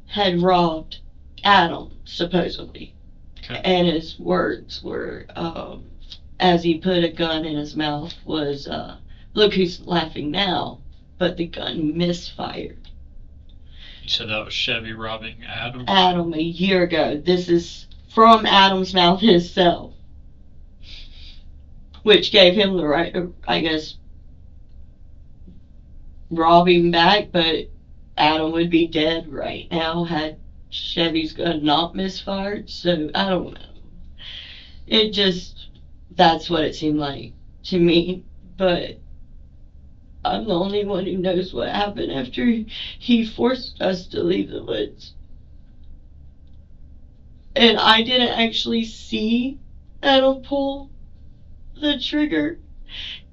had robbed Adam, supposedly. Okay. And his words were, as he put a gun in his mouth, was, look who's laughing now, but the gun misfired. You said that was Chevy robbing Adam? Adam a year ago. This is from Adam's mouth himself. Which gave him the right to, I guess, rob him back, but Adam would be dead right now had Chevy's gun not misfired, so I don't know. It just, that's what it seemed like to me, but I'm the only one who knows what happened after he forced us to leave the woods. And I didn't actually see Adam pull the trigger,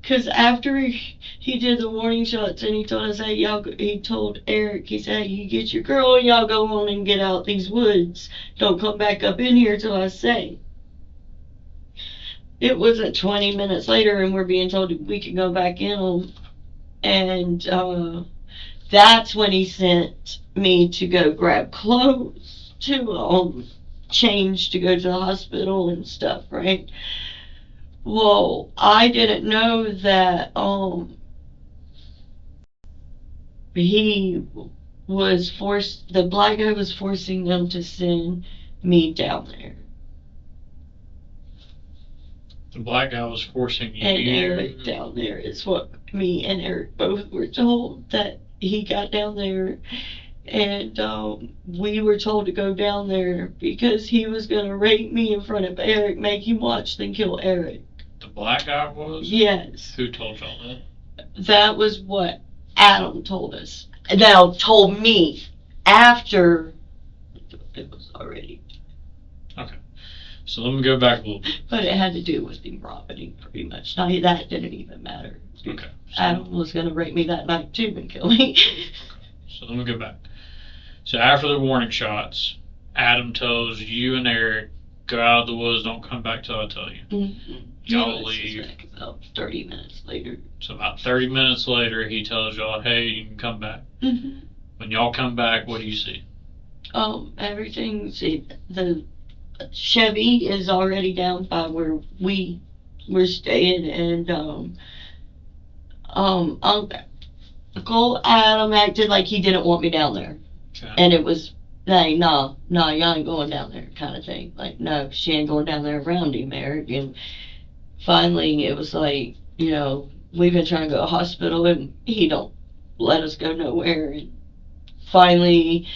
because after he did the warning shots and he told us, hey, he told Eric, he said, hey, you get your girl and y'all go on and get out these woods. Don't come back up in here till I say. It wasn't 20 minutes later and we're being told we can go back in them. And that's when he sent me to go grab clothes to change to go to the hospital and stuff, right? Well, I didn't know that he was the black guy was forcing them to send me down there. The black guy was forcing you. And Eric down there is what me and Eric both were told, that he got down there, and we were told to go down there because he was going to rape me in front of Eric, make him watch, then kill Eric. The black guy was? Yes. Who told y'all that? That was what Adam told us. Now, told me after it was already. Okay. So let me go back a little bit. But it had to do with him robbing him, pretty much. Now, that didn't even matter. Okay. So Adam was going to rape me that night, too, and kill me. Okay. So let me go back. So after the warning shots, Adam tells you and Eric, go out of the woods, don't come back till I tell you. Mm-hmm. Y'all leave. About 30 minutes later. So about 30 minutes later, he tells y'all, hey, you can come back. Mm-hmm. When y'all come back, what do you see? The Chevy is already down by where we were staying, and Uncle Adam acted like he didn't want me down there. Okay. And it was, hey, no, you ain't going down there, kind of thing. Like, no, she ain't going down there around him, Eric. And finally, it was like, we've been trying to go to the hospital, and he don't let us go nowhere. And finally,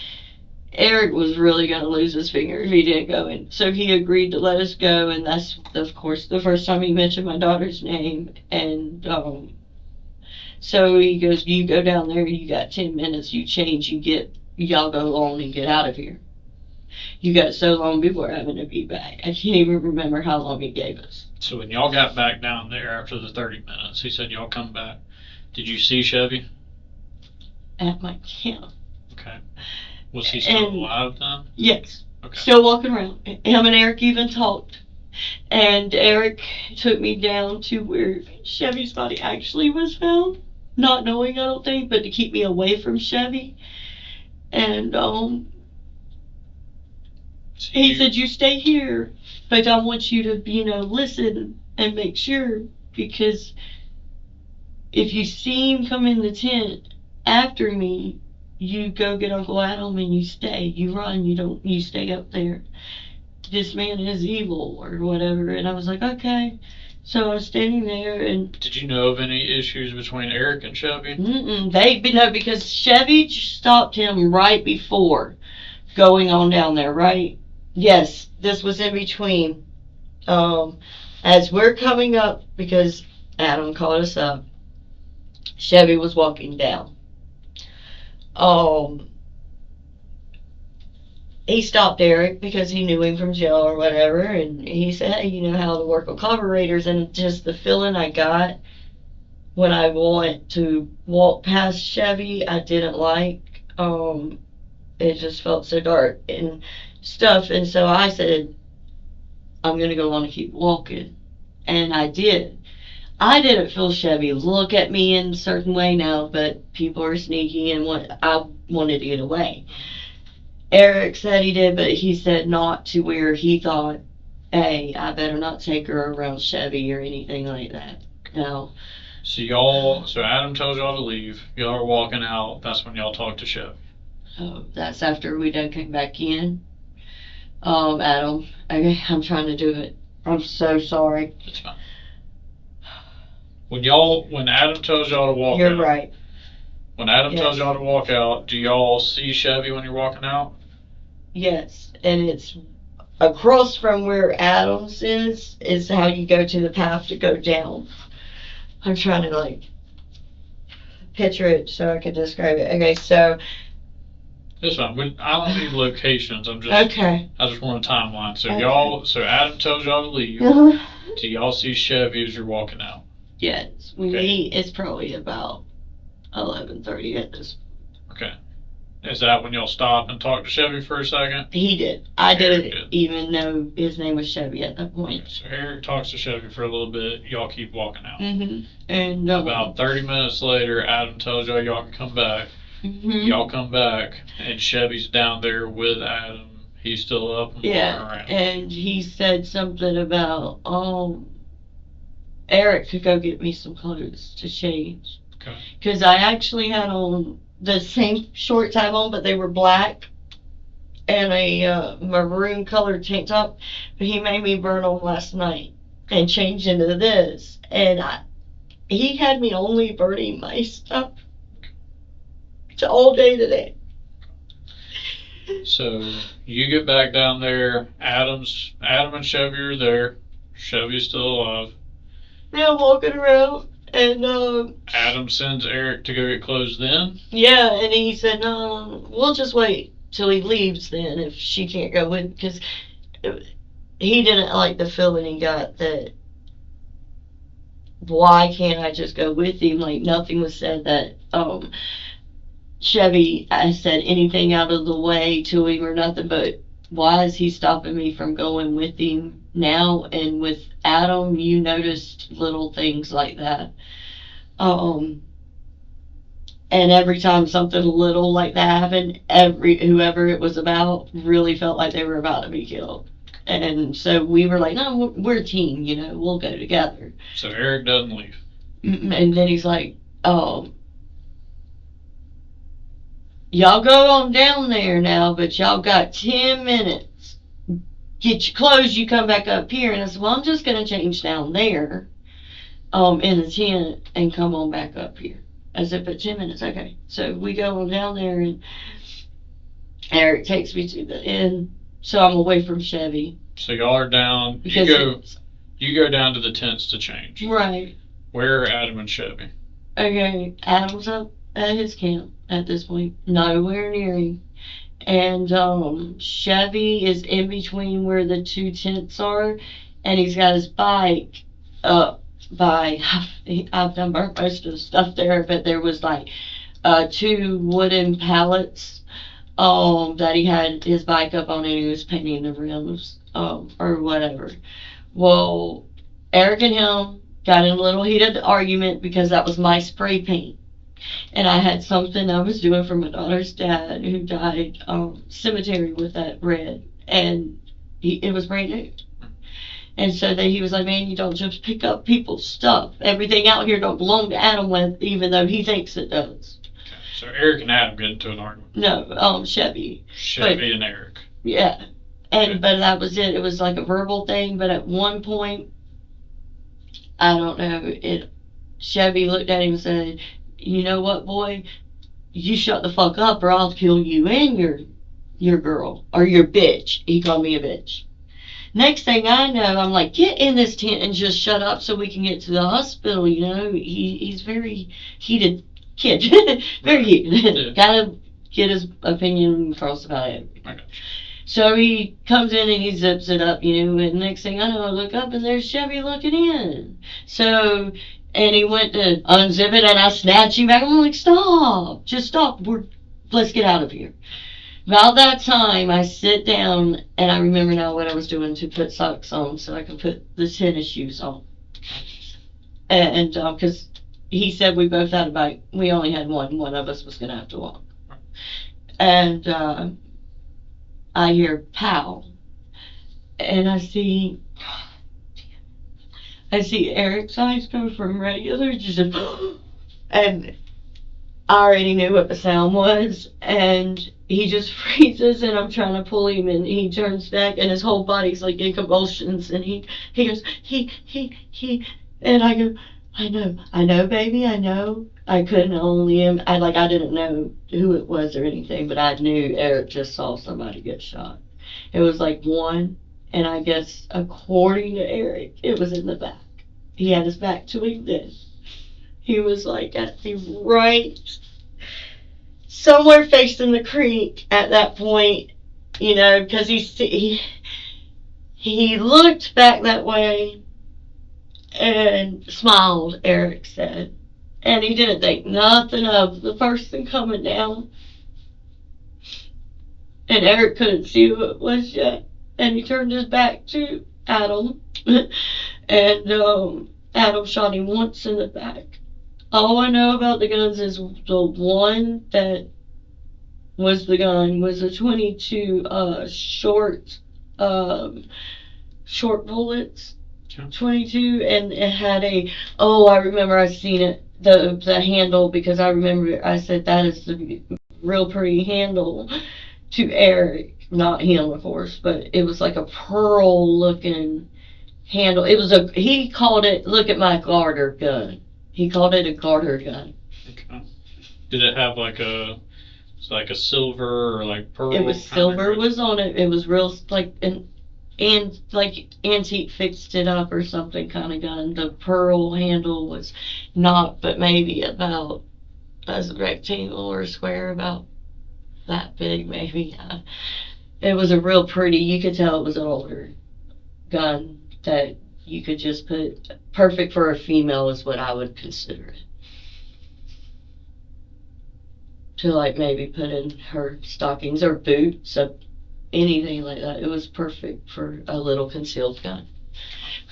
Eric was really going to lose his finger if he didn't go. And so he agreed to let us go, and that's, of course, the first time he mentioned my daughter's name. And so he goes, you go down there, you got 10 minutes, you change, y'all go on and get out of here. You got so long before having to be back. I can't even remember how long he gave us. So when y'all got back down there after the 30 minutes, he said y'all come back. Did you see Chevy? At my camp. Okay. Was he still alive then? Yes. Okay. Still walking around. Him and Eric even talked. And Eric took me down to where Chevy's body actually was found. Not knowing, I don't think, but to keep me away from Chevy. And he said, you stay here, but I want you to, listen and make sure, because if you see him come in the tent after me, you go get Uncle Adam and you stay. You run, you stay up there. This man is evil or whatever. And I was like, okay. So I was standing there and... Did you know of any issues between Eric and Chevy? Because Chevy stopped him right before going on down there, right? Yes, this was in between. As we're coming up, because Adam called us up, Chevy was walking down. He stopped Eric because he knew him from jail or whatever, and he said, hey, you know how to work with carburetors, and just the feeling I got when I went to walk past Chevy, I didn't like. It just felt so dark and stuff, and so I said, I'm going to go on and keep walking, and I did. I didn't feel Chevy look at me in a certain way now, but people are sneaky and I wanted to get away. Eric said he did, but he said not to where he thought, hey, I better not take her around Chevy or anything like that. No. So Adam tells y'all to leave. Y'all are walking out. That's when y'all talk to Chevy. Oh, that's after we done came back in. Adam, okay, I'm trying to do it. I'm so sorry. It's fine. When Adam tells y'all to walk out. You're right. When Adam tells y'all to walk out, do y'all see Chevy when you're walking out? Yes, and it's across from where Adam's is how you go to the path to go down. I'm trying to picture it so I can describe it. Okay, so. It's fine. I don't need locations. Okay. I just want a timeline. So Adam tells y'all to leave. Do y'all see Chevy as you're walking out? Yes, it's probably about 11:30 at this. Okay. Is that when y'all stop and talk to Chevy for a second? He did. I didn't even know his name was Chevy at that point. Okay, so Eric talks to Chevy for a little bit. Y'all keep walking out. And about 30 minutes later, Adam tells y'all can come back. Y'all come back, and Chevy's down there with Adam. He's still up and walking around. And he said something about, Eric could go get me some clothes to change. Okay. Because I actually had on the same shorts I have on, but they were black, and a maroon colored tank top. But he made me burn on last night and change into this. And he had me only burning my stuff all day today. So you get back down there. Adam and Chevy are there. Chevy's still alive. Yeah, I'm walking around, and Adam sends Eric to go get clothes then? Yeah, and he said, no, we'll just wait till he leaves then if she can't go with, because he didn't like the feeling he got that, why can't I just go with him? Nothing was said that Chevy said anything out of the way to him or nothing, but why is he stopping me from going with him now? And with Adam, you noticed little things like that. And every time something little like that happened, whoever it was about really felt like they were about to be killed. And so we were like, no, we're a team, we'll go together. So Eric doesn't leave. And then he's like, y'all go on down there now, but y'all got 10 minutes. Get your clothes, you come back up here. And I said, well, I'm just going to change down there in the tent and come on back up here. I said, but 10 minutes, okay. So we go on down there, and Eric takes me to the inn, so I'm away from Chevy. So y'all are down. You go down to the tents to change. Right. Where are Adam and Chevy? Okay, Adam's up at his camp at this point, nowhere near him. And Chevy is in between where the two tents are, and he's got his bike up by, I've done burnt most of the stuff there, but there was 2 wooden pallets that he had his bike up on, and he was painting the rims or whatever. Well, Eric and him got in a little heated argument because that was my spray paint. And I had something I was doing for my daughter's dad who died cemetery with that red. And it was brand new. And so then he was like, man, you don't just pick up people's stuff. Everything out here don't belong to Adam, even though he thinks it does. So Eric and Adam get into an argument. No, Chevy. Chevy and Eric. Yeah. And but that was it. It was like a verbal thing, but at one point, I don't know, Chevy looked at him and said, you know what, boy? You shut the fuck up or I'll kill you and your girl. Or your bitch. He called me a bitch. Next thing I know, I'm like, get in this tent and just shut up so we can get to the hospital, you know? He's very heated kid. Very heated. Gotta get his opinion across about it. Okay. So he comes in and he zips it up, you know, and next thing I know, I look up and there's Chevy looking in. So, and he went to unzip it and I snatched him back. I'm like, stop, just stop. Let's get out of here. About that time, I sit down and I remember now what I was doing to put socks on so I could put the tennis shoes on. And because he said we both had a bike, we only had one of us was going to have to walk. And I hear pow, and I see Eric's eyes go from regular just and I already knew what the sound was, and he just freezes, and I'm trying to pull him, and he turns back, and his whole body's like in convulsions, and he goes, he, and I go, I know, baby, I know. I couldn't only him. I didn't know who it was or anything, but I knew Eric just saw somebody get shot. It was like one, and I guess according to Eric, it was in the back. He had his back to him then. He was like at the right, somewhere facing the creek at that point, you know, because he looked back that way and smiled, Eric said. And he didn't think nothing of the person coming down. And Eric couldn't see who it was yet. And he turned his back to Adam. And Adam shot him once in the back. All I know about the guns is the one that was the gun was a 22 short bullets. 22, and it had I remember I seen it, the handle, because I remember I said that is the real pretty handle to Eric, not him of course, but it was like a pearl looking handle. It was he called it, look at my garter gun. He called it a garter gun. Okay. Did it have like a silver or like pearl? It was silver was on it. It was real like and like antique fixed it up or something kind of gun. The pearl handle was not, but maybe about as a rectangle or a square, about that big maybe. It was a real pretty, you could tell it was an older gun that you could just put, perfect for a female is what I would consider it. To like maybe put in her stockings or boots or anything like that. It was perfect for a little concealed gun.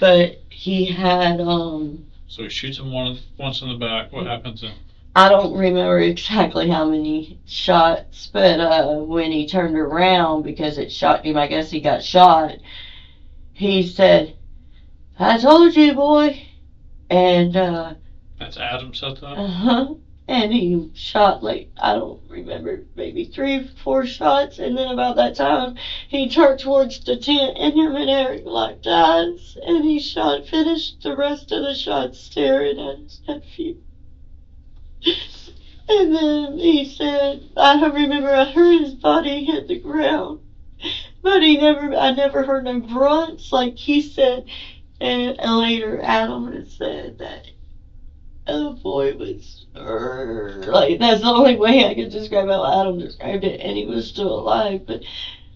But he had So he shoots him once in the back. What happens then? I don't remember exactly how many shots, but when he turned around, because it shocked him, I guess he got shot, he said, I told you, boy. And that's Adam said that? Uh-huh. And he shot, like, I don't remember, maybe 3 or 4 shots. And then about that time, he turned towards the tent, and him and Eric locked eyes. And he finished the rest of the shots staring at his nephew. And then he said, I remember I heard his body hit the ground. But I never heard no grunts, like he said. And later, Adam had said that the boy was, like, that's the only way I could describe how Adam described it, and he was still alive. But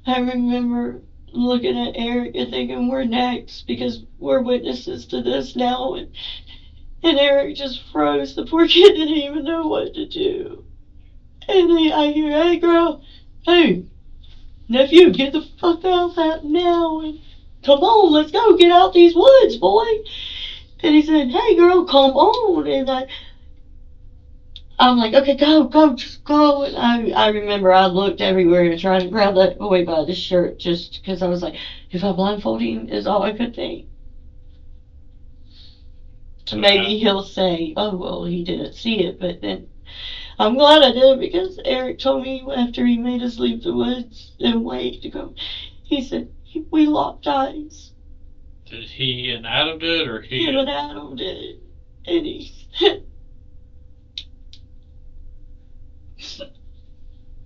I remember looking at Eric and thinking, we're next, because we're witnesses to this now. And Eric just froze. The poor kid didn't even know what to do. And I hear, hey girl, hey, nephew, get the fuck out of that now. come on, let's go, get out these woods, boy. And he said, hey, girl, come on. And I'm like, okay, go, just go. And I remember I looked everywhere and tried to grab that boy by the shirt just because I was like, if I blindfold him is all I could think. Maybe he'll say, oh, well, he didn't see it. But then I'm glad I did because Eric told me after he made us leave the woods and wait to go, he said, we locked eyes. Did he and Adam did, or he? Him and Adam did. And he said,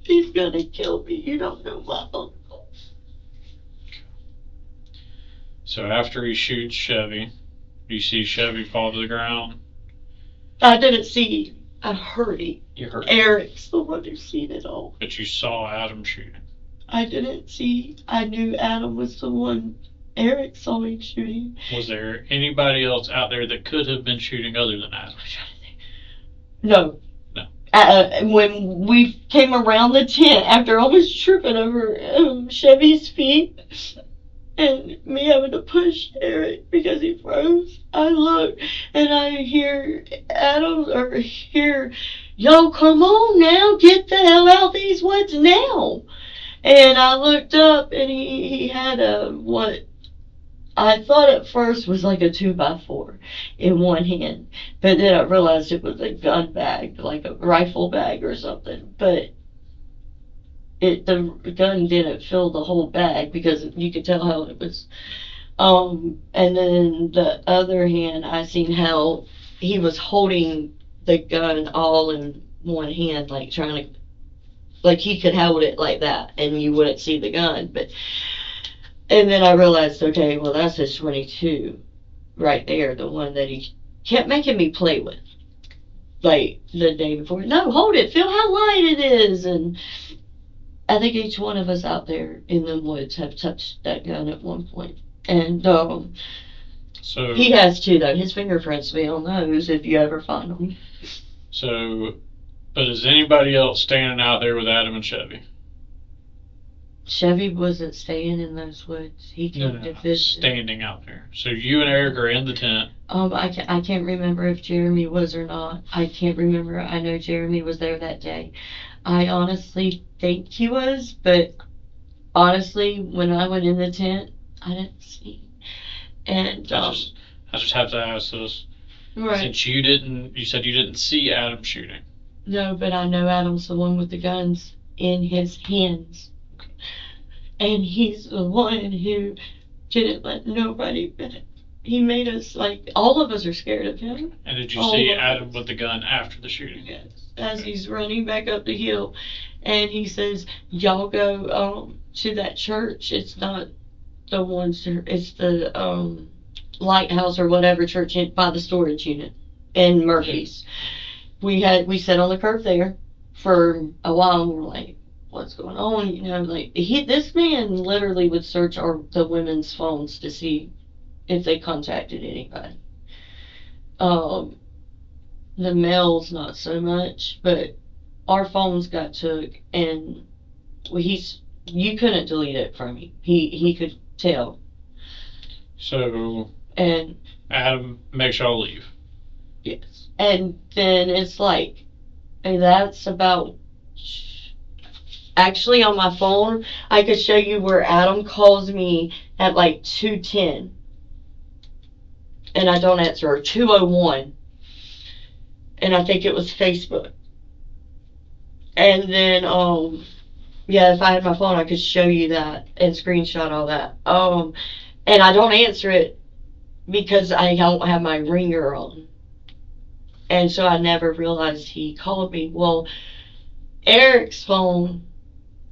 he's gonna kill me. You don't know my uncle. So after he shoots Chevy, you see Chevy fall to the ground? I didn't see. I heard it. You heard Eric's the one who seen it all. But you saw Adam shooting. I didn't see. I knew Adam was the one. Eric saw me shooting. Was there anybody else out there that could have been shooting other than Adam? No. No. When we came around the tent after almost tripping over Chevy's feet and me having to push Eric because he froze, I look and I hear Adam or hear, yo, come on now, get the hell out these woods now. And I looked up and he had what I thought at first was like a 2x4 in one hand, but then I realized it was a gun bag, like a rifle bag or something. But the gun didn't fill the whole bag because you could tell how it was. And then the other hand, I seen how he was holding the gun all in one hand, like trying to, like he could hold it like that and you wouldn't see the gun. And then I realized, okay, well, that's his 22 right there, the one that he kept making me play with. Like the day before, no, hold it, feel how light it is. And I think each one of us out there in the woods have touched that gun at one point. And so he has too, though. His fingerprints will be on those if you ever find them. So, but is anybody else standing out there with Adam and Chevy? Chevy wasn't staying in those woods. He came to visit. Standing out there. So you and Eric are in the tent. I can't remember if Jeremy was or not. I can't remember. I know Jeremy was there that day. I honestly think he was, but honestly, when I went in the tent, I didn't see him. And I just have to ask this. Right. Since you said you didn't see Adam shooting. No, but I know Adam's the one with the guns in his hands. And he's the one who didn't let nobody, he made us, like, all of us are scared of him. And did you see Adam with the gun after the shooting? Yes, as he's running back up the hill. And he says, y'all go to that church. It's not the one, it's the lighthouse or whatever church by the storage unit in Murphy's. We sat on the curb there for a while and we're like, what's going on? You know, like this man literally would search the women's phones to see if they contacted anybody. The males not so much, but our phones got took and you couldn't delete it from him. He could tell. So and Adam makes y'all leave. Yes. And then it's like, and that's about. Actually, on my phone, I could show you where Adam calls me at like 2:10. And I don't answer, or 2:01. And I think it was Facebook. And then, yeah, if I had my phone, I could show you that and screenshot all that. And I don't answer it because I don't have my ringer on. And so I never realized he called me. Well, Eric's phone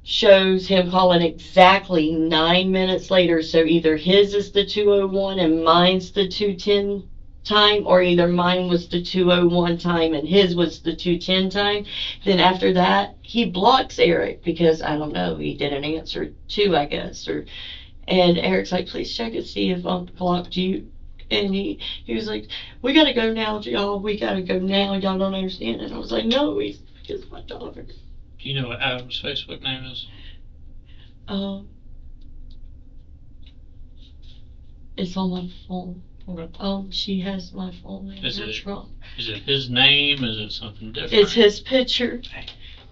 shows him calling exactly 9 minutes later, so either his is the 2:01 and mine's the 2:10 time, or either mine was the 2:01 time and his was the 2:10 time. Then after that, he blocks Eric because, I don't know, he didn't answer too, I guess. And Eric's like, please check and see if I've blocked you. And he was like, we gotta go now, y'all. We gotta go now. Y'all don't understand. And I was like, no, he's because of my daughter. Do you know what Adam's Facebook name is? It's on my phone. Okay. She has my phone in Is her it- trunk. Is it his name? Is it something different? It's his picture.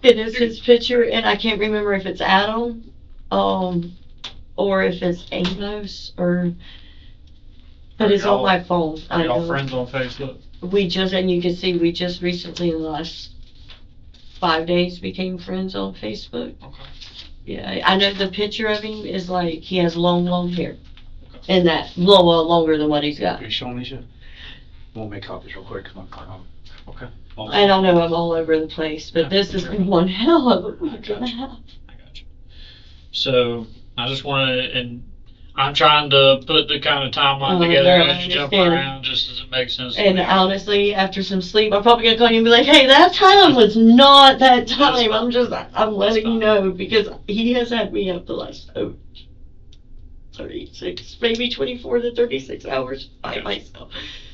It is his picture, and I can't remember if it's Adam, or if it's Amos, but it's on my phone. Are y'all friends on Facebook? And you can see, we just recently, in the last 5 days, became friends on Facebook. Okay. Yeah, I know the picture of him is like, he has long hair. And that, longer than what he's got. Are you showing me shit? We'll make copies real quick. Okay. I don't know, I'm all over the place, but this is one hell of a week and a half. I got you. So I just want to, and I'm trying to put the kind of timeline together as you jump around, just as it makes sense. And honestly, after some sleep, I'm probably gonna call you and be like, "Hey, that time was not that time." I'm letting you know, because he has had me up the last 36, maybe 24 to 36 hours by myself.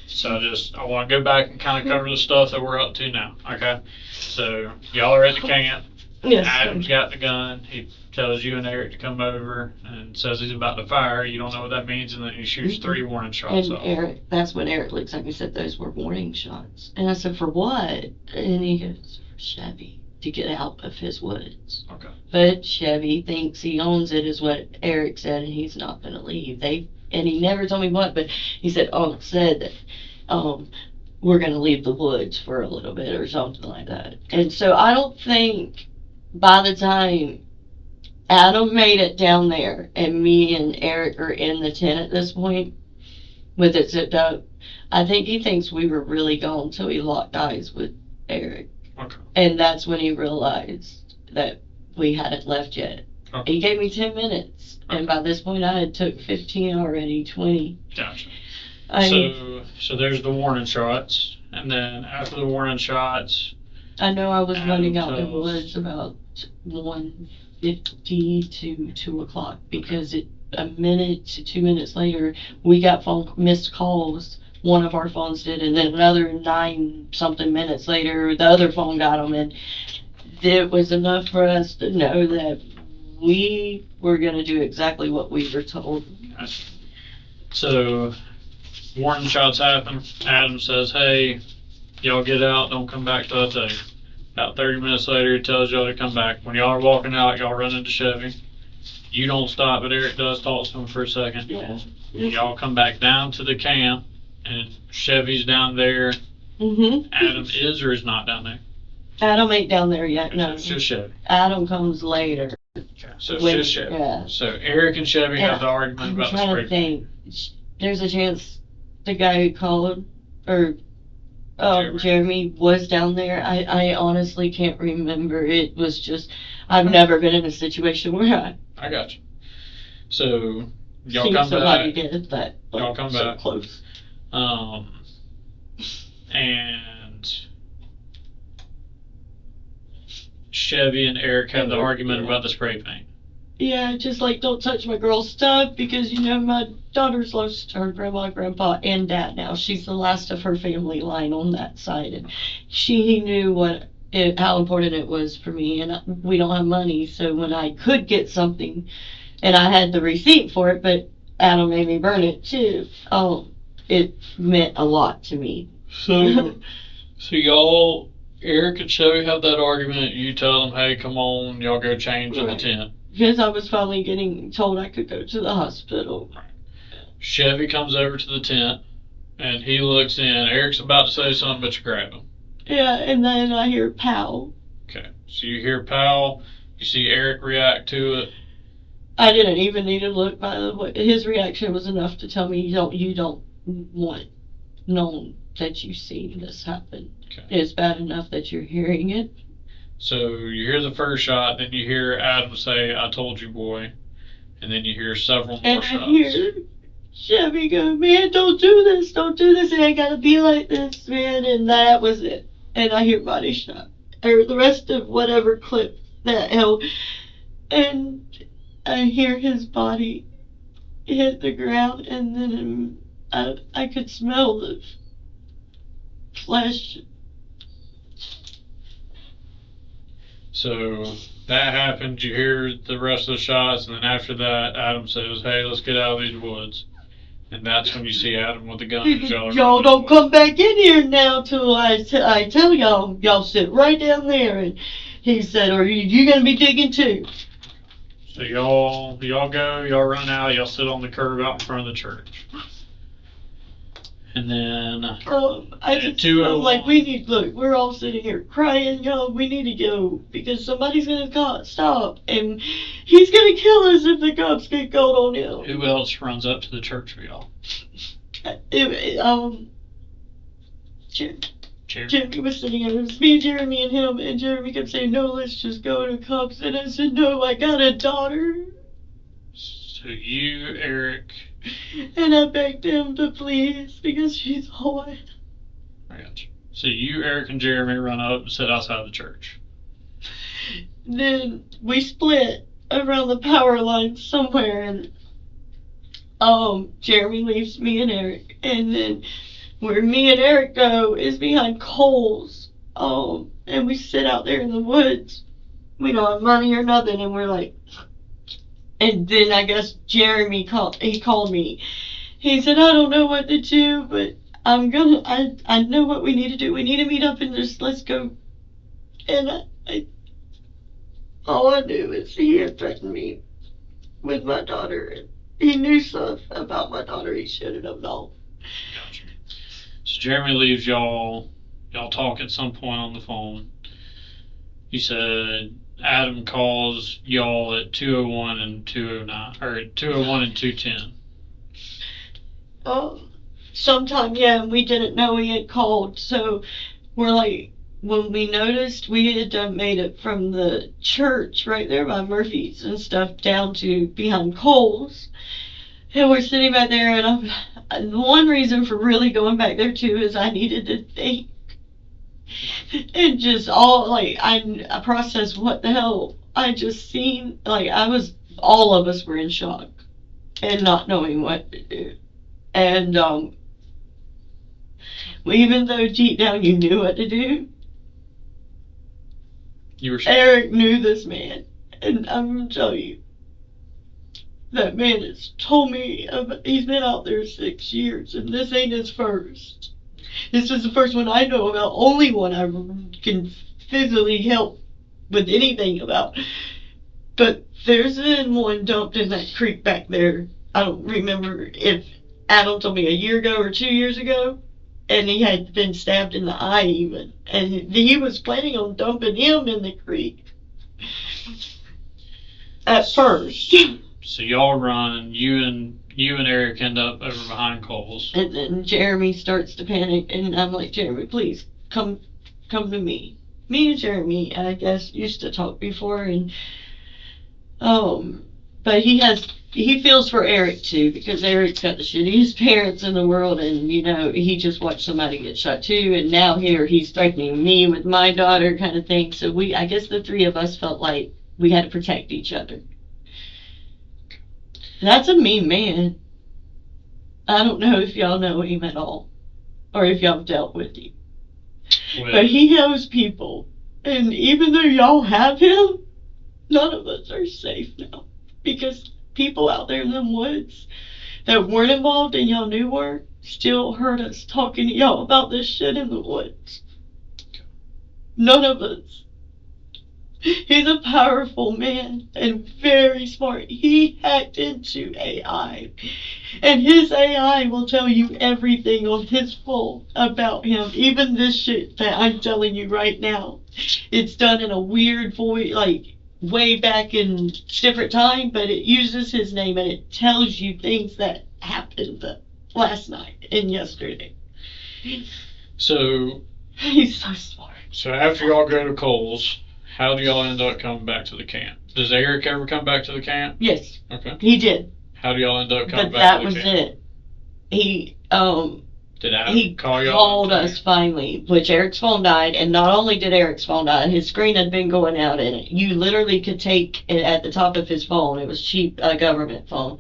So I want to go back and kind of cover the stuff that we're up to now. Okay. So y'all are at the camp. Yes. Adam's got the gun. He tells you and Eric to come over and says he's about to fire. You don't know what that means, and then he shoots 3 warning shots And off. that's when Eric looks at me and said, "Those were warning shots." And I said, "For what?" And he goes, "For Chevy, to get out of his woods." Okay. But Chevy thinks he owns it, is what Eric said, and he's not going to leave. And he never told me what, but he said, said that we're going to leave the woods for a little bit or something like that. And so I don't think by the time Adam made it down there and me and Eric are in the tent at this point with it zipped up, I think he thinks we were really gone till he locked eyes with Eric. Okay. And that's when he realized that we hadn't left yet. Okay. He gave me 10 minutes, and by this point I had took 15 already, 20. Gotcha. I So there's the warning shots, and then after the warning shots, know I was running out in the tells- woods about 1:50 to 2 o'clock, because a minute to 2 minutes later we got missed calls. One of our phones did, and then another 9-something minutes later the other phone got them, and it was enough for us to know that we were going to do exactly what we were told. so warning shots happen. Adam says, "Hey, y'all get out, don't come back till I tell you." About 30 minutes later, he tells y'all to come back. When y'all are walking out, y'all run into Chevy. You don't stop, but Eric does talk to him for a second. Yeah. Y'all come back down to the camp, and Chevy's down there. Mm-hmm. Adam is or is not down there? Adam ain't down there yet, no. It's just Chevy. Adam comes later. So it's When- just Chevy. yeah. So Eric and Chevy have the argument I'm about the trying spray to paint. think. There's a chance the guy who called, or Jeremy was down there. I honestly can't remember. It was just, I've never been in a situation where I got you. So y'all seen come somebody back. get that Y'all come so back. close. And Chevy and Eric have the argument about the spray paint. Yeah, just like, don't touch my girl's stuff, because my daughter's lost her grandma, grandpa, and dad now. She's the last of her family line on that side, and she knew how important it was for me, and we don't have money, so when I could get something, and I had the receipt for it, but Adam made me burn it too. It meant a lot to me. So y'all, Eric and Chevy have that argument. You tell them, "Hey, come on, y'all go change in the tent." Because I was finally getting told I could go to the hospital. Chevy comes over to the tent, and he looks in. Eric's about to say something, but you grab him. Yeah, and then I hear pow. Okay, so you hear Powell. You see Eric react to it. I didn't even need to look, by the way. His reaction was enough to tell me you don't want known that you've seen this happen. Okay. It's bad enough that you're hearing it. So you hear the first shot, then you hear Adam say, "I told you, boy," and then you hear several more And shots. I hear Chevy go, "Man, don't do this, it ain't gotta be like this, man," and that was it. And I hear body shot, or the rest of whatever clip that held, and I hear his body hit the ground, and then I could smell the flesh. So that happened. You hear the rest of the shots, and then after that, Adam says, "Hey, let's get out of these woods." And that's when you see Adam with the gun. Y'all don't come back in here now till I tell y'all. Y'all sit right down there. And he said, are you going to be digging too? So y'all go, y'all run out, y'all sit on the curb out in front of the church. And then I just feel like we're all sitting here crying, y'all. We need to go because somebody's going to stop. And he's going to kill us if the cops get called on him. Who else runs up to the church for y'all? Jeremy was sitting there. It was me, Jeremy, and him. And Jeremy kept saying, no, let's just go to the cops. And I said, no, I got a daughter. So you, Eric... And I begged him to please because she's white. I got you. So you, Eric, and Jeremy run up and sit outside the church. Then we split around the power line somewhere, and Jeremy leaves me and Eric, and then where me and Eric go is behind Coles, and we sit out there in the woods. We don't have money or nothing, and we're like. And then I guess Jeremy called me. He said, I don't know what to do, but I know what we need to do. We need to meet up and just let's go. And all I knew is he had threatened me with my daughter. And he knew stuff about my daughter he shouldn't have known. Gotcha. So Jeremy leaves y'all talk at some point on the phone. You said Adam calls y'all at 2:01 and 2:09, or 2:01 and 2:10. Sometime, yeah, we didn't know he had called, so we're like, when we noticed, we had made it from the church right there by Murphy's and stuff down to behind Coles, and we're sitting back there, and one reason for really going back there too is I needed to think. And just all, I processed what the hell I just seen. All of us were in shock and not knowing what to do. And, even though deep down you knew what to do, Eric knew this man. And I'm going to tell you, that man has told me, he's been out there 6 years, and this ain't his first. This is the first one I know about, only one I can physically help with anything about. But there's been one dumped in that creek back there. I don't remember if Adam told me a year ago or 2 years ago. And he had been stabbed in the eye even. And he was planning on dumping him in the creek. At first. So y'all run, you and Eric end up over behind Coles. And then Jeremy starts to panic, and I'm like, Jeremy, please, come to me. Me and Jeremy, I guess, used to talk before, and, but he feels for Eric too, because Eric's got the shittiest parents in the world, and, he just watched somebody get shot too, and now here he's threatening me with my daughter kind of thing, so I guess the three of us felt like we had to protect each other. That's a mean man. I don't know if y'all know him at all, or if y'all dealt with him. But he knows people, and even though y'all have him, none of us are safe now. Because people out there in them woods that weren't involved and y'all knew were, still heard us talking to y'all about this shit in the woods. None of us. He's a powerful man and very smart. He hacked into AI. And his AI will tell you everything on his phone about him. Even this shit that I'm telling you right now. It's done in a weird voice, way back in different time, but it uses his name and it tells you things that happened last night and yesterday. So... He's so smart. So after y'all go to Coles, how do y'all end up coming back to the camp? Does Eric ever come back to the camp? Yes. Okay. He did. How do y'all end up coming back to the camp? But that was it. He called us finally, which Eric's phone died, and not only did Eric's phone die, his screen had been going out, and you literally could take it at the top of his phone. It was cheap government phone,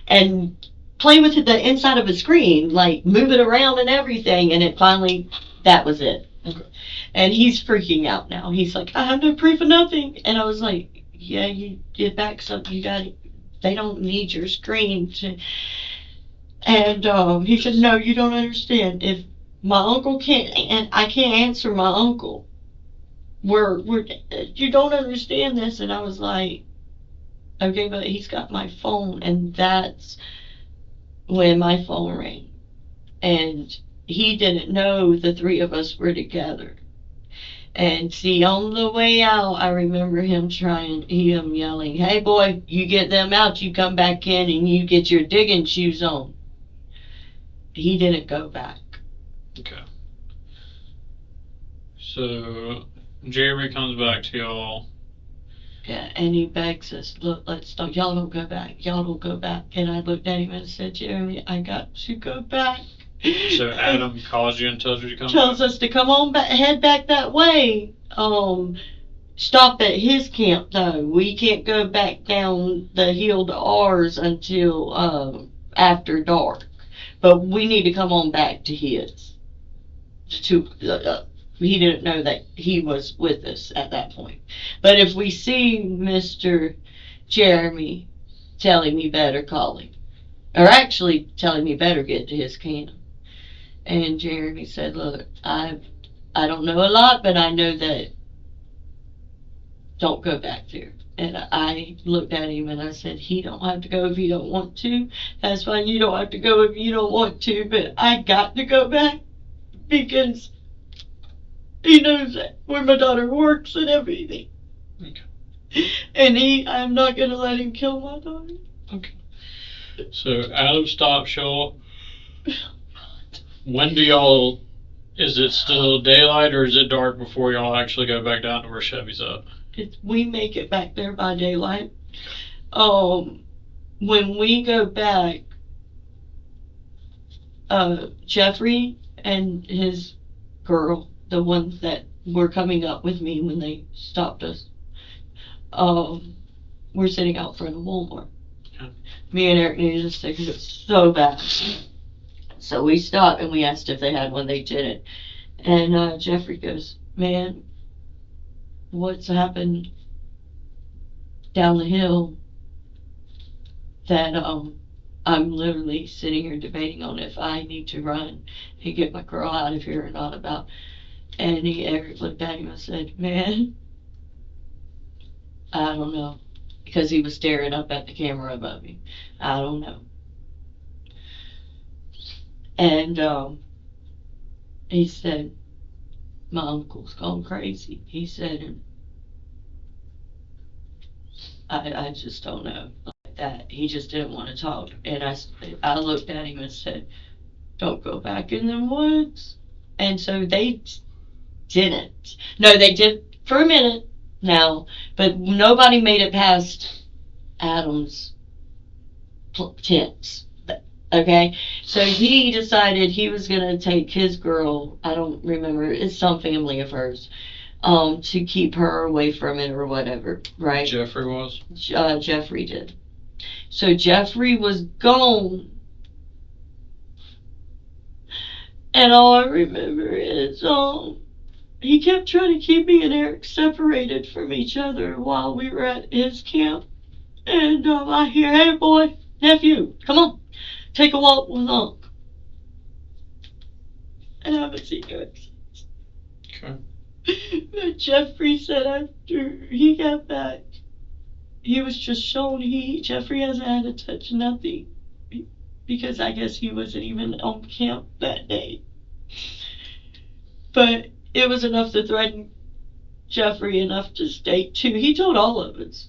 and play with the inside of his screen, move it around and everything, and that was it. Okay. And he's freaking out now. He's like, I have no proof of nothing. And I was like, yeah, you get back something. They don't need your screen to. And he said, no, you don't understand. If my uncle can't, and I can't answer my uncle. You don't understand this. And I was like, okay, but he's got my phone. And that's when my phone rang. And he didn't know the three of us were together. And see, on the way out, I remember him yelling, hey boy, you get them out, you come back in and you get your digging shoes on. He didn't go back. Okay. So Jeremy comes back to y'all. Yeah, and he begs us, look, let's stop. Y'all don't go back. Y'all don't go back. And I looked at him and said, Jeremy, I got to go back. So Adam calls you and tells you to come Tells back? us to come on back, head back that way. Stop at his camp though. We can't go back down the hill to ours until after dark. But we need to come on back to his. He didn't know that he was with us at that point. But if we see Mr. Jeremy, tell him he better call him. Or actually, tell him he better get to his camp. And Jeremy said, look, I don't know a lot, but I know that don't go back there. And I looked at him and I said, he don't have to go if he don't want to. That's fine, you don't have to go if you don't want to, but I got to go back because he knows that where my daughter works and everything. Okay. And I'm not going to let him kill my daughter. Okay. So Adam stops y'all. When do y'all, is it still daylight or is it dark before y'all actually go back down to where Chevy's at? We make it back there by daylight. When we go back, Jeffrey and his girl, the ones that were coming up with me when they stopped us, we're sitting out front of Walmart. Okay. Me and Eric needed a cigarette so bad. So we stopped and we asked if they had one. They didn't. And Jeffrey goes, man, what's happened down the hill that I'm literally sitting here debating on if I need to run and get my girl out of here or not about. And Eric looked at him and said, man, I don't know. Because he was staring up at the camera above him. I don't know. And he said, my uncle's gone crazy. He said, and I just don't know like that. He just didn't want to talk. And I looked at him and said, don't go back in them woods. And so they didn't. No, they did for a minute now, but nobody made it past Adam's tents. Okay, so he decided he was gonna take his girl, I don't remember, it's some family of hers, to keep her away from it or whatever, right? Jeffrey was? Jeffrey did. So Jeffrey was gone. And all I remember is, he kept trying to keep me and Eric separated from each other while we were at his camp. And I hear, hey boy, nephew, come on. Take a walk with Unc. And I haven't seen her since. Okay. But Jeffrey said after he got back, he was just shown Jeffrey hasn't had to touch nothing. Because I guess he wasn't even on camp that day. But it was enough to threaten Jeffrey enough to state too. He told all of us.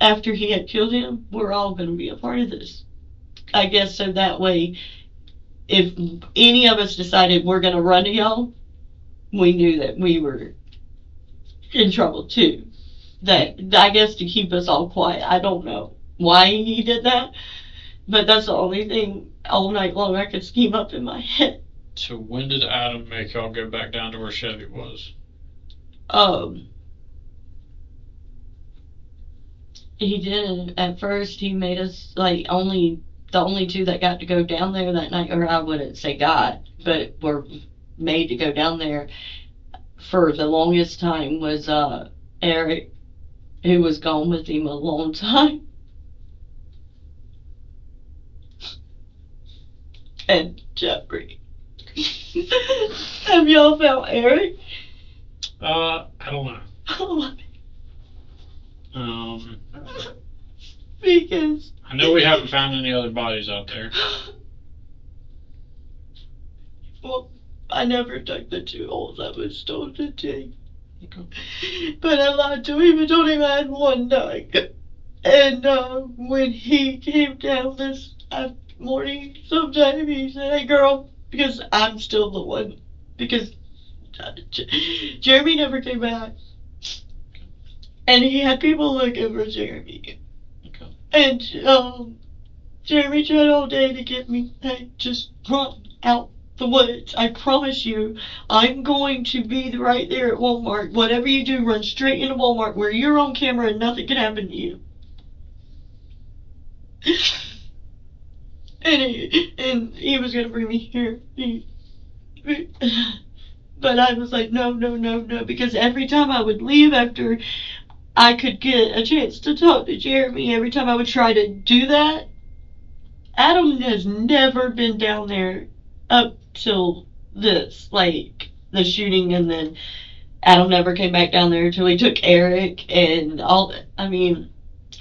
After he had killed him, we're all going to be a part of this. I guess so that way, if any of us decided we're going to run to y'all, we knew that we were in trouble too. That, I guess to keep us all quiet. I don't know why he did that, but that's the only thing all night long I could scheme up in my head. So when did Adam make y'all go back down to where Chevy was? He didn't. At first, he made us, like, the only two that got to go down there that night, or I wouldn't say got, but were made to go down there for the longest time was Eric, who was gone with him a long time. and Jeffrey. Have y'all found Eric? I don't know. Because I know we haven't found any other bodies out there. well, I never took the 2 holes I was told to take. But I lied to him and told him I had 1 dog. And when he came down this morning, sometime he said, "Hey girl," because I'm still the one, because Jeremy never came back. And he had people looking for Jeremy. And Jeremy tried all day to get me. Hey, just run out the woods. I promise you, I'm going to be right there at Walmart. Whatever you do, run straight into Walmart where you're on camera and nothing can happen to you. And he was gonna bring me here. But I was like, no, because every time I would leave after I could get a chance to talk to Jeremy, every time I would try to do that, Adam has never been down there up till this, like the shooting, and then Adam never came back down there until he took Eric and all that. I mean,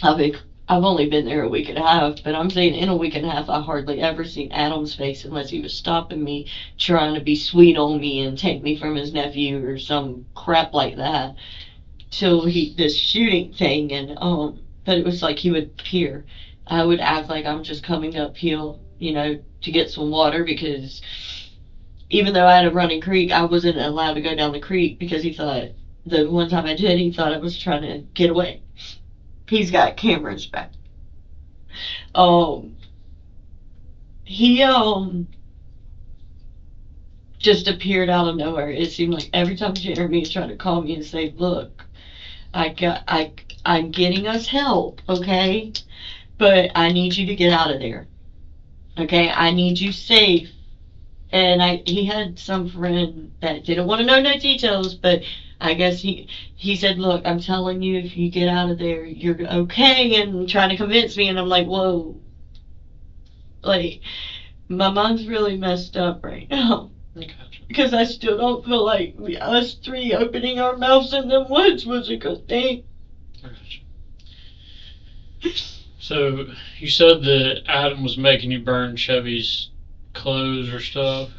I've only been there a week and a half, but I'm saying in a week and a half I hardly ever seen Adam's face unless he was stopping me, trying to be sweet on me and take me from his nephew or some crap like that. Till this shooting thing, and but it was like he would appear. I would act like I'm just coming uphill, to get some water, because even though I had a running creek, I wasn't allowed to go down the creek because he thought, the one time I did, he thought I was trying to get away. He's got cameras back. He just appeared out of nowhere. It seemed like every time Jeremy tried to call me and say, "Look, I'm getting us help, okay? But I need you to get out of there. Okay, I need you safe." And he had some friend that didn't want to know no details, but I guess he said, "Look, I'm telling you, if you get out of there, you're okay," and trying to convince me, and I'm like, whoa. Like, my mind's really messed up right now. Because I still don't feel like us 3 opening our mouths in the woods was a good thing. So, you said that Adam was making you burn Chevy's clothes or stuff?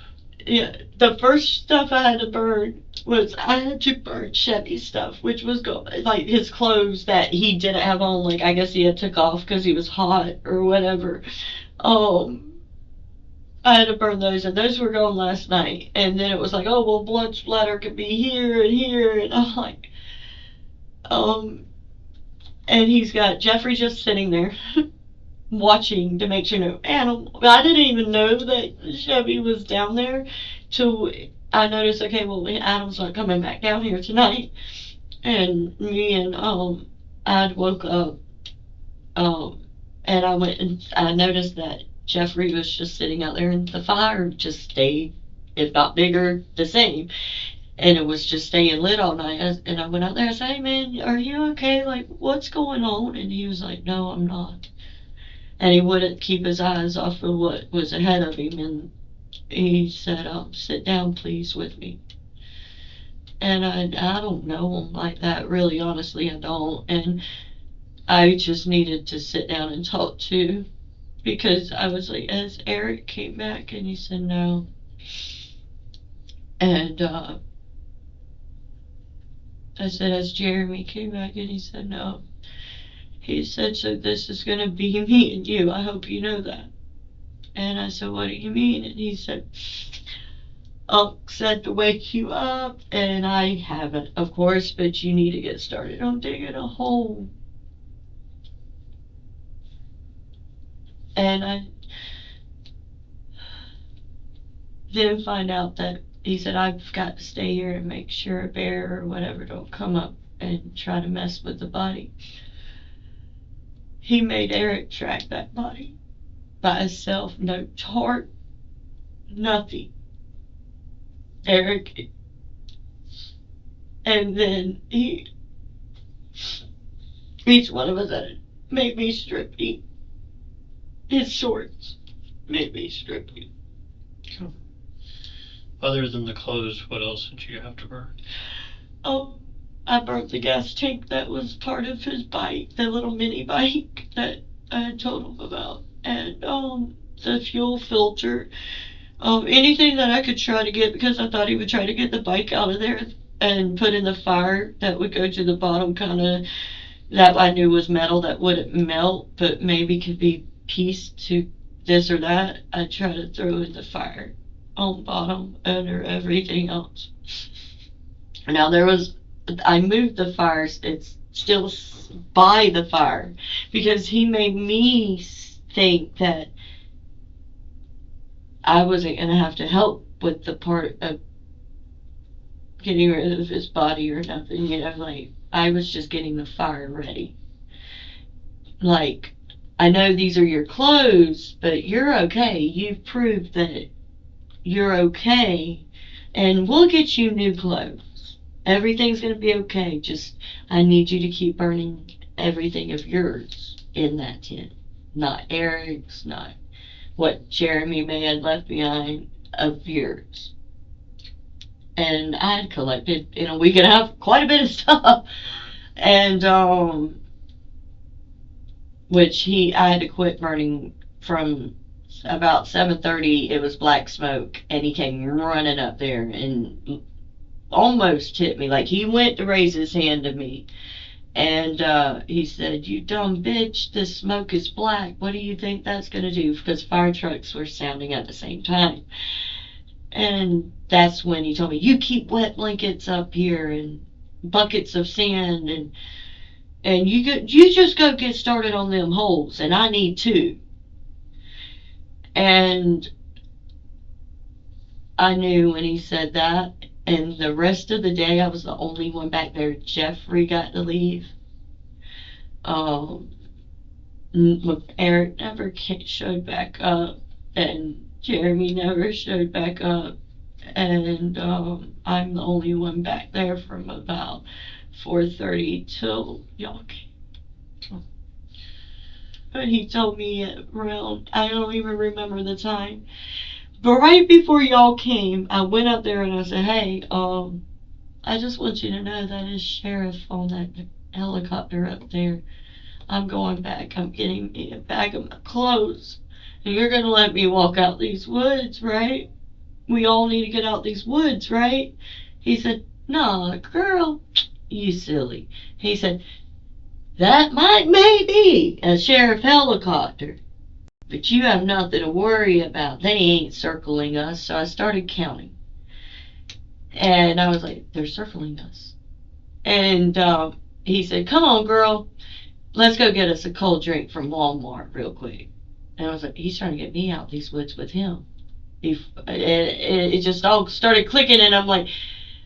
Yeah, the first stuff I had to burn was I had to burn Chevy's stuff, which was like his clothes that he didn't have on. Like, I guess he had took off because he was hot or whatever. I had to burn those, and those were gone last night. And then it was like, oh, well, blood splatter could be here and here, and I'm like, and he's got Jeffrey just sitting there watching to make sure no animal. I didn't even know that Chevy was down there till I noticed, okay, well, Adam's not coming back down here tonight. And me and I woke up, and I went and I noticed that Jeffrey was just sitting out there, and the fire just stayed, if not bigger, the same. And it was just staying lit all night. And I went out there and said, "Hey man, are you okay? Like, what's going on?" And he was like, "No, I'm not." And he wouldn't keep his eyes off of what was ahead of him. And he said, "Sit down, please, with me." And I don't know him like that, really, honestly, I don't. And I just needed to sit down and talk too. Because I was like, as Eric came back, and he said no. And I said, as Jeremy came back, and he said no. He said, "So this is going to be me and you. I hope you know that." And I said, "What do you mean?" And he said, "Unc said to wake you up." And I haven't, of course, but you need to get started on digging a hole. And I then find out that he said, "I've got to stay here and make sure a bear or whatever don't come up and try to mess with the body." He made Eric track that body by himself, no chart, nothing. Eric, and then each one of us had to make me strip him. His shorts made me strip him. Other than the clothes, what else did you have to burn? I burnt the gas tank that was part of his bike, the little mini bike that I had told him about, and the fuel filter, anything that I could try to get, because I thought he would try to get the bike out of there and put in the fire that would go to the bottom, kind of, that I knew was metal that wouldn't melt, but maybe could be pieced to this or that. I'd try to throw in the fire on the bottom under everything else. Now I moved the fire, it's still by the fire, because he made me think that I wasn't going to have to help with the part of getting rid of his body or nothing, you know, like, I was just getting the fire ready. Like, I know these are your clothes, but you're okay. You've proved that you're okay, and we'll get you new clothes. Everything's going to be okay. Just, I need you to keep burning everything of yours in that tent. Not Eric's, not what Jeremy may have left behind, of yours. And I had collected in a week and a half quite a bit of stuff. And, which I had to quit burning from about 7:30. It was black smoke, and he came running up there and almost hit me. Like, he went to raise his hand to me, and he said, "You dumb bitch, this smoke is black. What do you think that's going to do?" Because fire trucks were sounding at the same time. And that's when he told me, "You keep wet blankets up here and buckets of sand, and you just go get started on them holes, and I need to." And I knew when he said that, and the rest of the day I was the only one back there. Jeffrey got to leave. Eric never showed back up, and Jeremy never showed back up, and I'm the only one back there from about 4:30 till y'all came. But he told me around, I don't even remember the time, but right before y'all came, I went up there and I said, "Hey, I just want you to know that is sheriff on that helicopter up there. I'm going back. I'm getting me a bag of my clothes. And you're going to let me walk out these woods, right? We all need to get out these woods, right?" He said, "Nah, girl, you silly." He said, "That may be a sheriff helicopter, but you have nothing to worry about. They ain't circling us." So I started counting. And I was like, "They're circling us." And he said, "Come on, girl. Let's go get us a cold drink from Walmart real quick." And I was like, he's trying to get me out these woods with him. It just all started clicking, and I'm like,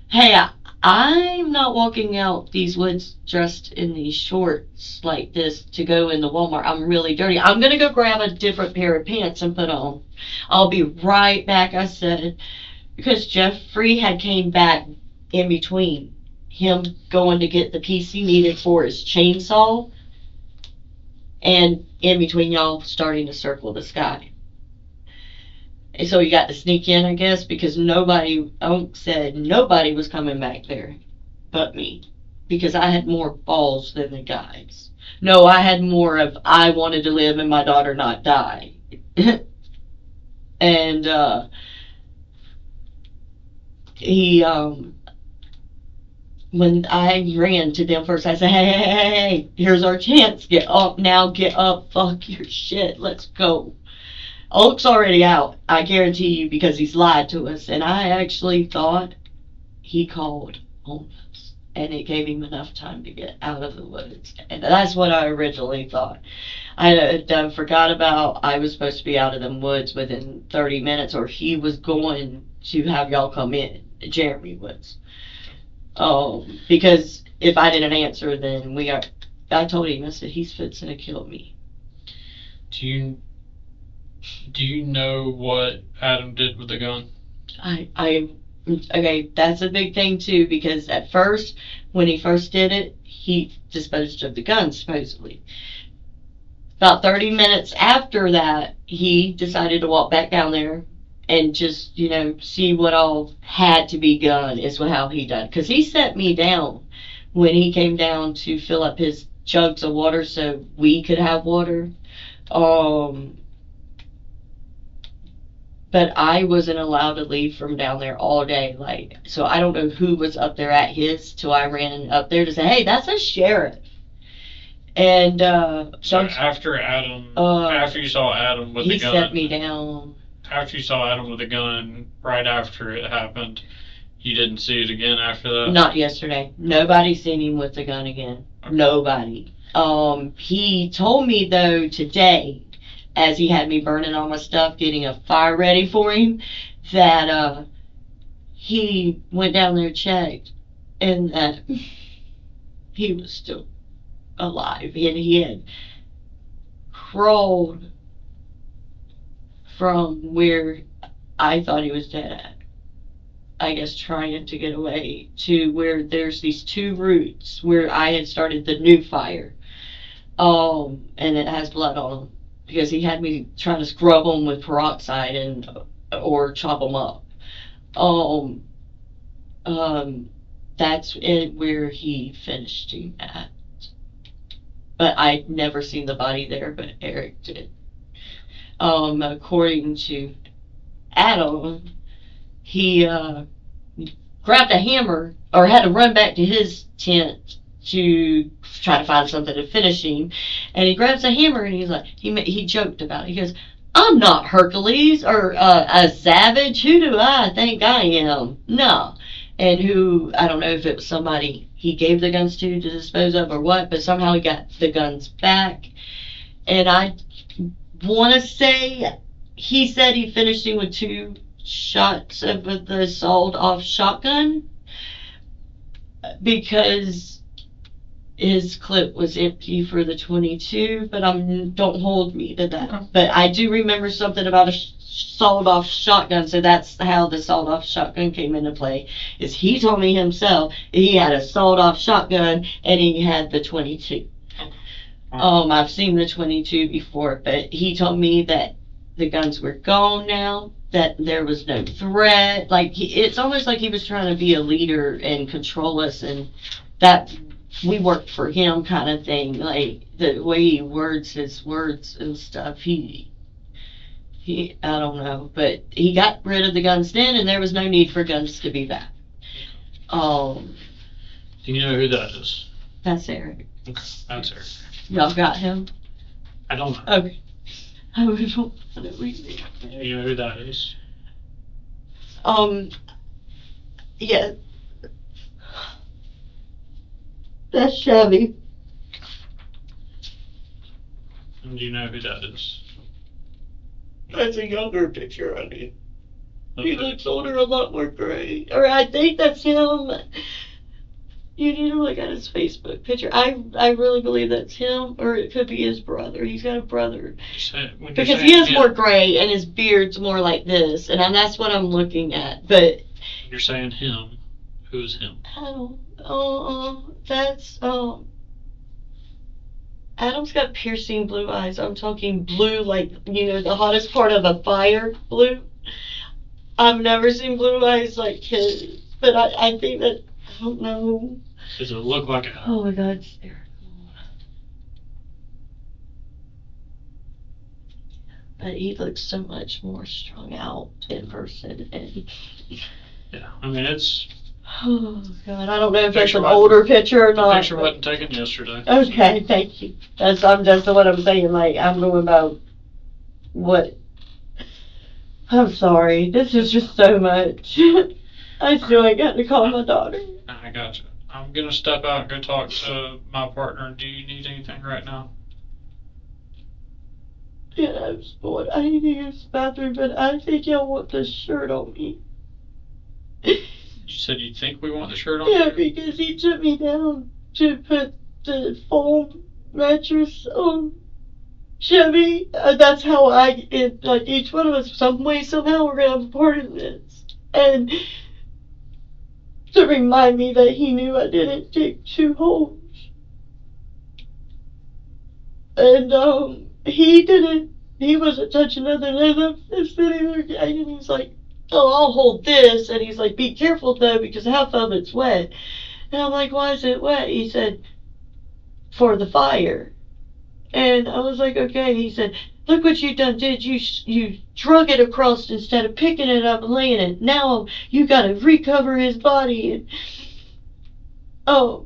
"Hey, I'm not walking out these woods dressed in these shorts like this to go in the Walmart. I'm really dirty. I'm going to go grab a different pair of pants and put on. I'll be right back," I said, because Jeffrey had came back in between him going to get the piece he needed for his chainsaw, and in between y'all starting to circle the sky. And so he got to sneak in, I guess, because Oak said nobody was coming back there but me, because I had more balls than the guys. No, I had more of, I wanted to live and my daughter not die. And he when I ran to them first, I said, hey, here's our chance. Get up now, get up, fuck your shit, let's go. Oak's already out, I guarantee you, because he's lied to us. And I actually thought he called on us, and it gave him enough time to get out of the woods. And that's what I originally thought. I forgot about I was supposed to be out of them woods within 30 minutes, or he was going to have y'all come in. Jeremy was. Because if I didn't answer, then I told him, I said, he's fixing to kill me. Do you know what Adam did with the gun? Okay, that's a big thing too, because at first, when he first did it, he disposed of the gun, supposedly. About 30 minutes after that, he decided to walk back down there and just, see what all had to be done is how he done. Because he set me down when he came down to fill up his jugs of water so we could have water. But I wasn't allowed to leave from down there all day. So I don't know who was up there at his till I ran up there to say, hey, that's a sheriff. And so after you saw Adam with the gun, he set me down. After you saw Adam with the gun, right after it happened, you didn't see it again after that? Not yesterday. Nobody seen him with the gun again. Okay. Nobody. He told me though today, as he had me burning all my stuff, getting a fire ready for him, that he went down there, checked, and that he was still alive. And he had crawled from where I thought he was dead at, I guess trying to get away, to where there's these 2 roots where I had started the new fire. And it has blood on them. Because he had me trying to scrub them with peroxide or chop them up. That's where he finished him at. But I'd never seen the body there, but Eric did. According to Adam, he grabbed a hammer, or had to run back to his tent to try to find something to finish him, and he grabs a hammer and he's like, he joked about it. He goes, I'm not Hercules or a savage. Who do I think I am? No. And who, I don't know if it was somebody he gave the guns to dispose of or what, but somehow he got the guns back. And I want to say he said he finished him with 2 shots of the sawed-off shotgun because his clip was empty for the 22, but don't hold me to that. Okay. But I do remember something about a sawed-off shotgun, so that's how the sawed-off shotgun came into play. Is he told me himself he had a sawed-off shotgun and he had the 22. Okay. I've seen the 22 before, but he told me that the guns were gone now, that there was no threat. It's almost like he was trying to be a leader and control us, and that we worked for him kind of thing. The way he words his words and stuff, he I don't know, but he got rid of the guns then, and there was no need for guns to be back. Do you know who that is? That's Eric. Okay, that's Eric. Y'all got him? I don't know. Okay. I don't know. You know who that is? Yeah. That's Chevy. And do you know who that is? That's a younger picture of him. Okay. He looks older, a lot more gray. Or I think that's him. You need to look at his Facebook picture. I really believe that's him, or it could be his brother. He's got a brother. Because he is more gray, and his beard's more like this, and that's what I'm looking at. But you're saying him. Who's him? That's Adam's got piercing blue eyes. I'm talking blue, like, the hottest part of a fire blue. I've never seen blue eyes like his, but I think that, I don't know. Does it look like a... Oh my God, it's hysterical. But he looks so much more strung out in person. And yeah, I mean, it's... Oh God, I don't know if that's an older picture or not. The picture wasn't taken yesterday. Okay, thank you. That's what I'm saying. I'm going about what... I'm sorry. This is just so much. I still ain't got to call my daughter. I got you. I'm going to step out and go talk to my partner. Do you need anything right now? Yeah, I need to use the bathroom, but I think y'all want this shirt on me. You said you think we want the shirt on? Yeah, because he took me down to put the foam mattress on Chevy. That's how each one of us, some way, somehow, we're going to have a part in this. And to remind me that he knew I didn't dig 2 holes. And he didn't he wasn't touching nothing. And I'm sitting there and he's like, oh, I'll hold this. And he's like, be careful though, because half of it's wet. And I'm like, why is it wet? He said, for the fire. And I was like, okay. He said, look what you done did. You drug it across instead of picking it up and laying it. Now you got to recover his body. And, oh,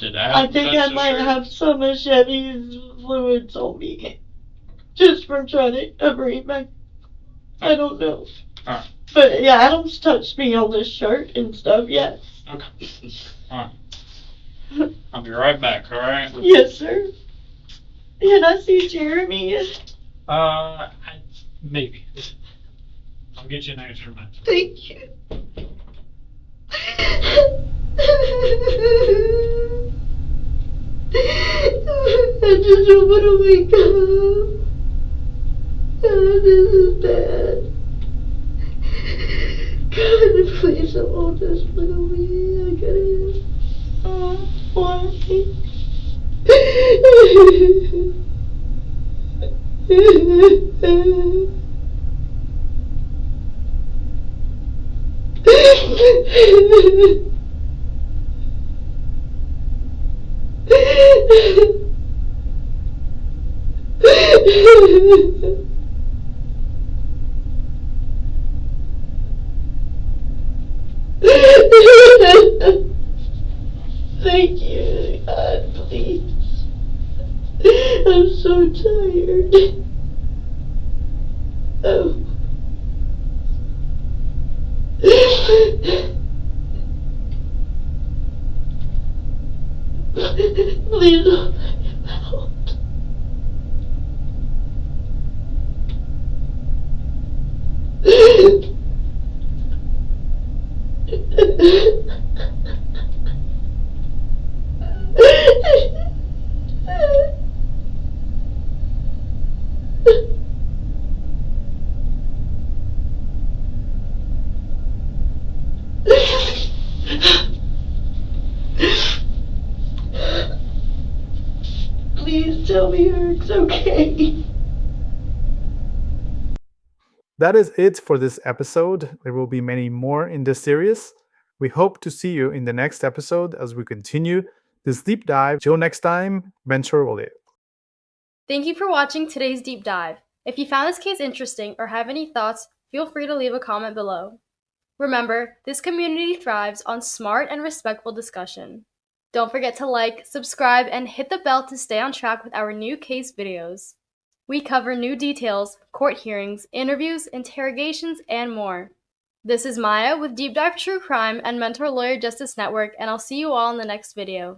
I think I might have some machete fluids on me. Just from trying to cover him. I don't know. Alright. But yeah, Adam's touched me on this shirt and stuff, yes. Okay. Alright. I'll be right back, alright? Yes, sir. Can I see Jeremy? Maybe. I'll get you an answer in a minute. Thank you. I just don't want to wake up. Oh, this is bad. God, please don't hold this one on me. I gotta. Why? Thank you, God, please. I'm so tired. Oh. Please don't let him out. Please tell me Eric's okay. That is it for this episode. There will be many more in this series. We hope to see you in the next episode as we continue this deep dive. Till next time, venture ole. Thank you for watching today's deep dive. If you found this case interesting or have any thoughts, feel free to leave a comment below. Remember, this community thrives on smart and respectful discussion. Don't forget to like, subscribe, and hit the bell to stay on track with our new case videos. We cover new details, court hearings, interviews, interrogations, and more. This is Maya with Deep Dive True Crime and Mentor Lawyer Justice Network, and I'll see you all in the next video.